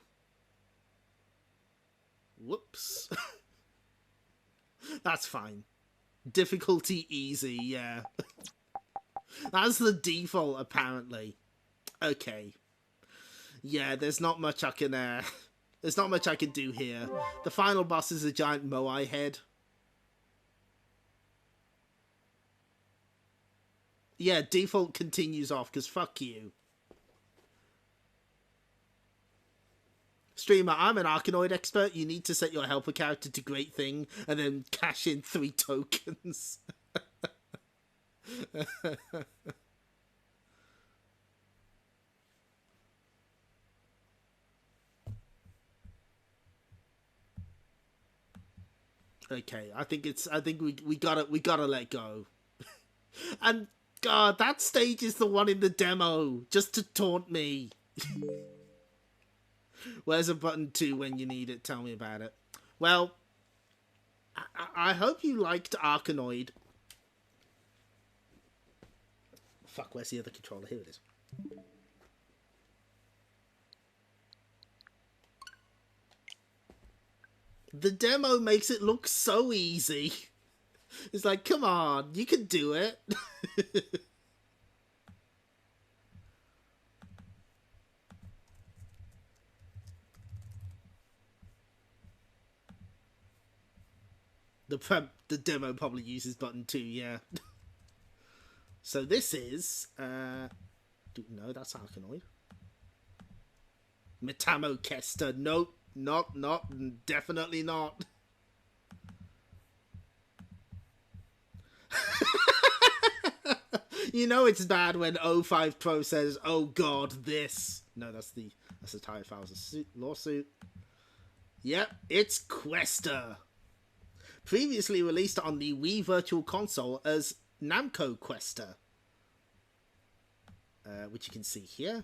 Whoops. That's fine. Difficulty easy, yeah. That's the default, apparently. Okay. Yeah, there's not much I can, there's not much I can do here. The final boss is a giant Moai head. Yeah, default continues off, because fuck you. Streamer, I'm an Arkanoid expert. You need to set your helper character to great thing and then cash in 3 tokens. Okay, I think we gotta let go. And God, that stage is the one in the demo, just to taunt me. Where's a button 2 when you need it? Tell me about it. Well, I hope you liked Arkanoid. Fuck, where's the other controller? Here it is. The demo makes it look so easy. It's like, come on, you can do it. The demo probably uses button 2, yeah. So this is... no, that's Arkanoid. Metamo Kester. Nope. Not, definitely not. You know it's bad when 05 Pro says, oh God, this. No, that's the Tire Files lawsuit. Yep, it's Quester. Previously released on the Wii Virtual Console as Namco Quester. Which you can see here.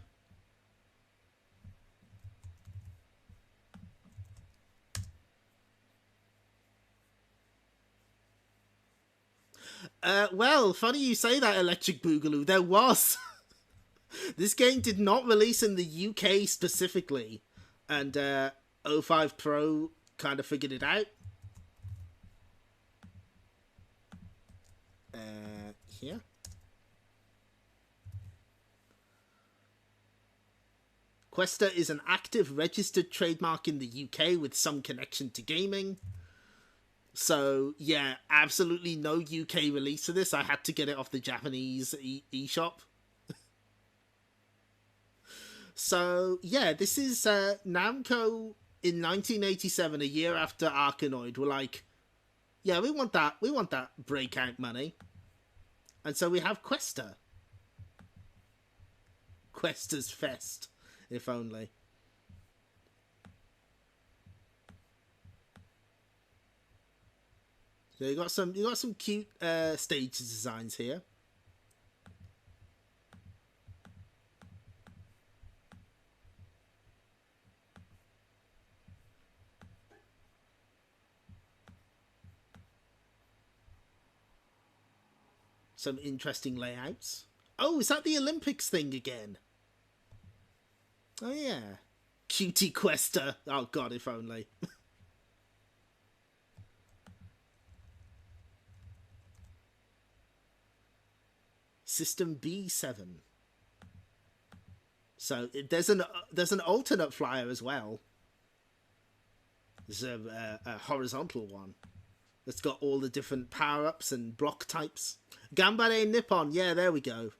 Well, funny you say that, Electric Boogaloo. There was. This game did not release in the UK specifically, and O5 Pro kind of figured it out. Here. Questa is an active registered trademark in the UK with some connection to gaming. So, yeah, absolutely no UK release for this. I had to get it off the Japanese eShop. So, yeah, this is Namco in 1987, a year after Arkanoid, were like, yeah, we want that breakout money. And so we have Questa. Questa's Fest, if only. So you got some cute stage designs here. Some interesting layouts. Oh, is that the Olympics thing again? Oh yeah. Cutie Questa. Oh god, if only. System B7. So there's an alternate flyer as well. There's a horizontal one that's got all the different power-ups and block types. Gambare Nippon, yeah, there we go.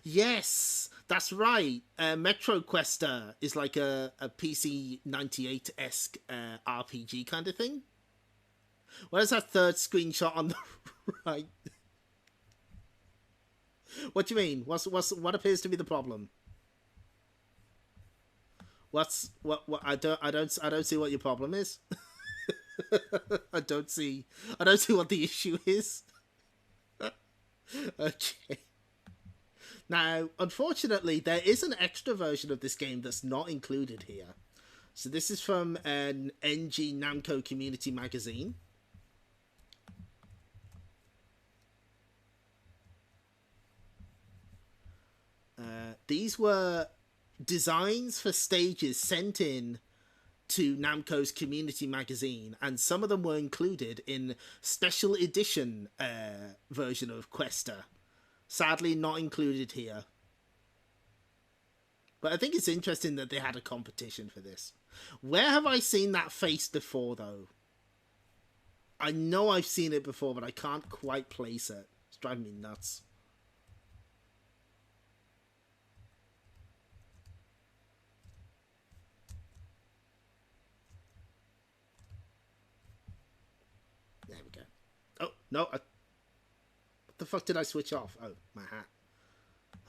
Yes, that's right. Metro Questa is like a PC 98-esque RPG kind of thing. Where's that third screenshot on the right? What do you mean? What appears to be the problem? What I don't see what your problem is. I don't see what the issue is. Okay. Now, unfortunately, there is an extra version of this game that's not included here. So this is from an NG Namco Community magazine. These were designs for stages sent in to Namco's Community magazine, and some of them were included in special edition version of Questa. Sadly, not included here. But I think it's interesting that they had a competition for this. Where have I seen that face before, though? I know I've seen it before, but I can't quite place it. It's driving me nuts. There we go. Oh, no. What the fuck did I switch off? Oh, my hat.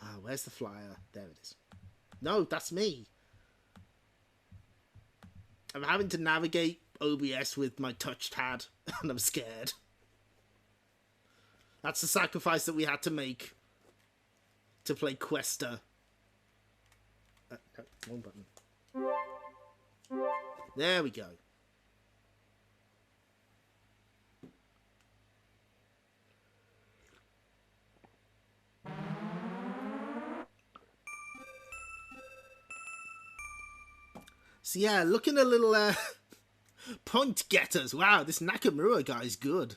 Ah, where's the flyer? There it is. No, that's me. I'm having to navigate OBS with my touchpad, and I'm scared. That's the sacrifice that we had to make to play Questa. No, wrong button. There we go. So yeah, looking a little point getters. Wow, this Nakamura guy's good.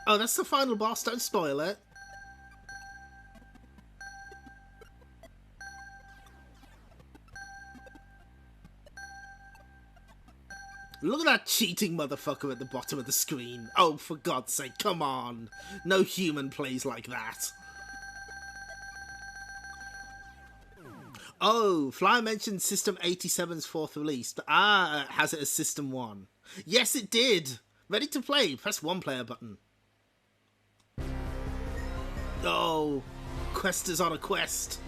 Oh, that's the final boss. Don't spoil it. Look at that cheating motherfucker at the bottom of the screen. Oh, for God's sake, come on. No human plays like that. Oh, Flyer mentioned System 87's fourth release. Has it as System 1? Yes, it did. Ready to play. Press 1 player button. Oh, Quest is on a quest.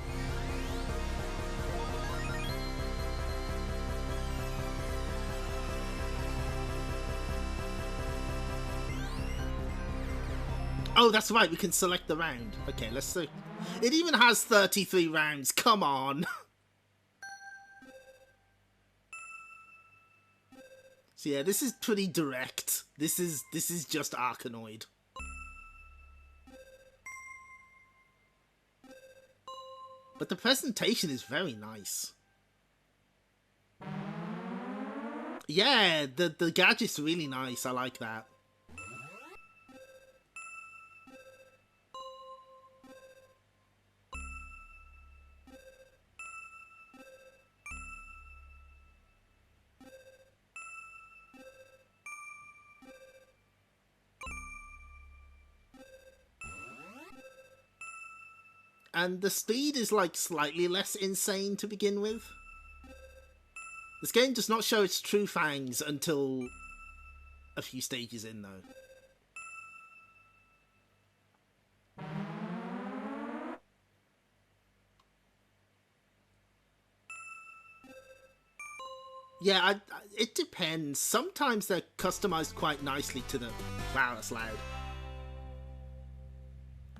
Oh, that's right. We can select the round. Okay, let's see. It even has 33 rounds. Come on. So yeah, this is pretty direct. This is just Arkanoid. But the presentation is very nice. Yeah, the gadget's really nice. I like that. And the speed is like slightly less insane to begin with. This game does not show its true fangs until a few stages in, though. Yeah, it depends. Sometimes they're customized quite nicely to the... Wow, that's loud.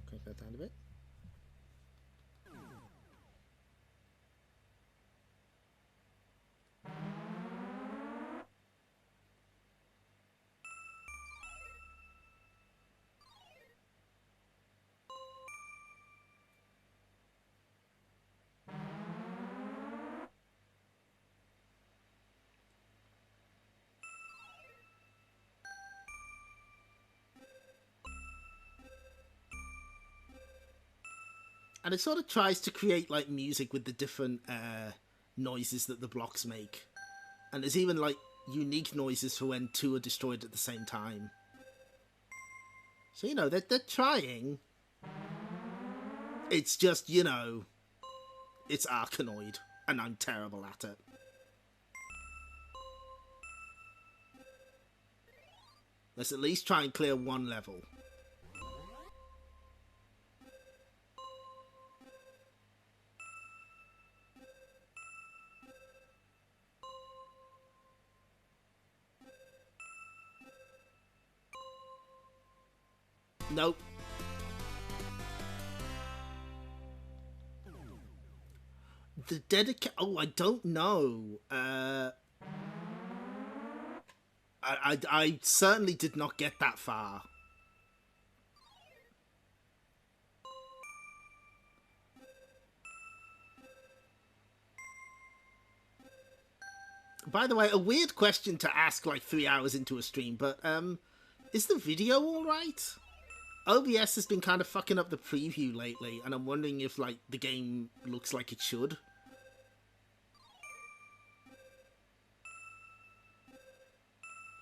Crank that down a bit. And it sort of tries to create, like, music with the different noises that the blocks make. And there's even, like, unique noises for when two are destroyed at the same time. So, you know, they're trying. It's just, you know, it's Arkanoid, and I'm terrible at it. Let's at least try and clear one level. Nope. The oh, I don't know. I certainly did not get that far. By the way, a weird question to ask like 3 hours into a stream, but is the video alright? OBS has been kind of fucking up the preview lately, and I'm wondering if, like, the game looks like it should.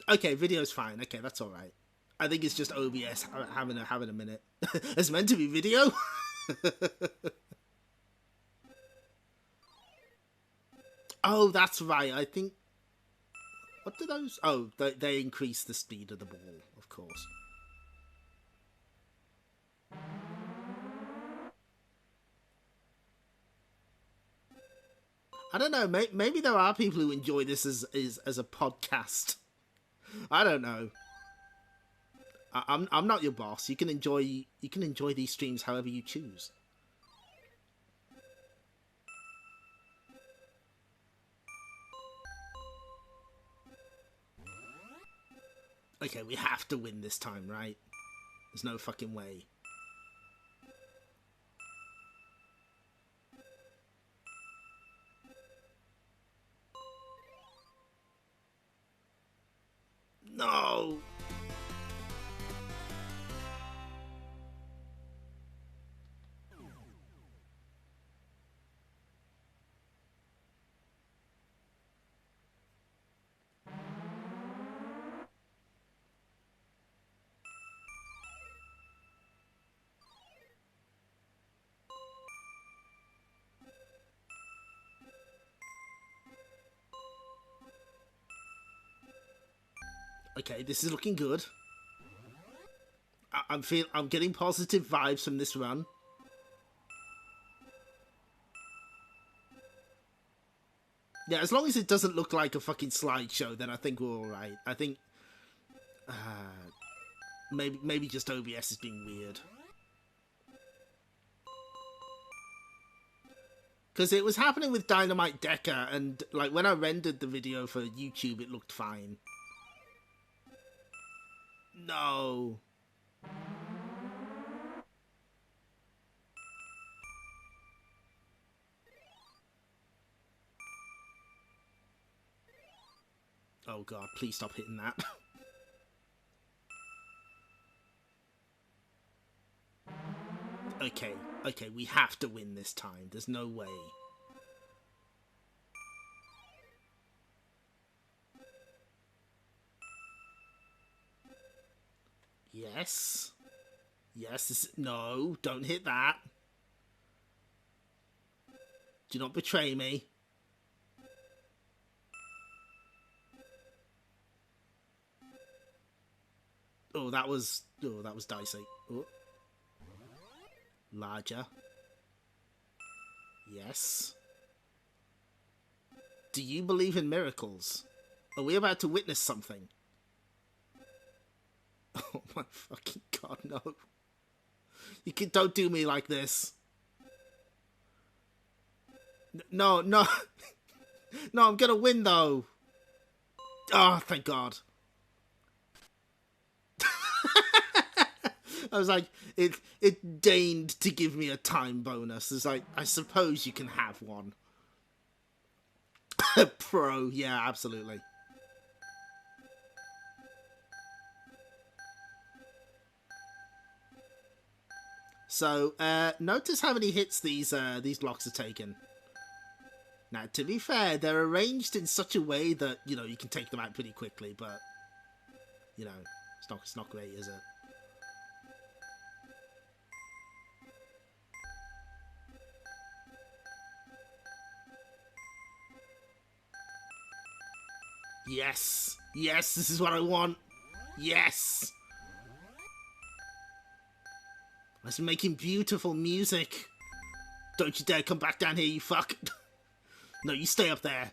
Okay, video's fine. Okay, that's alright. I think it's just OBS having a minute. It's meant to be video? Oh, that's right. I think... What do those... Oh, they increase the speed of the ball, of course. I don't know. Maybe there are people who enjoy this as a podcast. I don't know. I'm not your boss. You can enjoy these streams however you choose. Okay, we have to win this time, right? There's no fucking way. No! Okay, this is looking good. I'm getting positive vibes from this run. Yeah, as long as it doesn't look like a fucking slideshow, then I think we're alright. I think... maybe just OBS is being weird. Because it was happening with Dynamite Decker, and like when I rendered the video for YouTube, it looked fine. No. Oh god, please stop hitting that. Okay, okay, we have to win this time. There's no way. Yes. Yes, no, don't hit that. Do not betray me. Oh, that was dicey. Oh. Larger. Yes. Do you believe in miracles? Are we about to witness something? Oh my fucking god, no. Don't do me like this. No, no. No, I'm gonna win though. Oh, thank god. I was like, it deigned to give me a time bonus. It's like, I suppose you can have one. Pro, yeah, absolutely. So, notice how many hits these blocks are taken. Now, to be fair, they're arranged in such a way that, you know, you can take them out pretty quickly, but, you know, it's not great, is it? Yes! Yes, this is what I want! Yes! I was making beautiful music. Don't you dare come back down here, you fuck. No, you stay up there.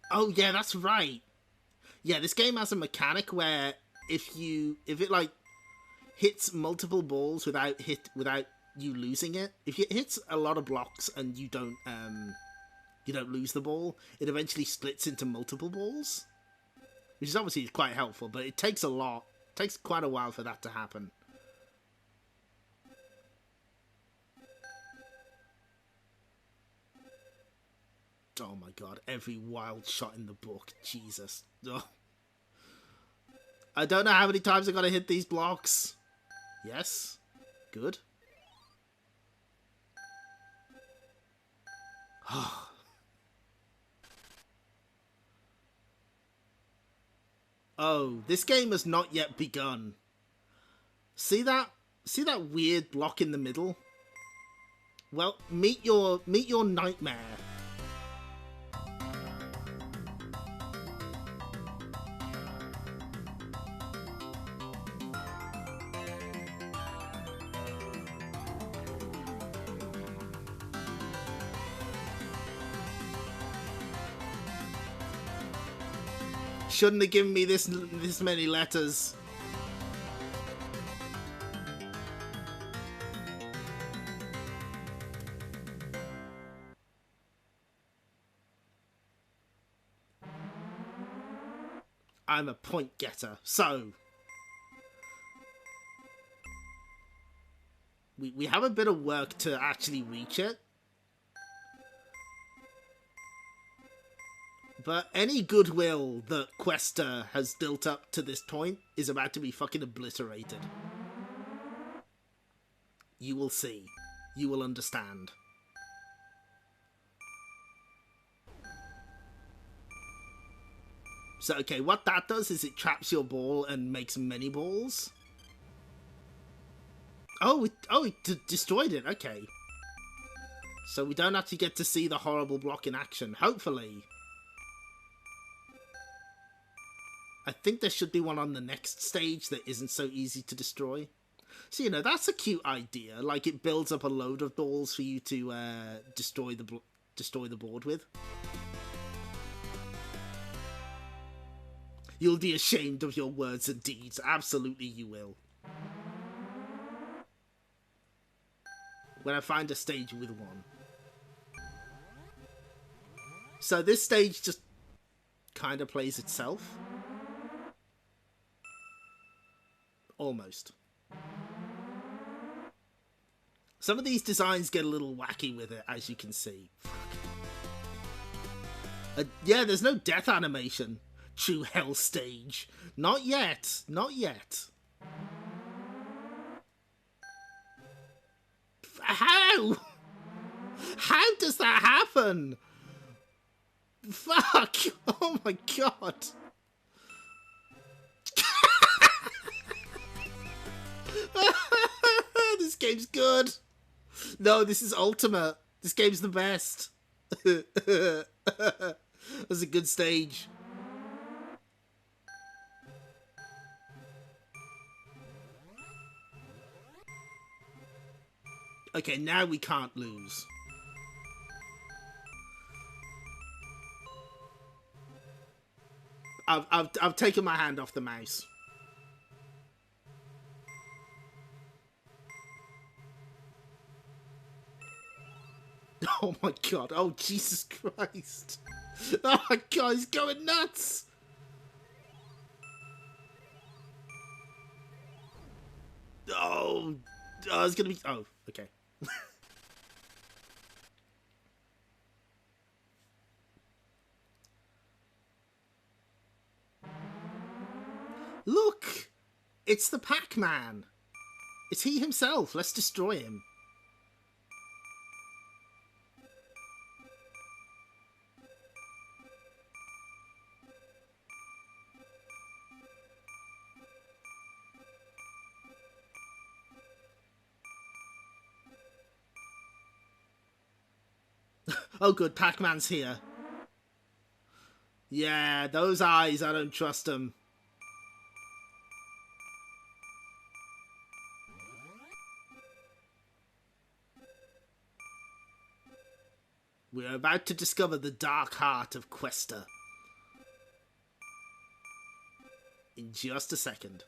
Oh, yeah, that's right. Yeah, this game has a mechanic where if it like hits multiple balls without you losing it, if it hits a lot of blocks and you don't lose the ball, it eventually splits into multiple balls, which is obviously quite helpful, but it takes a lot. It takes quite a while for that to happen. Oh my god, every wild shot in the book. Jesus. Oh. I don't know how many times I gotta hit these blocks. Yes. Good. Oh, this game has not yet begun. See that? See that weird block in the middle? Well, meet your nightmare. Shouldn't have given me this many letters. I'm a point getter, so we have a bit of work to actually reach it. But any goodwill that Questa has built up to this point is about to be fucking obliterated. You will see. You will understand. So, okay, what that does is it traps your ball and makes many balls. Oh, it destroyed it. Okay. So we don't actually get to see the horrible block in action. Hopefully. I think there should be one on the next stage that isn't so easy to destroy. So, you know, that's a cute idea. Like, it builds up a load of balls for you to destroy the board with. You'll be ashamed of your words and deeds. Absolutely you will. When I find a stage with one. So this stage just kind of plays itself. Almost. Some of these designs get a little wacky with it, as you can see. Yeah, there's no death animation. True hell stage. Not yet. Not yet. How? How does that happen? Fuck! Oh my god! This game's good! No, this is ultimate. This game's the best. That's a good stage. Okay, now we can't lose. I've taken my hand off the mouse. Oh my god. Oh, Jesus Christ. Oh my god, he's going nuts. Oh, it's gonna be... Oh, okay. Look! It's the Pac-Man. It's he himself. Let's destroy him. Oh good, Pac-Man's here. Yeah, those eyes, I don't trust them. We're about to discover the dark heart of Questa. In just a second.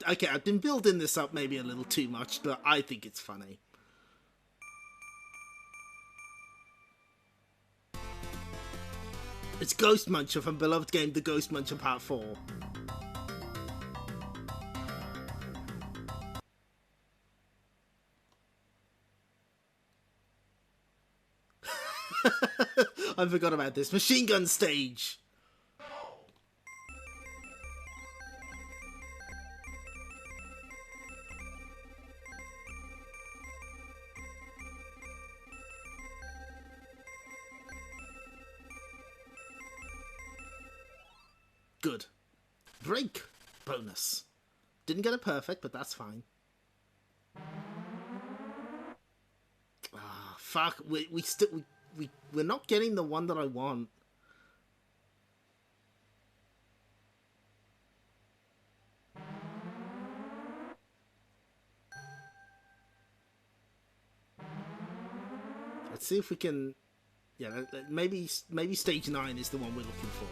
Okay, I've been building this up maybe a little too much, but I think it's funny. It's Ghost Muncher from beloved game The Ghost Muncher Part 4. I forgot about this. Machine gun stage. Good. Break bonus. Didn't get it perfect, but that's fine. Ah, fuck. We're not getting the one that I want. Let's see if we can... Yeah, maybe stage 9 is the one we're looking for.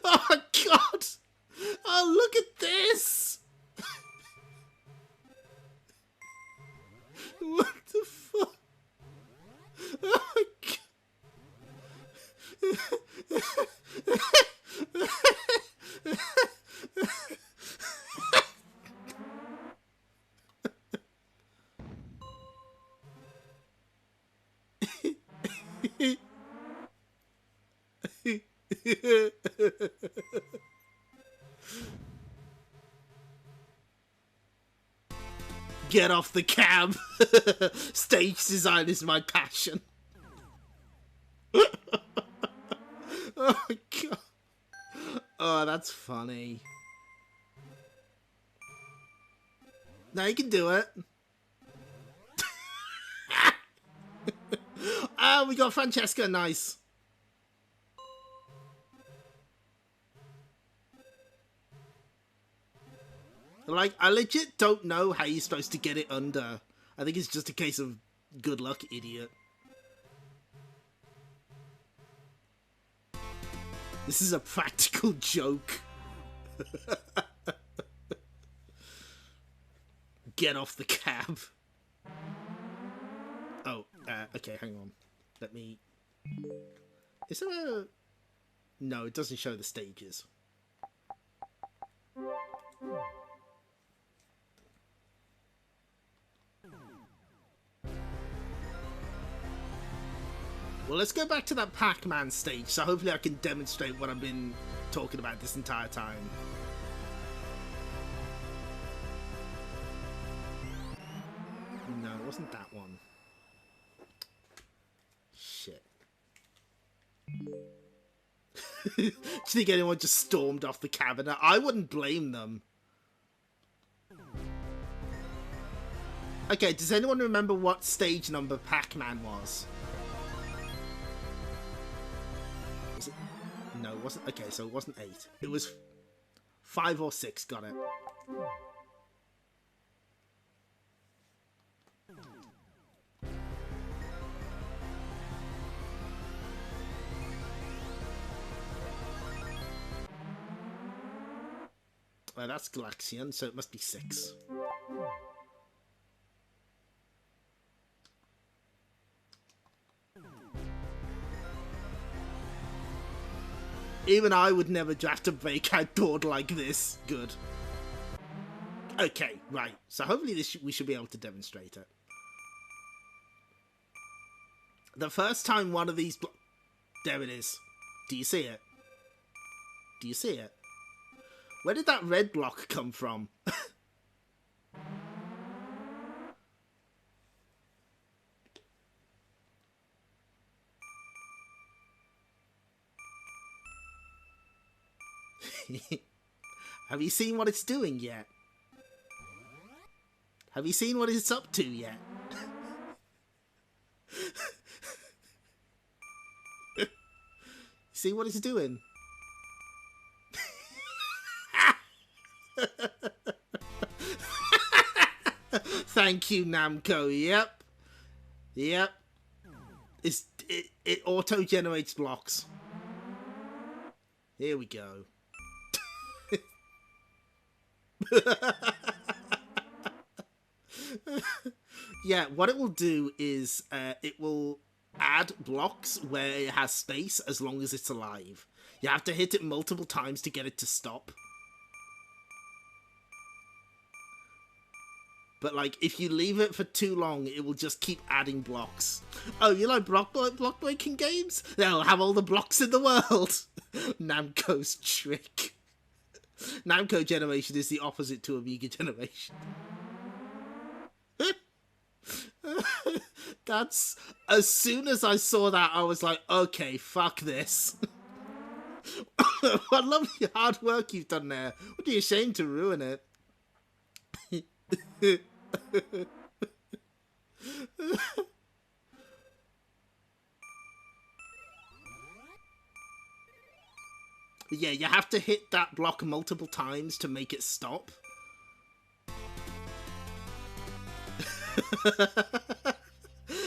Oh my god! Oh, look at this! What the fuck? Oh my Get off the cab! Stage design is my passion. Oh my god. Oh, that's funny. Now you can do it. Ah, we got Francesca, nice. Like, I legit don't know how you're supposed to get it under. I think it's just a case of good luck, idiot. This is a practical joke. Get off the cab. Oh, okay, hang on. Let me... Is there a... No, it doesn't show the stages. Well, let's go back to that Pac-Man stage, so hopefully I can demonstrate what I've been talking about this entire time. No, it wasn't that one. Shit. Do you think anyone just stormed off the cabinet? I wouldn't blame them. Okay, does anyone remember what stage number Pac-Man was? Was it? No, it wasn't. Okay, so it wasn't 8. It was 5 or 6, got it. Well, that's Galaxian, so it must be 6. Even I would never draft a breakout board like this. Good. Okay, right. So hopefully we should be able to demonstrate it. The first time one of these... There it is. Do you see it? Do you see it? Where did that red block come from? Have you seen what it's doing yet? Have you seen what it's up to yet? See what it's doing? Thank you, Namco. Yep. Yep. It auto-generates blocks. Here we go. Yeah, what it will do is it will add blocks where it has space as long as it's alive. You have to hit it multiple times to get it to stop. But, like, if you leave it for too long, it will just keep adding blocks. Oh, you like block breaking games? They'll have all the blocks in the world. Namco's trick. Namco generation is the opposite to Amiga generation. That's... As soon as I saw that, I was like, okay, fuck this. What lovely hard work you've done there. Would you ashamed to ruin it? Yeah, you have to hit that block multiple times to make it stop.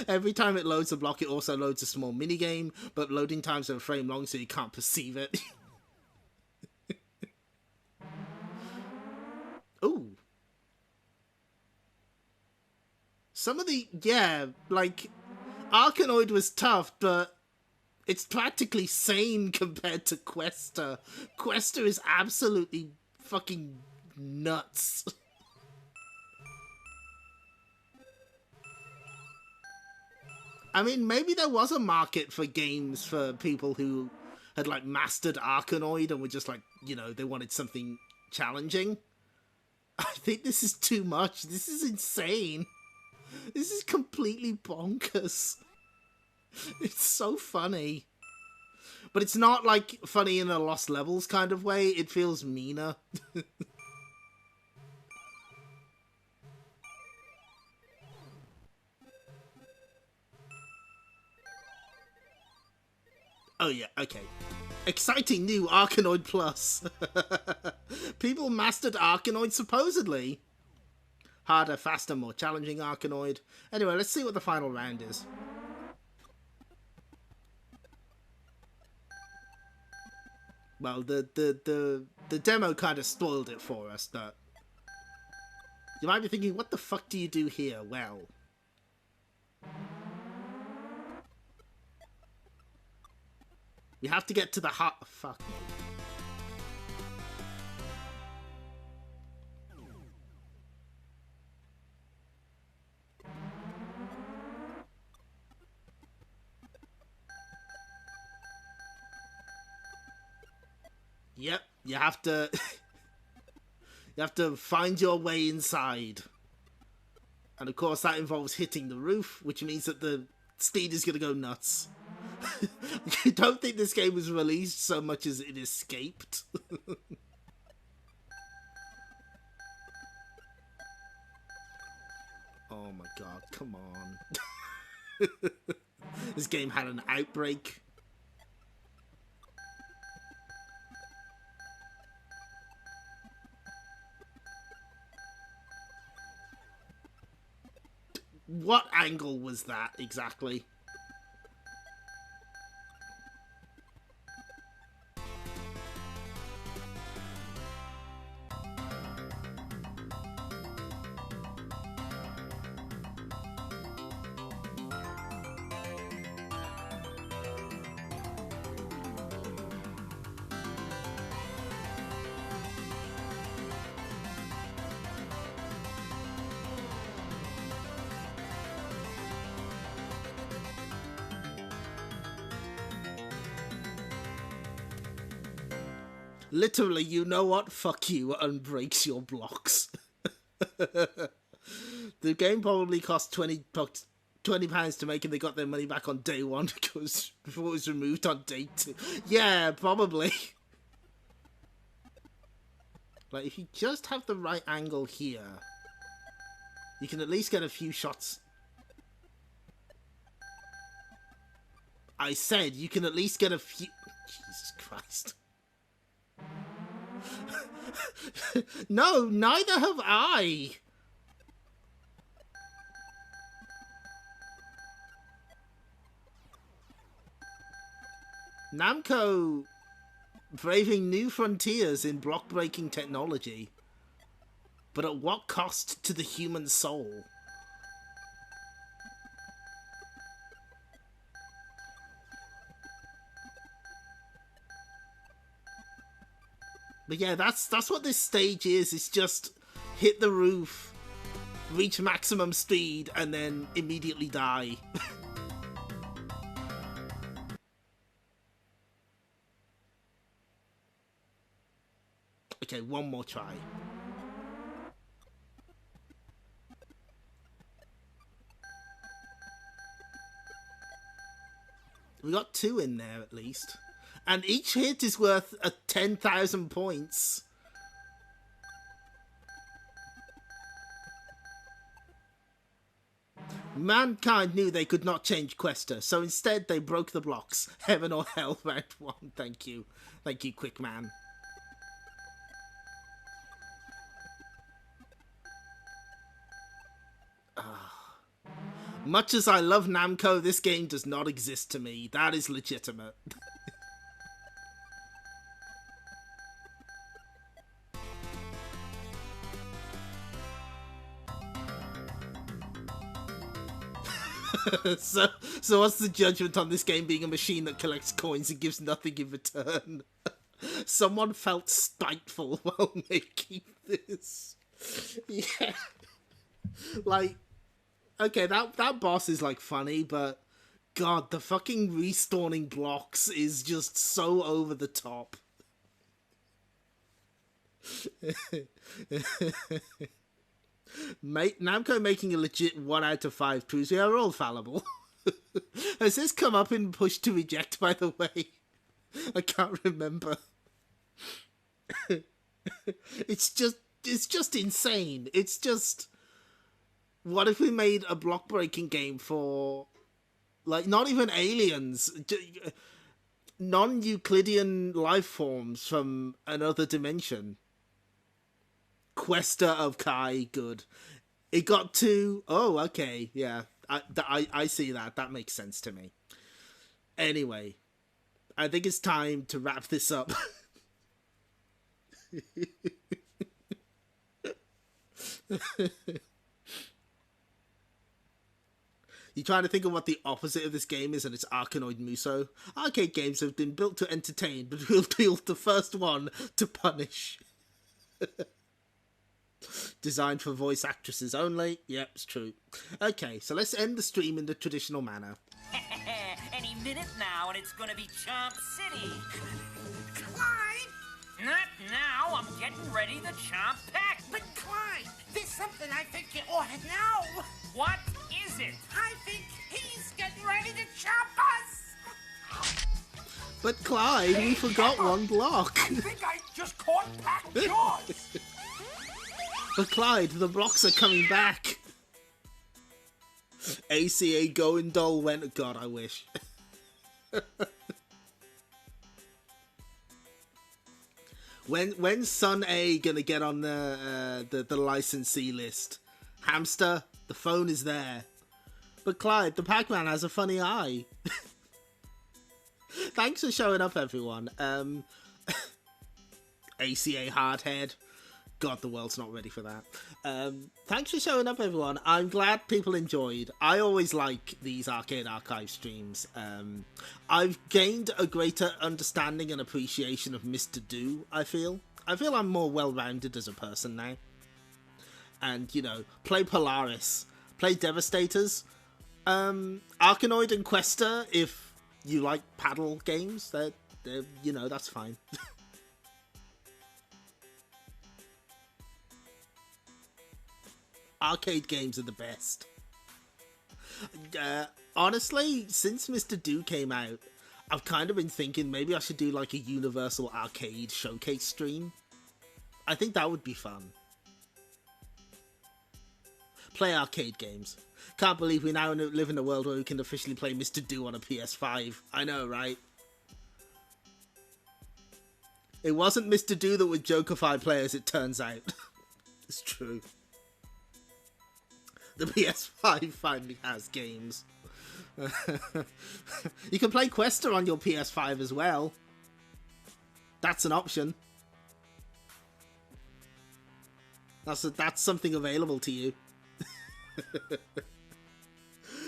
Every time it loads a block, it also loads a small minigame, but loading times are a frame long, so you can't perceive it. Ooh. Some of the... Yeah, like... Arkanoid was tough, but... It's practically sane compared to Questa. Questa is absolutely fucking nuts. I mean, maybe there was a market for games for people who had, like, mastered Arkanoid and were just like, you know, they wanted something challenging. I think this is too much. This is insane. This is completely bonkers. It's so funny. But it's not, like, funny in a Lost Levels kind of way. It feels meaner. Oh yeah, okay. Exciting new Arkanoid Plus. People mastered Arkanoid supposedly. Harder, faster, more challenging Arkanoid. Anyway, let's see what the final round is. Well, the demo kind of spoiled it for us, but you might be thinking, what the fuck do you do here? Well, we have to get to the heart. Fuck me. Yep, you have to you have to find your way inside. And of course that involves hitting the roof, which means that the steed is gonna go nuts. I don't think this game was released so much as it escaped. Oh my god, come on. This game had an outbreak. What angle was that exactly? Literally, you know what? Fuck you, unbreaks your blocks. The game probably cost £20 to make, and they got their money back on day one because before it was removed on day 2. Yeah, probably. Like, if you just have the right angle here, you can at least get a few shots. I said you can at least get a few... Jesus Christ. No, neither have I. Namco braving new frontiers in block-breaking technology, but at what cost to the human soul? But yeah, that's what this stage is. It's just hit the roof, reach maximum speed, and then immediately die. Okay, one more try. We got 2 in there at least. And each hit is worth 10,000 points. Mankind knew they could not change Questa, so instead they broke the blocks. Heaven or hell, round 1. Thank you. Thank you, Quick Man. Much as I love Namco, this game does not exist to me. That is legitimate. So what's the judgment on this game being a machine that collects coins and gives nothing in return? Someone felt spiteful while making this. Yeah. Like, okay, that boss is like funny, but God, the fucking respawning blocks is just so over the top. Namco making a legit 1 out of 5 proves we are all fallible. Has this come up in Push to Reject, by the way? I can't remember. It's just insane. It's just, what if we made a block breaking game for, like, not even aliens, non-Euclidean life forms from another dimension? Questa of Kai, good. It got 2. Oh, okay, yeah. I see that. That makes sense to me. Anyway, I think it's time to wrap this up. You're trying to think of what the opposite of this game is, and it's Arkanoid Muso. Arcade games have been built to entertain, but we'll deal the first one to punish. Designed for voice actresses only. Yep, it's true. Okay, so let's end the stream in the traditional manner. Any minute now, and it's gonna be Chomp City. Clyde! Not now. I'm getting ready to chomp pack. But Clyde, there's something I think you ought to know. What is it? I think he's getting ready to chomp us. But Clyde, we forgot one block. I think I just caught Pack Jaws. But Clyde, the blocks are coming back. ACA going dull went. God, I wish. When's Son A gonna get on the licensee list? Hamster, the phone is there. But Clyde, the Pac-Man has a funny eye. Thanks for showing up, everyone. ACA Hardhead. God, the world's not ready for that. Thanks for showing up, everyone. I'm glad people enjoyed. I always like these Arcade Archive streams. I've gained a greater understanding and appreciation of Mr. Do, I feel. I'm more well-rounded as a person now. And, you know, play Polaris. Play Devastators. Arkanoid and Questa, if you like paddle games, they're you know, that's fine. Arcade games are the best. Honestly, since Mr. Do came out, I've kind of been thinking maybe I should do like a Universal Arcade Showcase stream. I think that would be fun. Play arcade games. Can't believe we now live in a world where we can officially play Mr. Do on a PS5. I know, right? It wasn't Mr. Do that would Jokerify players, it turns out. It's true. The PS5 finally has games. You can play Questa on your PS5 as well. That's an option. That's something available to you.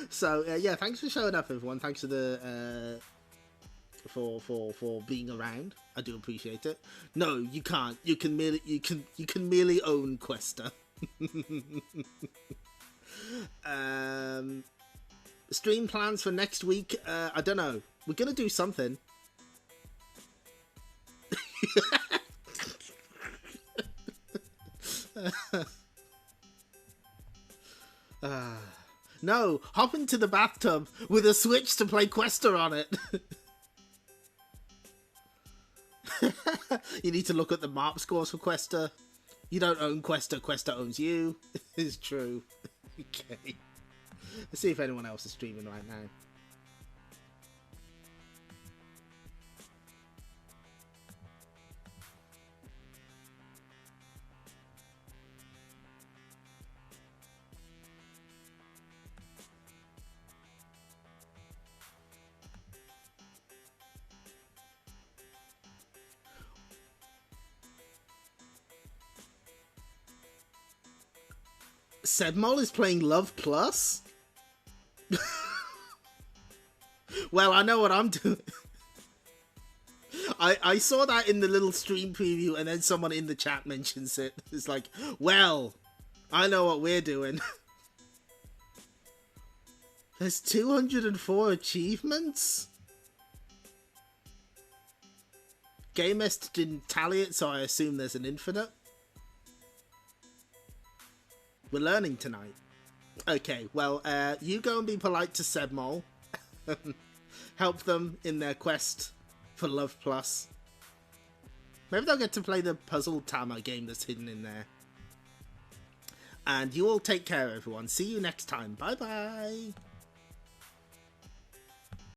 So yeah, thanks for showing up, everyone. Thanks for the for being around. I do appreciate it. No, you can't. You can merely own Questa. Stream plans for next week. I don't know. We're gonna do something. No, hop into the bathtub with a Switch to play Questa on it. You need to look at the MARP scores for Questa. You don't own Questa, Questa owns you. It's true. Okay. Let's see if anyone else is streaming right now. Sebmol is playing Love Plus? Well, I know what I'm doing. I saw that in the little stream preview, and then someone in the chat mentions it. It's like, well, I know what we're doing. There's 204 achievements? GameEst didn't tally it, so I assume there's an infinite. We're learning tonight. Okay, well, you go and be polite to Sebmol. Help them in their quest for Love Plus. Maybe they'll get to play the Puzzle Tama game that's hidden in there. And you all take care, everyone. See you next time. Bye-bye.